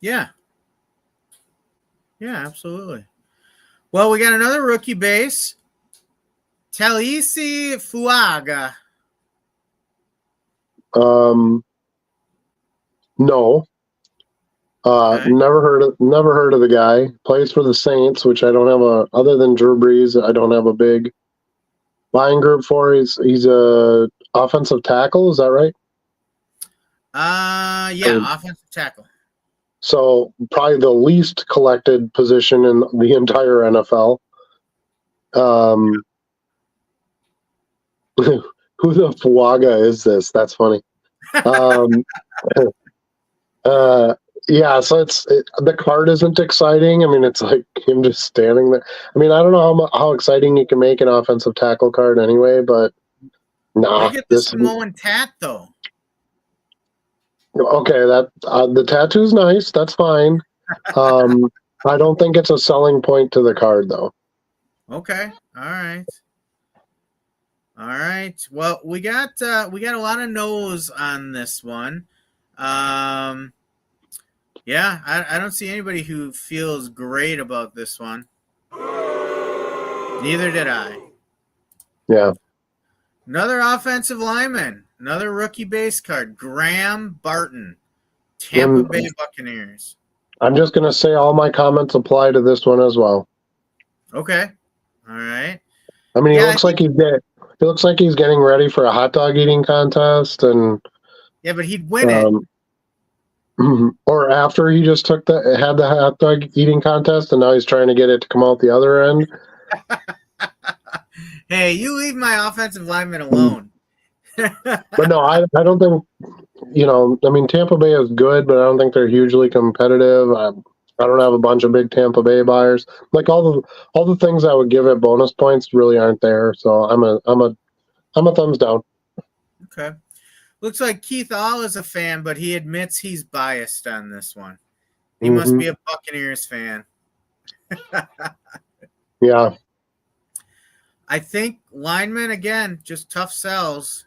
Yeah. Yeah, absolutely. Well, we got another rookie base. Talisi Fuaga. No. Okay. Never heard of the guy. Plays for the Saints, which I don't have other than Drew Brees, I don't have a big buying group for. He's a offensive tackle, is that right? Yeah, offensive tackle. So probably the least collected position in the entire NFL. Who the Fuaga is this? That's funny. Yeah, so the card isn't exciting. I mean, it's like him just standing there. I mean, I don't know how exciting you can make an offensive tackle card anyway, but nah. Look at the Samoan tat, though. Okay, that the tattoo's nice. That's fine. I don't think it's a selling point to the card, though. Okay. All right. Well, we got a lot of no's on this one. Yeah, I don't see anybody who feels great about this one. Neither did I. Yeah. Another offensive lineman, another rookie base card, Graham Barton, Tampa Bay Buccaneers. I'm just going to say all my comments apply to this one as well. Okay. All right. I mean, he looks like he's getting ready for a hot dog eating contest, and yeah, but he'd win it. Or after he just had the hot dog eating contest, and now he's trying to get it to come out the other end. Hey, you leave my offensive lineman alone. But no, I don't think, I mean, Tampa Bay is good, but I don't think they're hugely competitive. I don't have a bunch of big Tampa Bay buyers. Like all the things I would give it bonus points really aren't there. So I'm a thumbs down. Okay. Looks like Keith All is a fan, but he admits he's biased on this one. He must be a Buccaneers fan. Yeah. I think linemen, again, just tough sells.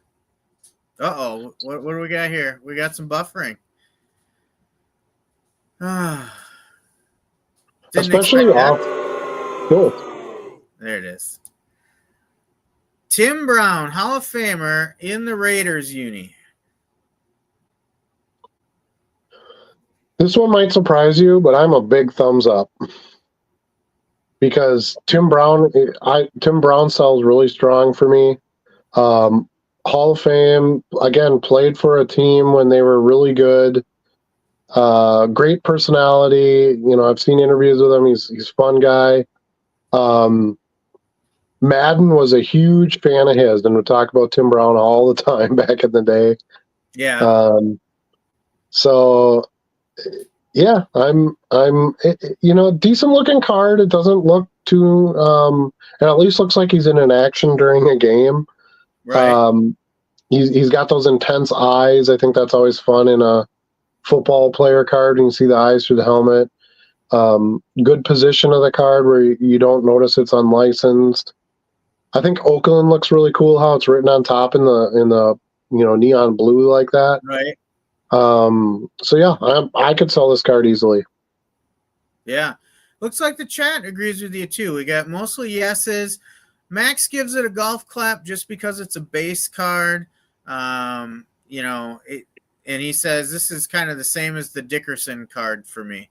Uh-oh. What do we got here? We got some buffering. Especially off. Cool. There it is. Tim Brown, Hall of Famer in the Raiders uni. This one might surprise you, but I'm a big thumbs up because Tim Brown sells really strong for me. Hall of Fame, again, played for a team when they were really good. Great personality. I've seen interviews with him. He's a fun guy. Madden was a huge fan of his and would talk about Tim Brown all the time back in the day. Yeah. So yeah, I'm decent looking card. It doesn't look too, and at least looks like he's in an action during a game. Right. He's got those intense eyes. I think that's always fun in a football player card. You can see the eyes through the helmet. Good position of the card where you don't notice it's unlicensed. I think Oakland looks really cool. How it's written on top in the neon blue like that. Right. So yeah, I could sell this card easily. Yeah. Looks like the chat agrees with you too. We got mostly yeses. Max gives it a golf clap just because it's a base card. And he says this is kind of the same as the Dickerson card for me.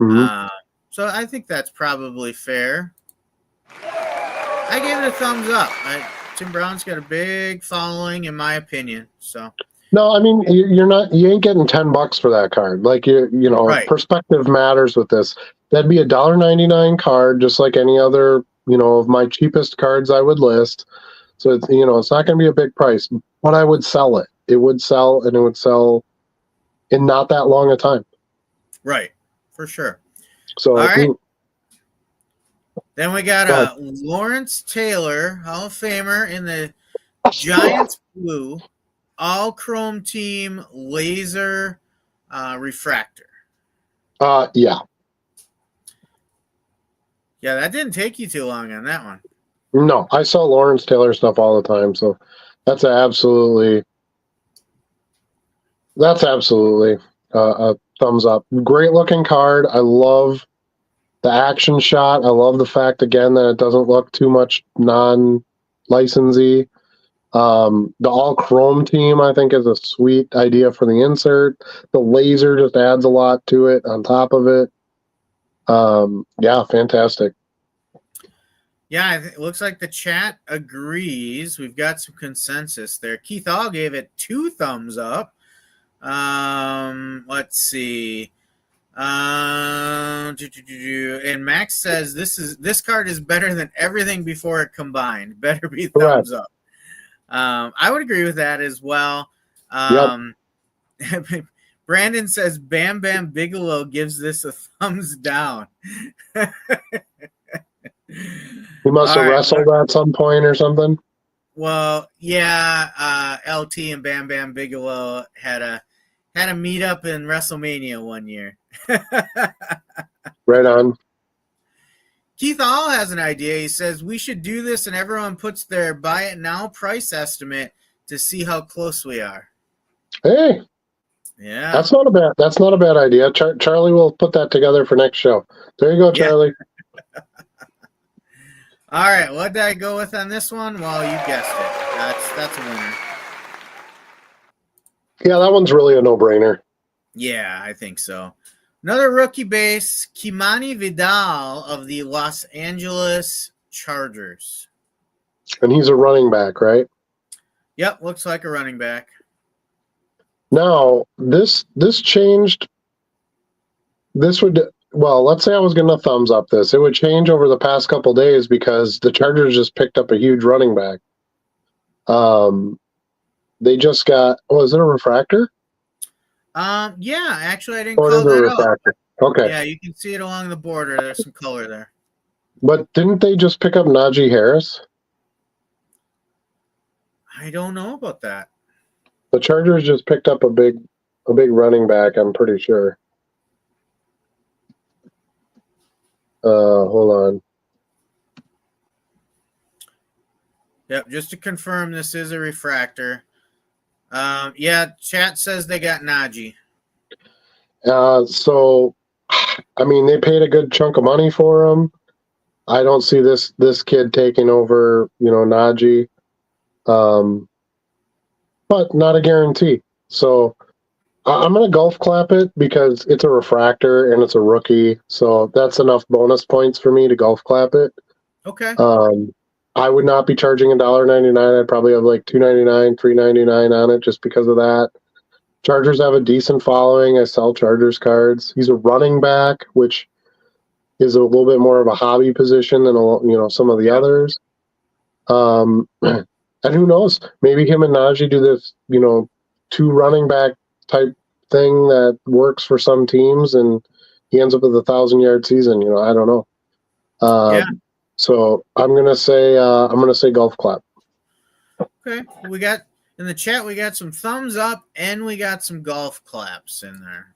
Mm-hmm. So I think that's probably fair. I gave it a thumbs up. Tim Brown's got a big following, in my opinion. So no, I mean you ain't getting $10 for that card. Like Right. Perspective matters with this. That'd be a $1.99 card, just like any other of my cheapest cards I would list. So it's it's not going to be a big price, but I would sell it. It would sell, and it would sell in not that long a time. Right, for sure. So all right. Then we got Lawrence Taylor, Hall of Famer in the Giants blue, all chrome team laser refractor. Yeah. Yeah, that didn't take you too long on that one. No, I sell Lawrence Taylor stuff all the time, so that's absolutely a thumbs up. Great looking card. I love the action shot. I love the fact, again, that it doesn't look too much non-licensee. The all chrome team, I think, is a sweet idea for the insert. The laser just adds a lot to it on top of it. Yeah, fantastic. Yeah, it looks like the chat agrees. We've got some consensus there. Keith All gave it 2 thumbs up. Let's see. And Max says this card is better than everything before it combined. Better be thumbs up. I would agree with that as well. Yep. Brandon says Bam Bam Bigelow gives this a thumbs down. He must have wrestled at some point or something. Well, yeah, LT and Bam Bam Bigelow had a meetup in WrestleMania one year. Right on. Keith All has an idea. He says we should do this, and everyone puts their buy it now price estimate to see how close we are. Hey, yeah, that's not a bad idea. Charlie will put that together for next show. There you go, Charlie. Yeah. All right, what did I go with on this one? Well, you guessed it. That's a winner. Yeah, that one's really a no-brainer. Yeah, I think so. Another rookie base, Kimani Vidal of the Los Angeles Chargers. And he's a running back, right? Yep, looks like a running back. Now, this changed. This would, well, let's say I was going to thumbs up this. It would change over the past couple days because the Chargers just picked up a huge running back. They just got, is it a refractor? Yeah, actually I didn't call that refractor. out. Okay. Yeah, you can see it along the border. There's some color there. But didn't they just pick up Najee Harris? I don't know about that. The Chargers just picked up a big running back, I'm pretty sure. Hold on. Yep, just to confirm, this is a refractor. Yeah, chat says they got Najee. So, I mean, they paid a good chunk of money for him. I don't see this kid taking over, Najee. But not a guarantee. So I'm going to golf clap it because it's a refractor and it's a rookie. So that's enough bonus points for me to golf clap it. Okay. I would not be charging $1.99. I'd probably have like $2.99, $3.99 on it just because of that. Chargers have a decent following. I sell Chargers cards. He's a running back, which is a little bit more of a hobby position than some of the others. And who knows? Maybe him and Najee do this, two running back type thing that works for some teams, and he ends up with 1,000-yard season. I don't know. So I'm gonna say golf clap. Okay, we got in the chat. We got some thumbs up and we got some golf claps in there.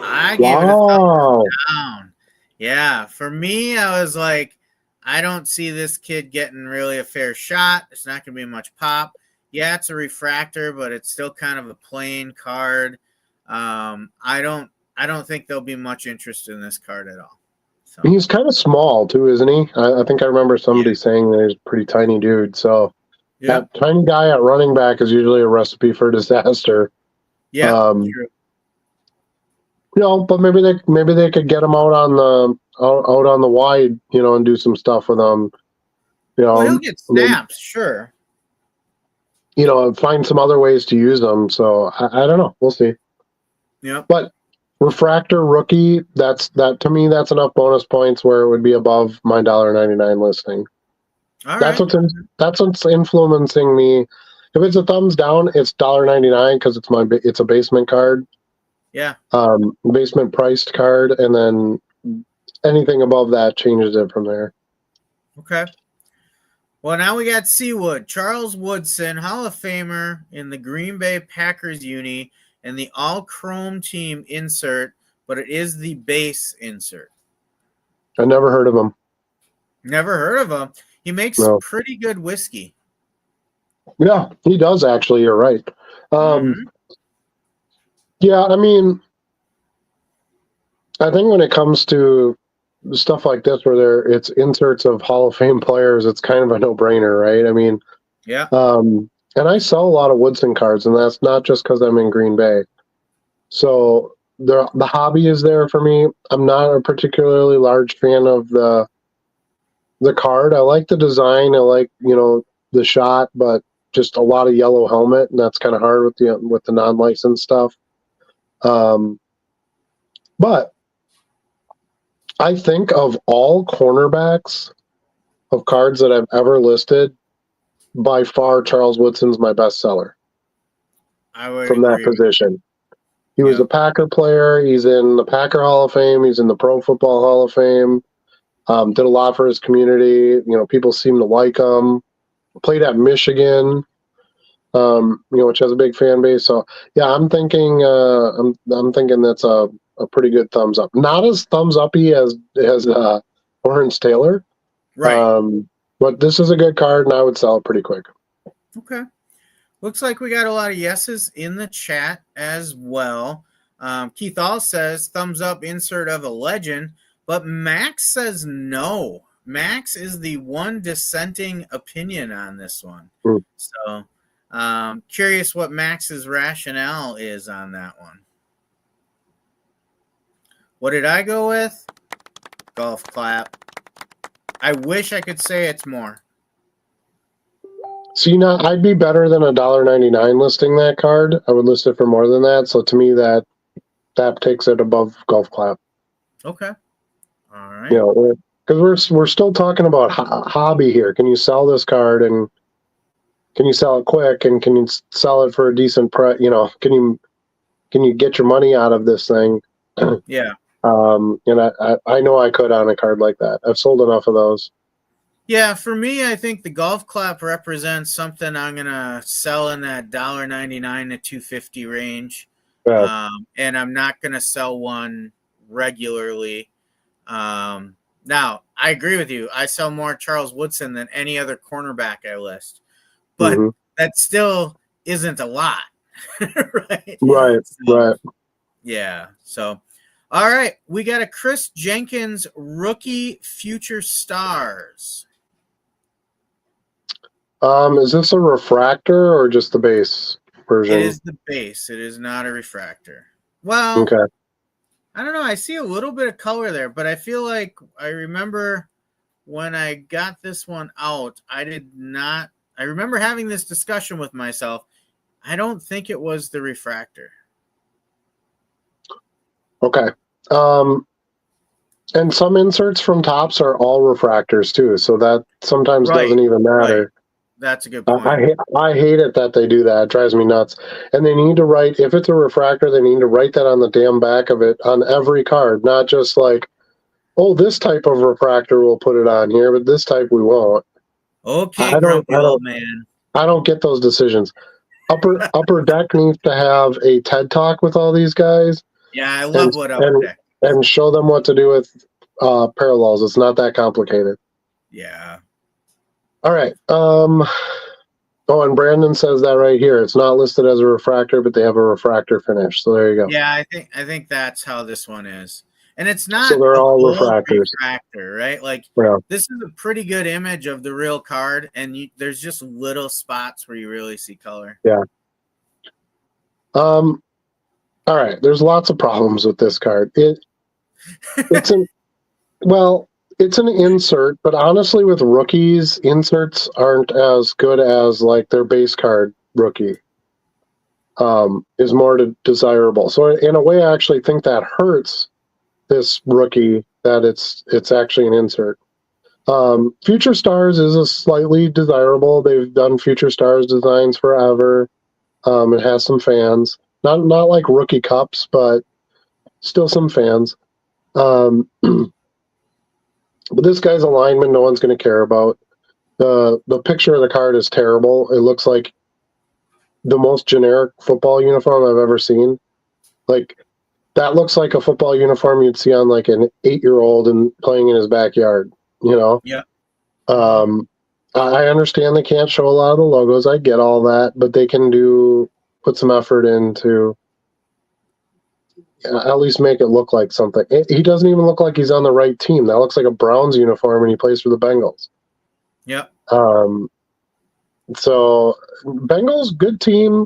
I gave it a thumbs down. Yeah, for me, I was like, I don't see this kid getting really a fair shot. It's not going to be much pop. Yeah, it's a refractor, but it's still kind of a plain card. I don't think there'll be much interest in this card at all. So. He's kind of small too, isn't he? I think I remember somebody saying that he's a pretty tiny dude. So that tiny guy at running back is usually a recipe for disaster. Yeah, true. But maybe they could get him out on the wide, and do some stuff with him. Well, he'll get snaps, sure. Find some other ways to use them. So I don't know. We'll see. Yeah. But refractor rookie, to me, that's enough bonus points where it would be above my $1.99 listing. All that's right. That's what's influencing me. If it's a thumbs down, it's $1.99 because it's a basement card. Yeah. Basement priced card, and then anything above that changes it from there. Okay. Well, now we got Seawood, Charles Woodson, Hall of Famer in the Green Bay Packers uni and the all-chrome team insert, but it is the base insert. I never heard of him. Never heard of him. He makes pretty good whiskey. Yeah, he does actually. You're right. Yeah, I mean, I think when it comes to stuff like this where it's inserts of Hall of Fame players, it's kind of a no-brainer, right? I mean, yeah. And I sell a lot of Woodson cards, and that's not just because I'm in Green Bay. So the hobby is there for me. I'm not a particularly large fan of the card. I like the design. I like the shot, but just a lot of yellow helmet, and that's kind of hard with the non-licensed stuff. But I think of all cornerbacks of cards that I've ever listed, by far Charles Woodson's my best seller from that position. He was a Packer player. He's in the Packer Hall of Fame. He's in the Pro Football Hall of Fame. Did a lot for his community. People seem to like him. Played at Michigan, which has a big fan base. So yeah, I'm thinking that's a pretty good thumbs up. Not as thumbs uppy as Lawrence Taylor, right? But this is a good card, and I would sell it pretty quick. Okay. Looks like we got a lot of yeses in the chat as well. Keith All says thumbs up insert of a legend, but Max says no. Max is the one dissenting opinion on this one. So curious what Max's rationale is on that one. What did I go with? Golf clap. I wish I could say it's more. See, I'd be better than $1.99 listing that card. I would list it for more than that. So to me, that takes it above golf clap. Okay. All right. Because we're still talking about hobby here. Can you sell this card, and can you sell it quick, and can you sell it for a decent price? Can you get your money out of this thing? Yeah. I know I could on a card like that. I've sold enough of those. Yeah, for me, I think the golf clap represents something I'm gonna sell in that $1.99 to $2.50 range, and I'm not gonna sell one regularly. Now, I agree with you. I sell more Charles Woodson than any other cornerback I list, but that still isn't a lot, right? Right. Yeah. So. All right, we got a Chris Jenkins rookie future stars. Is this a refractor or just the base? version? It is the base. It is not a refractor. Well, Okay. I don't know. I see a little bit of color there, but I feel like I remember when I got this one out, I remember having this discussion with myself. I don't think it was the refractor. Okay. And some inserts from Topps are all refractors too, so that sometimes doesn't even matter. Right. That's a good point. I hate it that they do that. It drives me nuts. And they need to write, if it's a refractor, they need to write that on the damn back of it on every card, not just like, oh, this type of refractor we'll put it on here, but this type we won't. Okay, grumpy old man. I don't get those decisions. Upper Deck needs to have a TED Talk with all these guys. Yeah, I love what Upper Deck. And show them what to do with parallels. It's not that complicated. Yeah. All right. Oh, and Brandon says that right here. It's not listed as a refractor, but they have a refractor finish. So there you go. Yeah, I think that's how this one is. And it's not so they're all refractors. Refractor, right? Like This is a pretty good image of the real card, and there's just little spots where you really see color. Yeah. All right. There's lots of problems with this card. It's an insert, but honestly, with rookies, inserts aren't as good as like their base card rookie. Is more desirable. So in a way, I actually think that hurts this rookie that it's actually an insert. Future Stars is a slightly desirable. They've done Future Stars designs forever. It has some fans, not like rookie cups, but still some fans. But this guy's alignment, no one's going to care about. The picture of the card is terrible. It looks like the most generic football uniform I've ever seen. Like, that looks like a football uniform you'd see on like an 8-year-old and playing in his backyard, you know? Yeah. I understand they can't show a lot of the logos. I get all that, but they can put some effort into at least make it look like something. He doesn't even look like he's on the right team. That looks like a Browns uniform and he plays for the Bengals. Yeah. So Bengals, good team,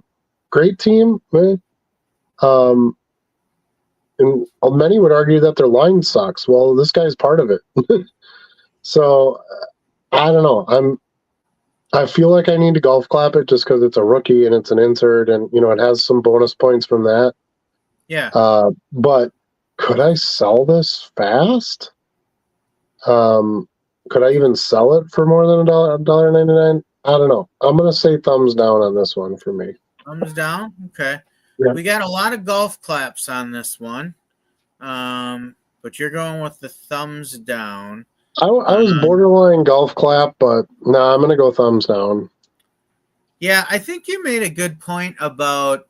great team. And many would argue that their line sucks. Well, this guy's part of it. So I don't know. I feel like I need to golf clap it just because it's a rookie and it's an insert, and it has some bonus points from that. Yeah. But could I sell this fast? Could I even sell it for more than $1.99? I don't know. I'm gonna say thumbs down on this one for me. Thumbs down. Okay. Yeah. We got a lot of golf claps on this one, but you're going with the thumbs down. I was borderline golf clap, but no, I'm gonna go thumbs down. Yeah, I think you made a good point about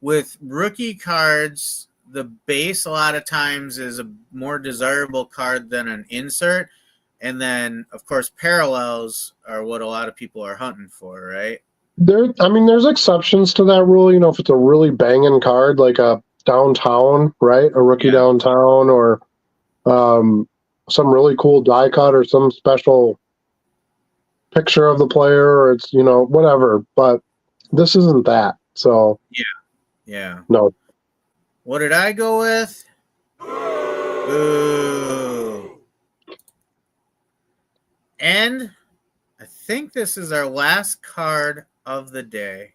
with rookie cards, the base a lot of times is a more desirable card than an insert. And then, of course, parallels are what a lot of people are hunting for, right? There's exceptions to that rule. If it's a really banging card, like a downtown, right? A rookie downtown, or some really cool die cut or some special picture of the player, or it's, whatever. But this isn't that. So yeah. No. What did I go with? Ooh. And I think this is our last card of the day.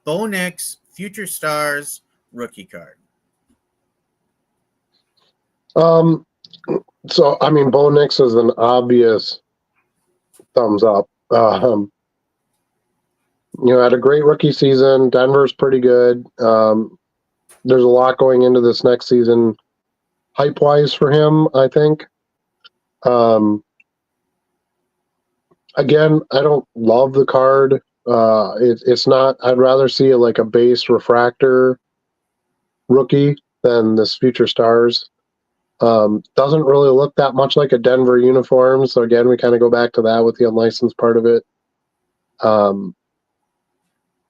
Bo Nix, Future Stars, rookie card. So, Bo Nix is an obvious thumbs up. Had a great rookie season. Denver's pretty good. There's a lot going into this next season, hype-wise for him, I think. Again, I don't love the card. It's not. I'd rather see a base refractor rookie than this Future Stars. Doesn't really look that much like a Denver uniform. So again, we kind of go back to that with the unlicensed part of it.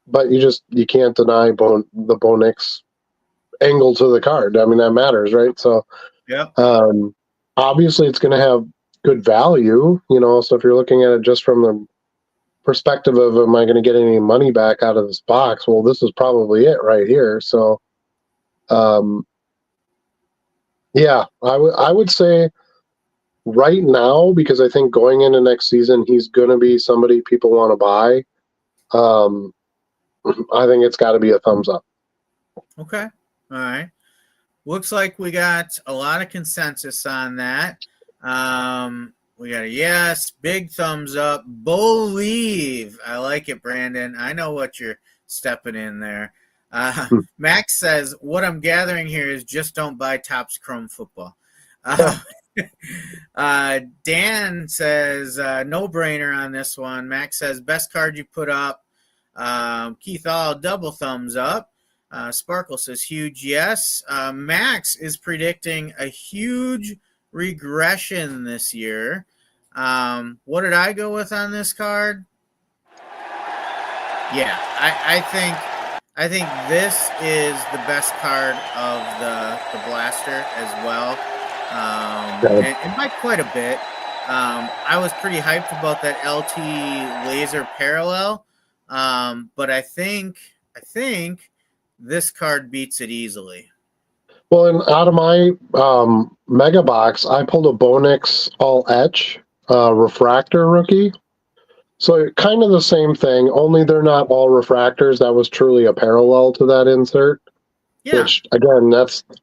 But you can't deny the Bo Nix angle to the card. That matters, right? So yeah. Obviously it's going to have good value, so if you're looking at it just from perspective of, am I going to get any money back out of this box? Well, this is probably it right here. So, yeah, I would say right now, because I think going into next season, he's going to be somebody people want to buy. I think it's got to be a thumbs up. Okay. All right. Looks like we got a lot of consensus on that. We got a yes, big thumbs up, believe. I like it, Brandon. I know what you're stepping in there. Max says, what I'm gathering here is just don't buy Topps Chrome Football. Dan says, no-brainer on this one. Max says, best card you put up. Keith All, double thumbs up. Sparkle says, huge yes. Max is predicting a huge regression this year. What did I go with on this card? Yeah, I think this is the best card of the blaster as well. And by quite a bit. I was pretty hyped about that LT laser parallel. But I think this card beats it easily. Well, and out of my mega box, I pulled a Bonix all etch refractor rookie. So kind of the same thing, only they're not all refractors. That was truly a parallel to that insert. Yeah. Which, again,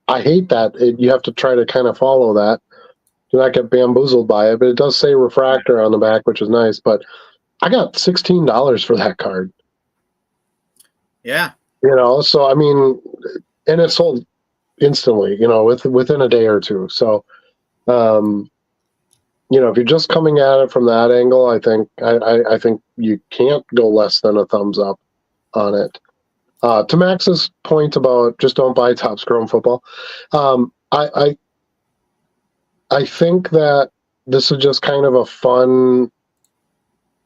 I hate that. You have to try to kind of follow that. Do not get bamboozled by it. But it does say refractor on the back, which is nice. But I got $16 for that card. Yeah. So, I mean, and it sold instantly, within a day or two. So, if you're just coming at it from that angle, I think you can't go less than a thumbs up on it. To Max's point about just don't buy Topps Chrome Football, I think that this is just kind of a fun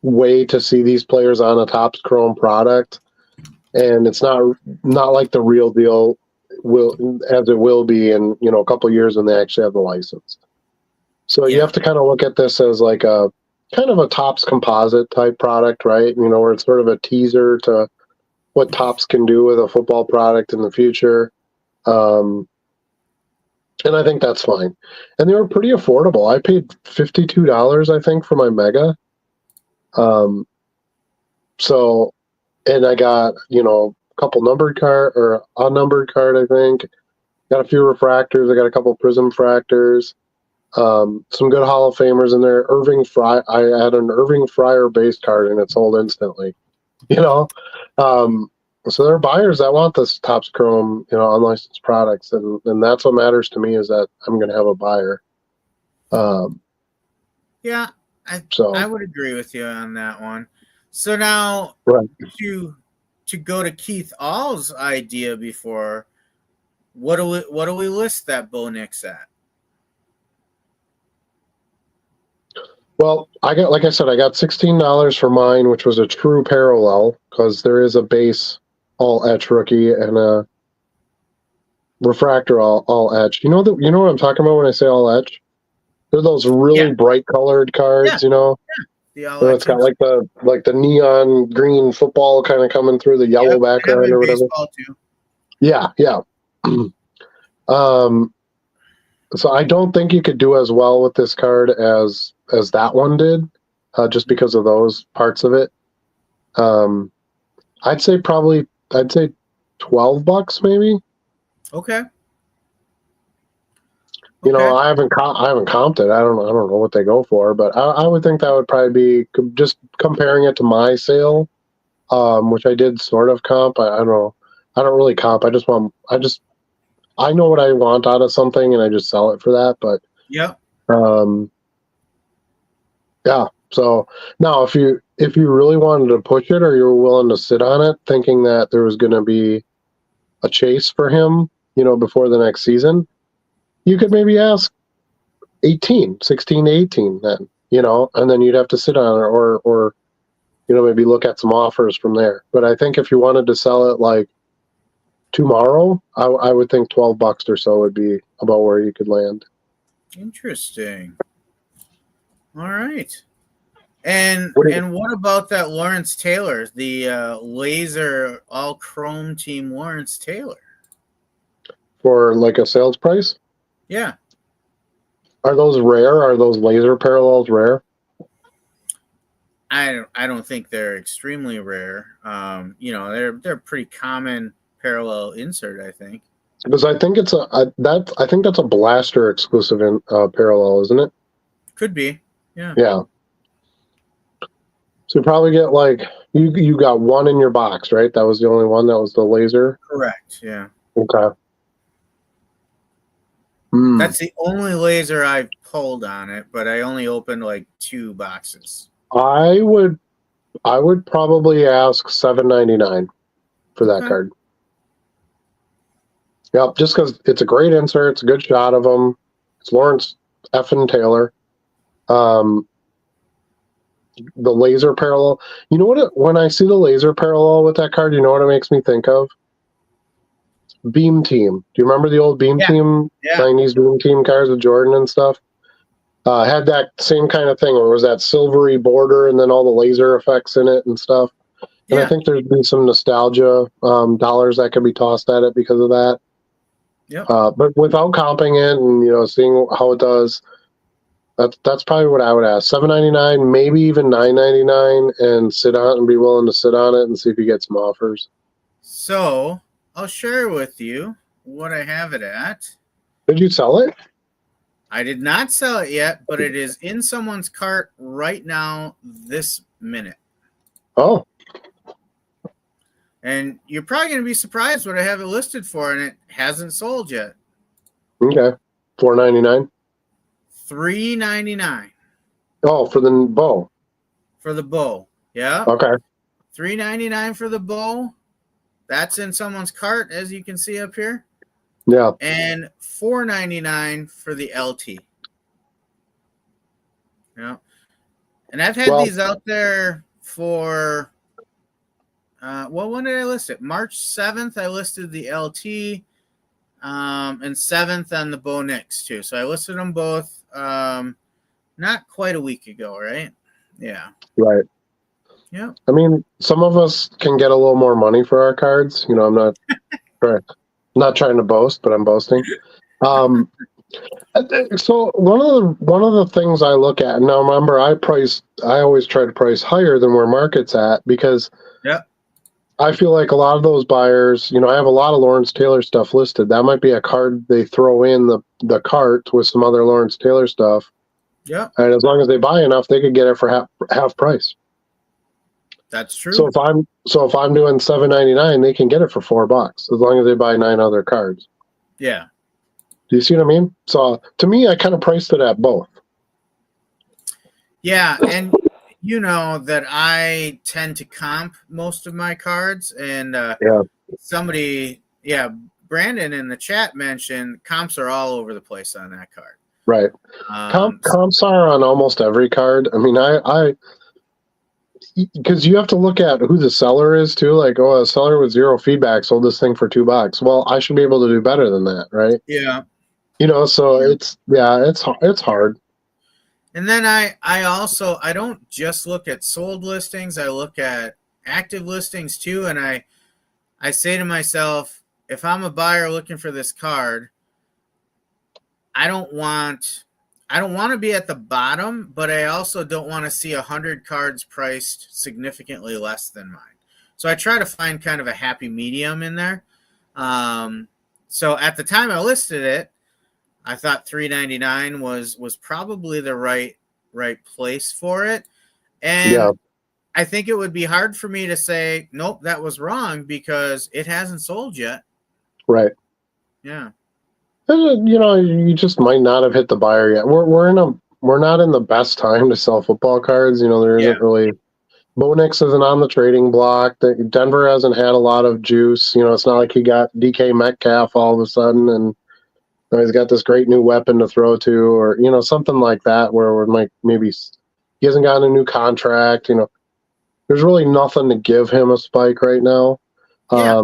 way to see these players on a Topps Chrome product, and it's not like the real deal as it will be in a couple of years when they actually have the license. So you have to kind of look at this as like a kind of a Topps composite type product, right? Where it's sort of a teaser to what Topps can do with a football product in the future. And I think that's fine. And they were pretty affordable. I paid $52, I think, for my Mega. So, and I got, a couple numbered card or unnumbered card, I think. Got a few refractors. I got a couple prism fractors. Some good Hall of Famers in there. I had an Irving Fryer base card and it sold instantly. So there are buyers that want this Topps Chrome, unlicensed products, and that's what matters to me is that I'm going to have a buyer. I would agree with you on that one. So now to go to Keith All's idea before, what do we list that Bonix at? Well, I got $16 for mine, which was a true parallel because there is a base all etch rookie and a refractor all etch. You know what I'm talking about when I say all etch? They're those really bright colored cards, Yeah, it's got like the neon green football kind of coming through the yellow background or whatever. Too. Yeah. So I don't think you could do as well with this card as that one did, just because of those parts of it. I'd say $12 maybe. Okay. I haven't comped it. I don't know what they go for, but I would think that would probably be just comparing it to my sale, which I did sort of comp. I don't know. I don't really comp. I know what I want out of something and I just sell it for that. But So now if you really wanted to push it or you were willing to sit on it, thinking that there was going to be a chase for him, before the next season, you could maybe ask 16 to 18 then, and then you'd have to sit on it or maybe look at some offers from there. But I think if you wanted to sell it like tomorrow, I would think $12 or so would be about where you could land. Interesting. All right. And what about that Lawrence Taylor, the laser all chrome team Lawrence Taylor? For like a sales price? Yeah. Are those rare? Are those laser parallels rare? I don't think they're extremely rare. They're pretty common parallel insert, I think. Because I think it's I think that's a blaster exclusive parallel, isn't it? Could be. Yeah. Yeah. So you probably get like you got one in your box, right? That was the only one that was the laser. Correct. Yeah. Okay. That's the only laser I've pulled on it, but I only opened like 2 boxes. I would probably ask $7.99 for that card. Yep, just because it's a great insert, it's a good shot of him. It's Lawrence effing Taylor. The laser parallel. You know what? When I see the laser parallel with that card, you know what it makes me think of? Beam Team. Do you remember the old Beam Team? Yeah. 90s Beam Team cards with Jordan and stuff? Had that same kind of thing, where it was that silvery border and then all the laser effects in it and stuff. And I think there's been some nostalgia dollars that could be tossed at it because of that. Yeah. But without comping it and seeing how it does, that's probably what I would ask. $7.99, maybe even $9.99, and sit on it and be willing to sit on it and see if you get some offers. So I'll share with you what I have it at. Did you sell it? I did not sell it yet, but it is in someone's cart right now, this minute. Oh. And you're probably going to be surprised what I have it listed for, and it hasn't sold yet. Okay. $4.99? $3.99. Oh, for the bow. For the bow. Yeah. Okay. $3.99 for the bow. That's in someone's cart, as you can see up here. Yeah. And $4.99 for the LT. Yeah. And I've had these out there for when did I list it? March 7th, I listed the LT, and 7th on the Bo Nix too. So I listed them both not quite a week ago, right? Yeah. Right. Yeah. I mean, some of us can get a little more money for our cards. I'm not not trying to boast, but I'm boasting. So one of the things I look at now, remember, I always try to price higher than where market's at, because I feel like a lot of those buyers, I have a lot of Lawrence Taylor stuff listed. That might be a card they throw in the cart with some other Lawrence Taylor stuff. Yeah. And as long as they buy enough, they could get it for half price. That's true. So if I'm doing $7.99, they can get it for $4 as long as they buy 9 other cards. Yeah. Do you see what I mean? So to me, I kind of priced it at both. Yeah, and you know that I tend to comp most of my cards, and Brandon in the chat mentioned comps are all over the place on that card. Right. Comps are on almost every card. I mean, because you have to look at who the seller is too. Like, a seller with 0 feedback sold this thing for $2. Well, I should be able to do better than that, right? Yeah. So it's hard. And then I don't just look at sold listings. I look at active listings too, and I say to myself, if I'm a buyer looking for this card, I don't want to be at the bottom, but I also don't want to see 100 cards priced significantly less than mine. So I try to find kind of a happy medium in there. So at the time I listed it, I thought $3.99 was probably the right place for it. And I think it would be hard for me to say, nope, that was wrong, because it hasn't sold yet. Right. Yeah. You just might not have hit the buyer yet. We're not in the best time to sell football cards. There isn't really. Bo Nix isn't on the trading block. Denver hasn't had a lot of juice. It's not like he got DK Metcalf all of a sudden, and he's got this great new weapon to throw to, or something like that, where maybe he hasn't gotten a new contract. There's really nothing to give him a spike right now. Yeah.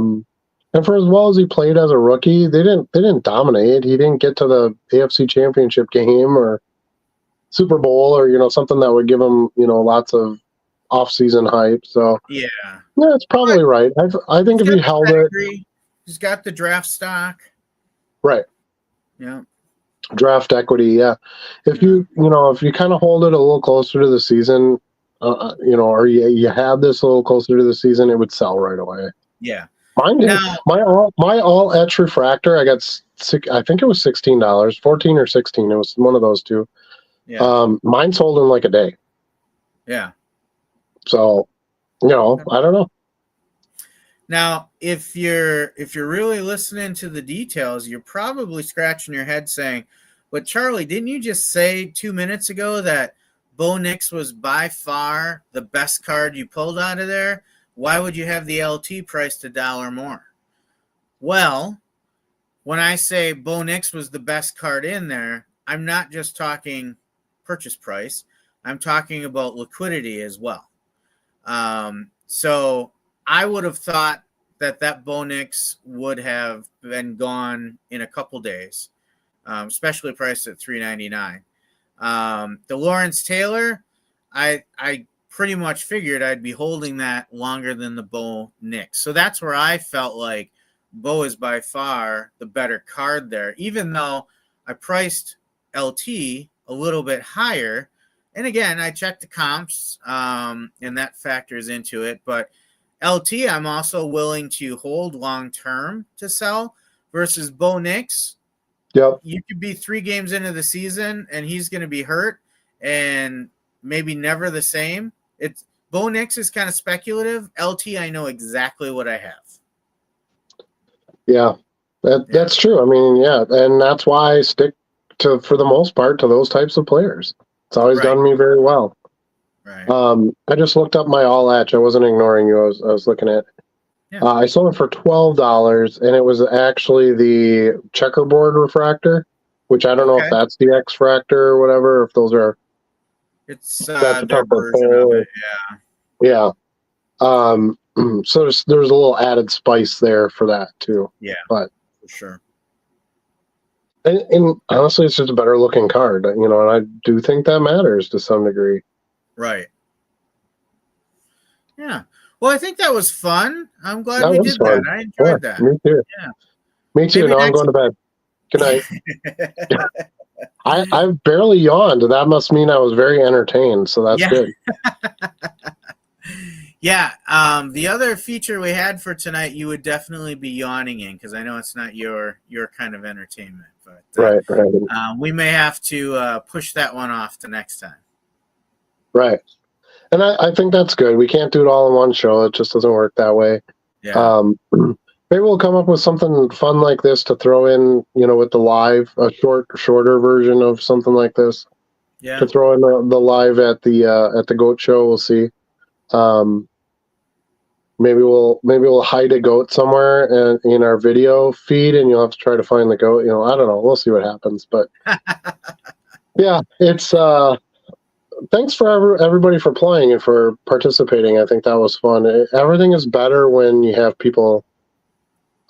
And for as well as he played as a rookie, they didn't dominate. He didn't get to the AFC Championship game, or Super Bowl or something that would give him lots of off-season hype. So yeah, it's probably right. I think if he held it, he's got the draft stock. Right. Yeah. Draft equity. Yeah. If you kind of hold it a little closer to the season, or you had this a little closer to the season, it would sell right away. Yeah. Mine did. My all etch refractor, I got I think it was $16, 14 or 16. It was one of those two. Yeah. Mine sold in like a day. Yeah. So, I don't know. Now, if you're really listening to the details, you're probably scratching your head saying, "But Charlie, didn't you just say 2 minutes ago that Bo Nix was by far the best card you pulled out of there? Why would you have the LT priced $1 more?" Well, when I say Bo Nix was the best card in there, I'm not just talking purchase price. I'm talking about liquidity as well. So I would have thought that Bo Nix would have been gone in a couple days, especially priced at $3.99. The Lawrence Taylor, I pretty much figured I'd be holding that longer than the Bo Nix. So that's where I felt like Bo is by far the better card there, even though I priced LT a little bit higher. And again, I checked the comps, and that factors into it. But LT, I'm also willing to hold long-term to sell versus Bo Nix. Yep. You could be 3 games into the season, and he's going to be hurt and maybe never the same. Bo Nix is kind of speculative. LT, I know exactly what I have. Yeah, that's true. I mean, yeah, and that's why I stick to, for the most part, to those types of players. It's always done me very well. Right. I just looked up my all etch. I wasn't ignoring you. I was looking at. Yeah. I sold it for $12, and it was actually the checkerboard refractor, which I don't know if that's the X fractor or whatever. If those are, it's that's their version of it. Yeah. So there's a little added spice there for that too. Yeah. But for sure. And honestly, it's just a better looking card, and I do think that matters to some degree. Right. Yeah. Well, I think that was fun. I'm glad we did that. I enjoyed that. Me too. Yeah. Me too. Now I'm going to bed. Good night. I barely yawned. That must mean I was very entertained, so that's good. Yeah. The other feature we had for tonight, you would definitely be yawning in, because I know it's not your kind of entertainment. But right. We may have to push that one off to next time. Right. And I think that's good. We can't do it all in one show. It just doesn't work that way. Yeah. Maybe we'll come up with something fun like this to throw in, with the live, a shorter version of something like this. Yeah. To throw in the live at the GOAT show. We'll see. Maybe we'll hide a goat somewhere in our video feed, and you'll have to try to find the goat. I don't know. We'll see what happens. But yeah, it's thanks for everybody for playing and for participating. I think that was fun. Everything is better when you have people,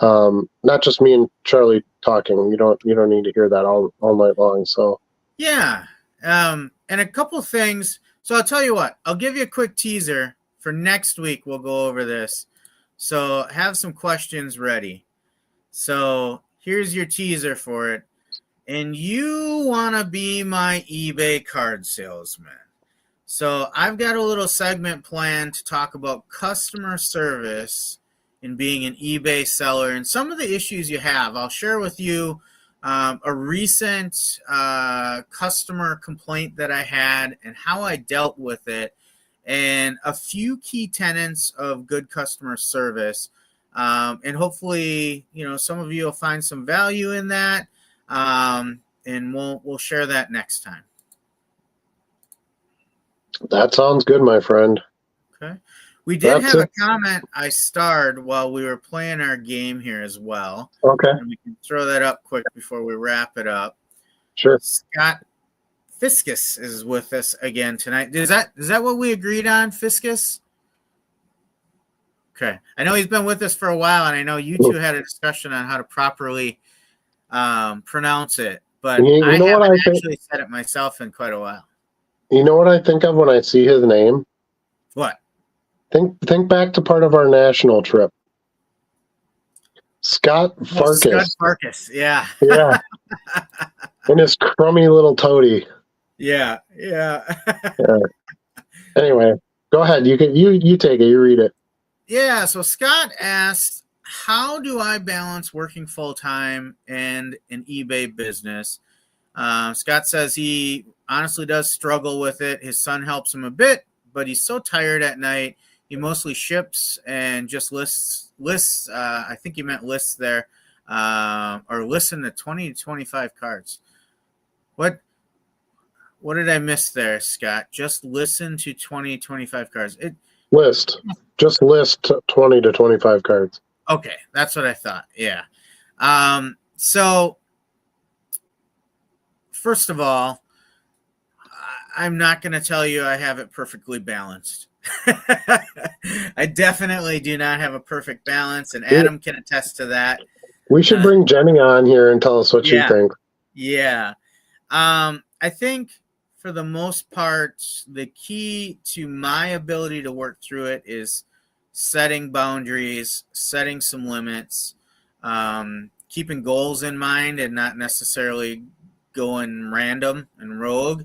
not just me and Charlie talking. You don't need to hear that all night long. So yeah, and a couple things. So I'll tell you what. I'll give you a quick teaser for next week. We'll go over this. So have some questions ready. So here's your teaser for it. And you want to be my eBay card salesman. So I've got a little segment planned to talk about customer service and being an eBay seller and some of the issues you have. I'll share with you a recent customer complaint that I had and how I dealt with it, and a few key tenets of good customer service. And hopefully, some of you will find some value in that. And we'll share that next time. That sounds good, my friend. Okay. We did have a comment I starred while we were playing our game here as well. Okay. And we can throw that up quick before we wrap it up. Sure. Scott Fiscus is with us again tonight. Is that what we agreed on, Fiscus? Okay. I know he's been with us for a while, and I know you two had a discussion on how to properly pronounce it, but I haven't actually said it myself in quite a while. You know what I think of when I see his name? What? Think back to part of our national trip. Scott Farkas. Scott Farkas, yeah. Yeah. And his crummy little toady. Yeah. Anyway, go ahead. You take it. You read it. Yeah. So Scott asked, how do I balance working full time and an eBay business? Scott says he honestly does struggle with it. His son helps him a bit, but he's so tired at night. He mostly ships and just lists. I think he meant lists there, or listen to 20 to 25 cards. What did I miss there, Scott? Just listen to 20, 25 cards. Just list 20 to 25 cards. Okay, that's what I thought. Yeah. So first of all, I'm not going to tell you I have it perfectly balanced. I definitely do not have a perfect balance, and Adam can attest to that. We should bring Jenny on here and tell us what she thinks. Yeah. I think for the most part, the key to my ability to work through it is setting boundaries, setting some limits, keeping goals in mind and not necessarily going random and rogue.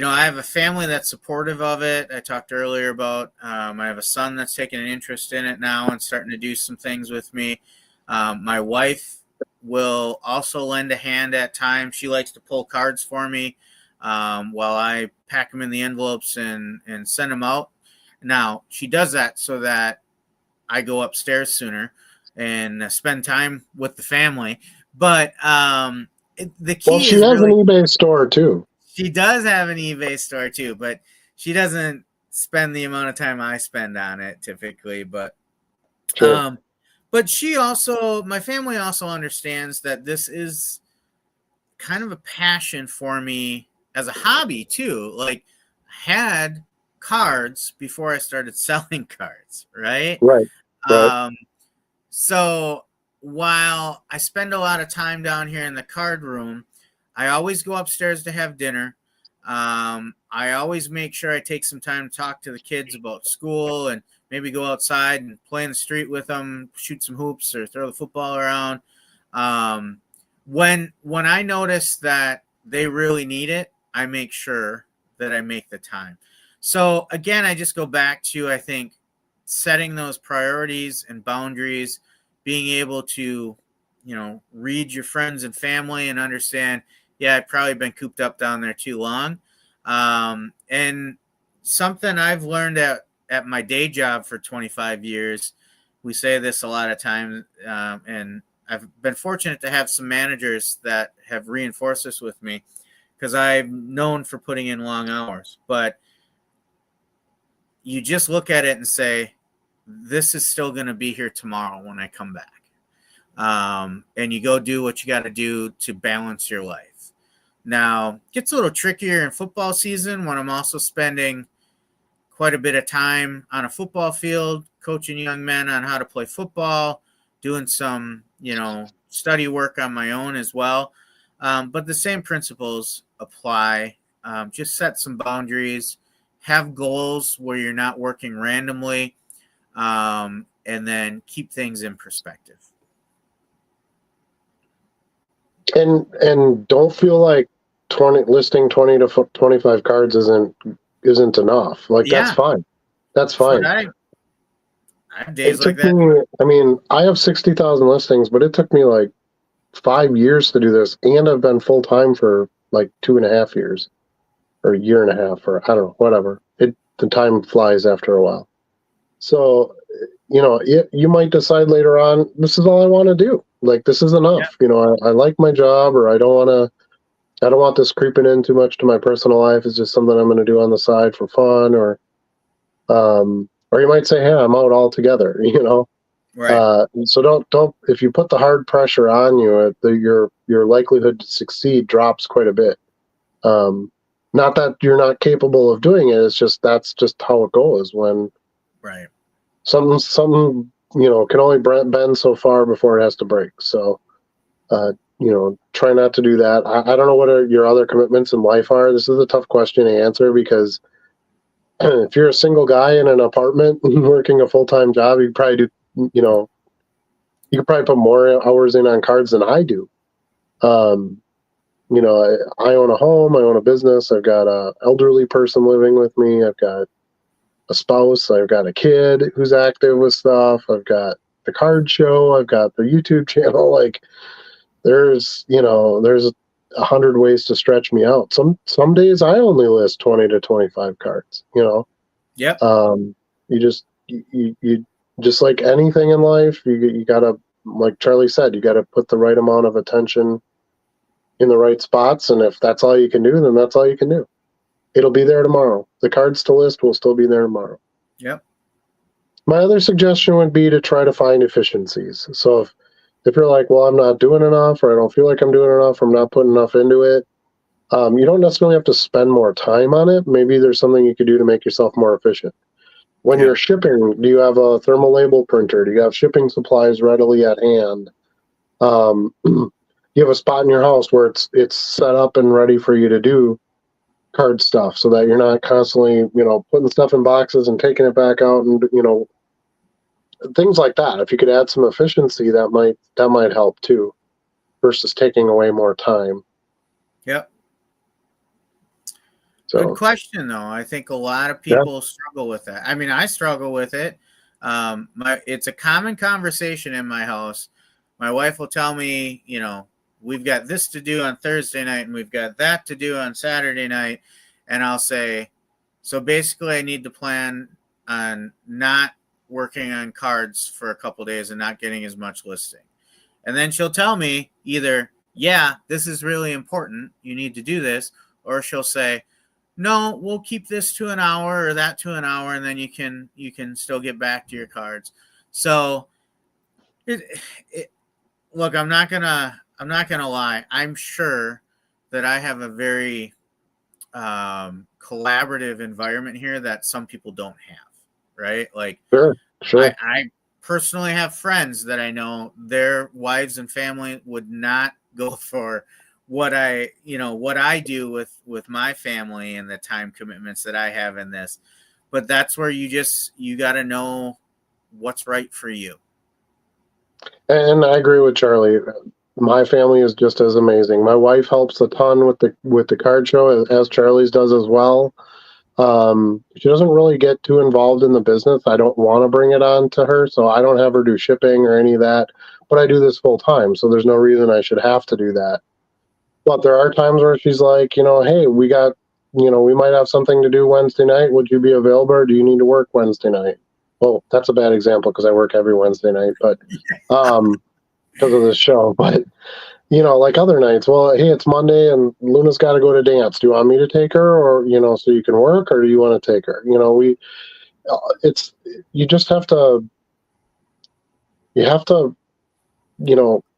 I have a family that's supportive of it. I talked earlier about I have a son that's taking an interest in it now and starting to do some things with me. My wife will also lend a hand at times. She likes to pull cards for me while I pack them in the envelopes and send them out. Now, she does that so that I go upstairs sooner and spend time with the family. But the key is she has an eBay store too. She does have an eBay store too, but she doesn't spend the amount of time I spend on it typically. But sure. But my family also understands that this is kind of a passion for me as a hobby too. Like, I had cards before I started selling cards, right? Right. So while I spend a lot of time down here in the card room, I always go upstairs to have dinner. I always make sure I take some time to talk to the kids about school and maybe go outside and play in the street with them, shoot some hoops or throw the football around. When I notice that they really need it, I make sure that I make the time. So again, I just go back to, I think, setting those priorities and boundaries, being able to, read your friends and family and understand, I've probably been cooped up down there too long. And something I've learned at my day job for 25 years, we say this a lot of times, and I've been fortunate to have some managers that have reinforced this with me because I'm known for putting in long hours. But you just look at it and say, this is still going to be here tomorrow when I come back. And you go do what you got to do to balance your life. Now, it gets a little trickier in football season when I'm also spending quite a bit of time on a football field, coaching young men on how to play football, doing some, study work on my own as well. But the same principles apply. Just set some boundaries, have goals where you're not working randomly, and then keep things in perspective. And don't feel like listing 20 to 25 cards isn't enough. Like, that's fine. That's fine. I have days like that. I have 60,000 listings, but it took me like 5 years to do this, and I've been full time for like 2.5 years, or a year and a half, or I don't know, whatever. The time flies after a while. So, you might decide later on, this is all I want to do. Like, this is enough. Yeah. I like my job, or I don't want this creeping in too much to my personal life. It's just something I'm going to do on the side for fun, or you might say, hey, I'm out altogether, Right. So don't, if you put the hard pressure on you, your likelihood to succeed drops quite a bit. Not that you're not capable of doing it. It's just, that's just how it goes when something, can only bend so far before it has to break. So, try not to do that. I don't know what your other commitments in life are. This is a tough question to answer because if you're a single guy in an apartment working a full-time job, you probably do, you could probably put more hours in on cards than I do. I own a home, I own a business, I've got an elderly person living with me, I've got a spouse, I've got a kid who's active with stuff, I've got the card show, I've got the YouTube channel. Like there's 100 ways to stretch me out. Some days I only list 20 to 25 cards, Yep. You just like anything in life, you gotta, like Charlie said, you gotta put the right amount of attention in the right spots, and if that's all you can do, then that's all you can do. It'll be there tomorrow. The cards to list will still be there tomorrow. Yep. My other suggestion would be to try to find efficiencies. So if you're like, well, I'm not doing enough, or I don't feel like I'm doing enough, I'm not putting enough into it, you don't necessarily have to spend more time on it. Maybe there's something you could do to make yourself more efficient. When you're shipping, do you have a thermal label printer? Do you have shipping supplies readily at hand? You have a spot in your house where it's set up and ready for you to do card stuff, so that you're not constantly, putting stuff in boxes and taking it back out, and things like that. If you could add some efficiency, that might help too, versus taking away more time. Yep. So, good question, though. I think a lot of people struggle with that. I mean, I struggle with it. It's a common conversation in my house. My wife will tell me, we've got this to do on Thursday night and we've got that to do on Saturday night. And I'll say, so basically I need to plan on not working on cards for a couple days and not getting as much listing. And then she'll tell me either, yeah, this is really important, you need to do this, or she'll say, no, we'll keep this to an hour or that to an hour, and then you can still get back to your cards. So look, I'm not gonna lie. I'm sure that I have a very collaborative environment here that some people don't have, right? Like, sure. I personally have friends that I know their wives and family would not go for what I do with my family and the time commitments that I have in this. But that's where you got to know what's right for you. And I agree with Charlie. My family is just as amazing. My wife helps a ton with the card show, as Charlie's does as well. She doesn't really get too involved in the business. I don't want to bring it on to her, so I don't have her do shipping or any of that. But I do this full time, so there's no reason I should have to do that. But there are times where she's like, hey, we might have something to do Wednesday night. Would you be available, or do you need to work Wednesday night? Well, that's a bad example because I work every Wednesday night, but because of this show. But, like other nights, well, hey, it's Monday and Luna's got to go to dance. Do you want me to take her, or, so you can work, or do you want to take her? You just have to,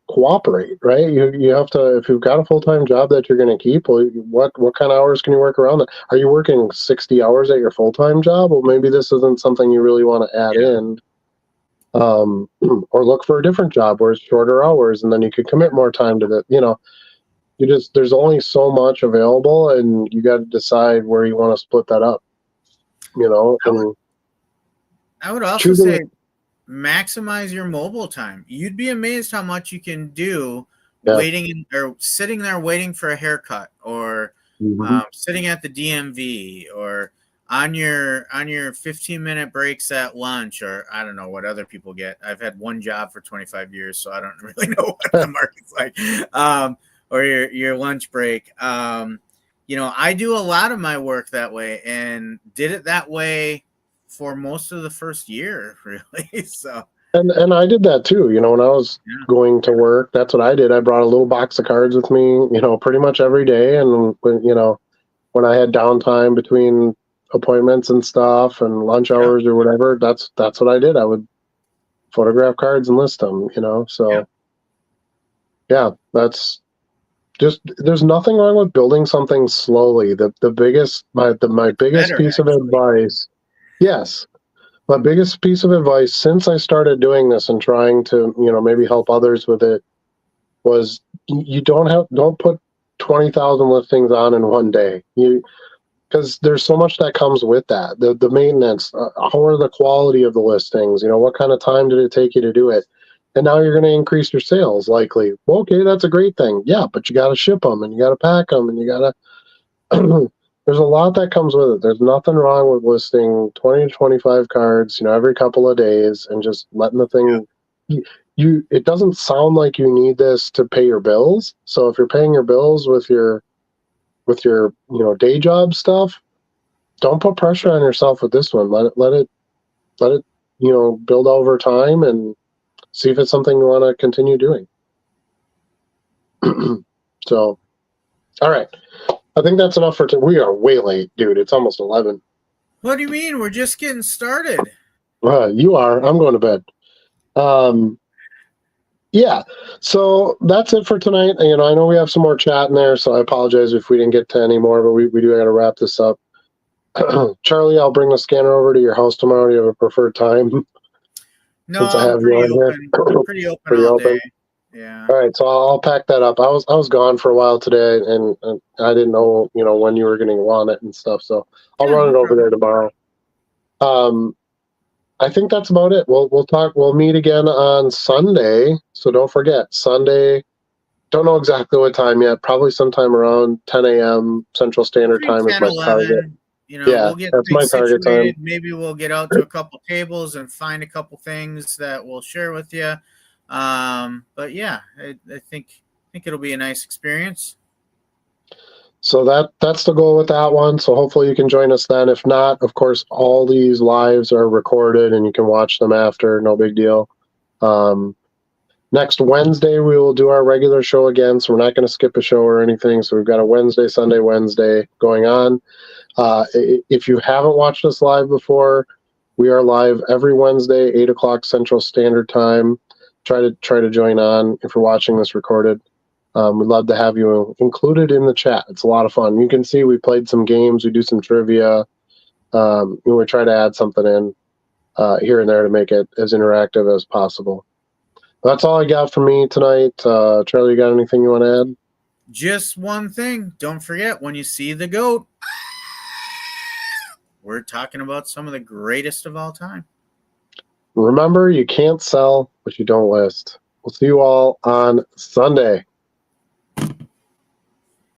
cooperate, right? You have to, if you've got a full-time job that you're going to keep, well, what kind of hours can you work around that? Are you working 60 hours at your full-time job? Well, maybe this isn't something you really want to add in, or look for a different job where it's shorter hours, and then you could commit more time to that. There's only so much available, and you got to decide where you want to split that up, and I would also say maximize your mobile time. You'd be amazed how much you can do waiting or sitting there waiting for a haircut, or sitting at the DMV, or on your 15-minute breaks at lunch, or I don't know what other people get. I've had one job for 25 years, so I don't really know what the market's like. Or your lunch break. I do a lot of my work that way, and did it that way for most of the first year, really. So, and I did that too. When I was going to work, that's what I did. I brought a little box of cards with me, pretty much every day. And when I had downtime between appointments and stuff and lunch hours or whatever, that's what I did. I would photograph cards and list them. So that's just, there's nothing wrong with building something slowly. My biggest piece of advice. Yes. My biggest piece of advice since I started doing this and trying to, maybe help others with it, was you don't put 20,000 listings on in one day. Because there's so much that comes with that. The maintenance, how are the quality of the listings? What kind of time did it take you to do it? And now you're going to increase your sales likely. Well, okay, that's a great thing. Yeah, but you got to ship them and you got to pack them and you got to. There's a lot that comes with it. There's nothing wrong with listing 20 to 25 cards, every couple of days and just letting the thing. It doesn't sound like you need this to pay your bills. So if you're paying your bills with your day job stuff, don't put pressure on yourself with this one. Let it build over time and see if it's something you want to continue doing. So, all right. I think that's enough for today. We are way late, dude. It's almost 11. What do you mean? We're just getting started. You are. I'm going to bed. Yeah. So that's it for tonight. I know we have some more chat in there, so I apologize if we didn't get to any more, but we do got to wrap this up. Charlie, I'll bring the scanner over to your house tomorrow. Do you have a preferred time? No, I'm pretty open all day. Yeah. All right, so I'll pack that up. I was gone for a while today, and I didn't know when you were going to want it and stuff. So I'll run it over there tomorrow. I think that's about it. We'll talk. We'll meet again on Sunday. So don't forget Sunday. Don't know exactly what time yet. Probably sometime around 10 a.m. Central Standard Time is my 11, target. We'll get that's my target situated. time. Maybe we'll get out to a couple tables and find a couple things that we'll share with you. But yeah, I think it'll be a nice experience. So that's the goal with that one. So hopefully you can join us then. If not, of course, all these lives are recorded and you can watch them after. No big deal. Next Wednesday, we will do our regular show again. So we're not going to skip a show or anything. So we've got a Wednesday, Sunday, Wednesday going on. If you haven't watched us live before, we are live every Wednesday, 8 o'clock Central Standard Time. Try to join on if you're watching this recorded. We'd love to have you included in the chat. It's a lot of fun. You can see we played some games. We do some trivia. We try to add something in here and there to make it as interactive as possible. That's all I got for me tonight. Charlie, you got anything you want to add? Just one thing. Don't forget, when you see the goat, we're talking about some of the greatest of all time. Remember, you can't sell what you don't list. We'll see you all on Sunday.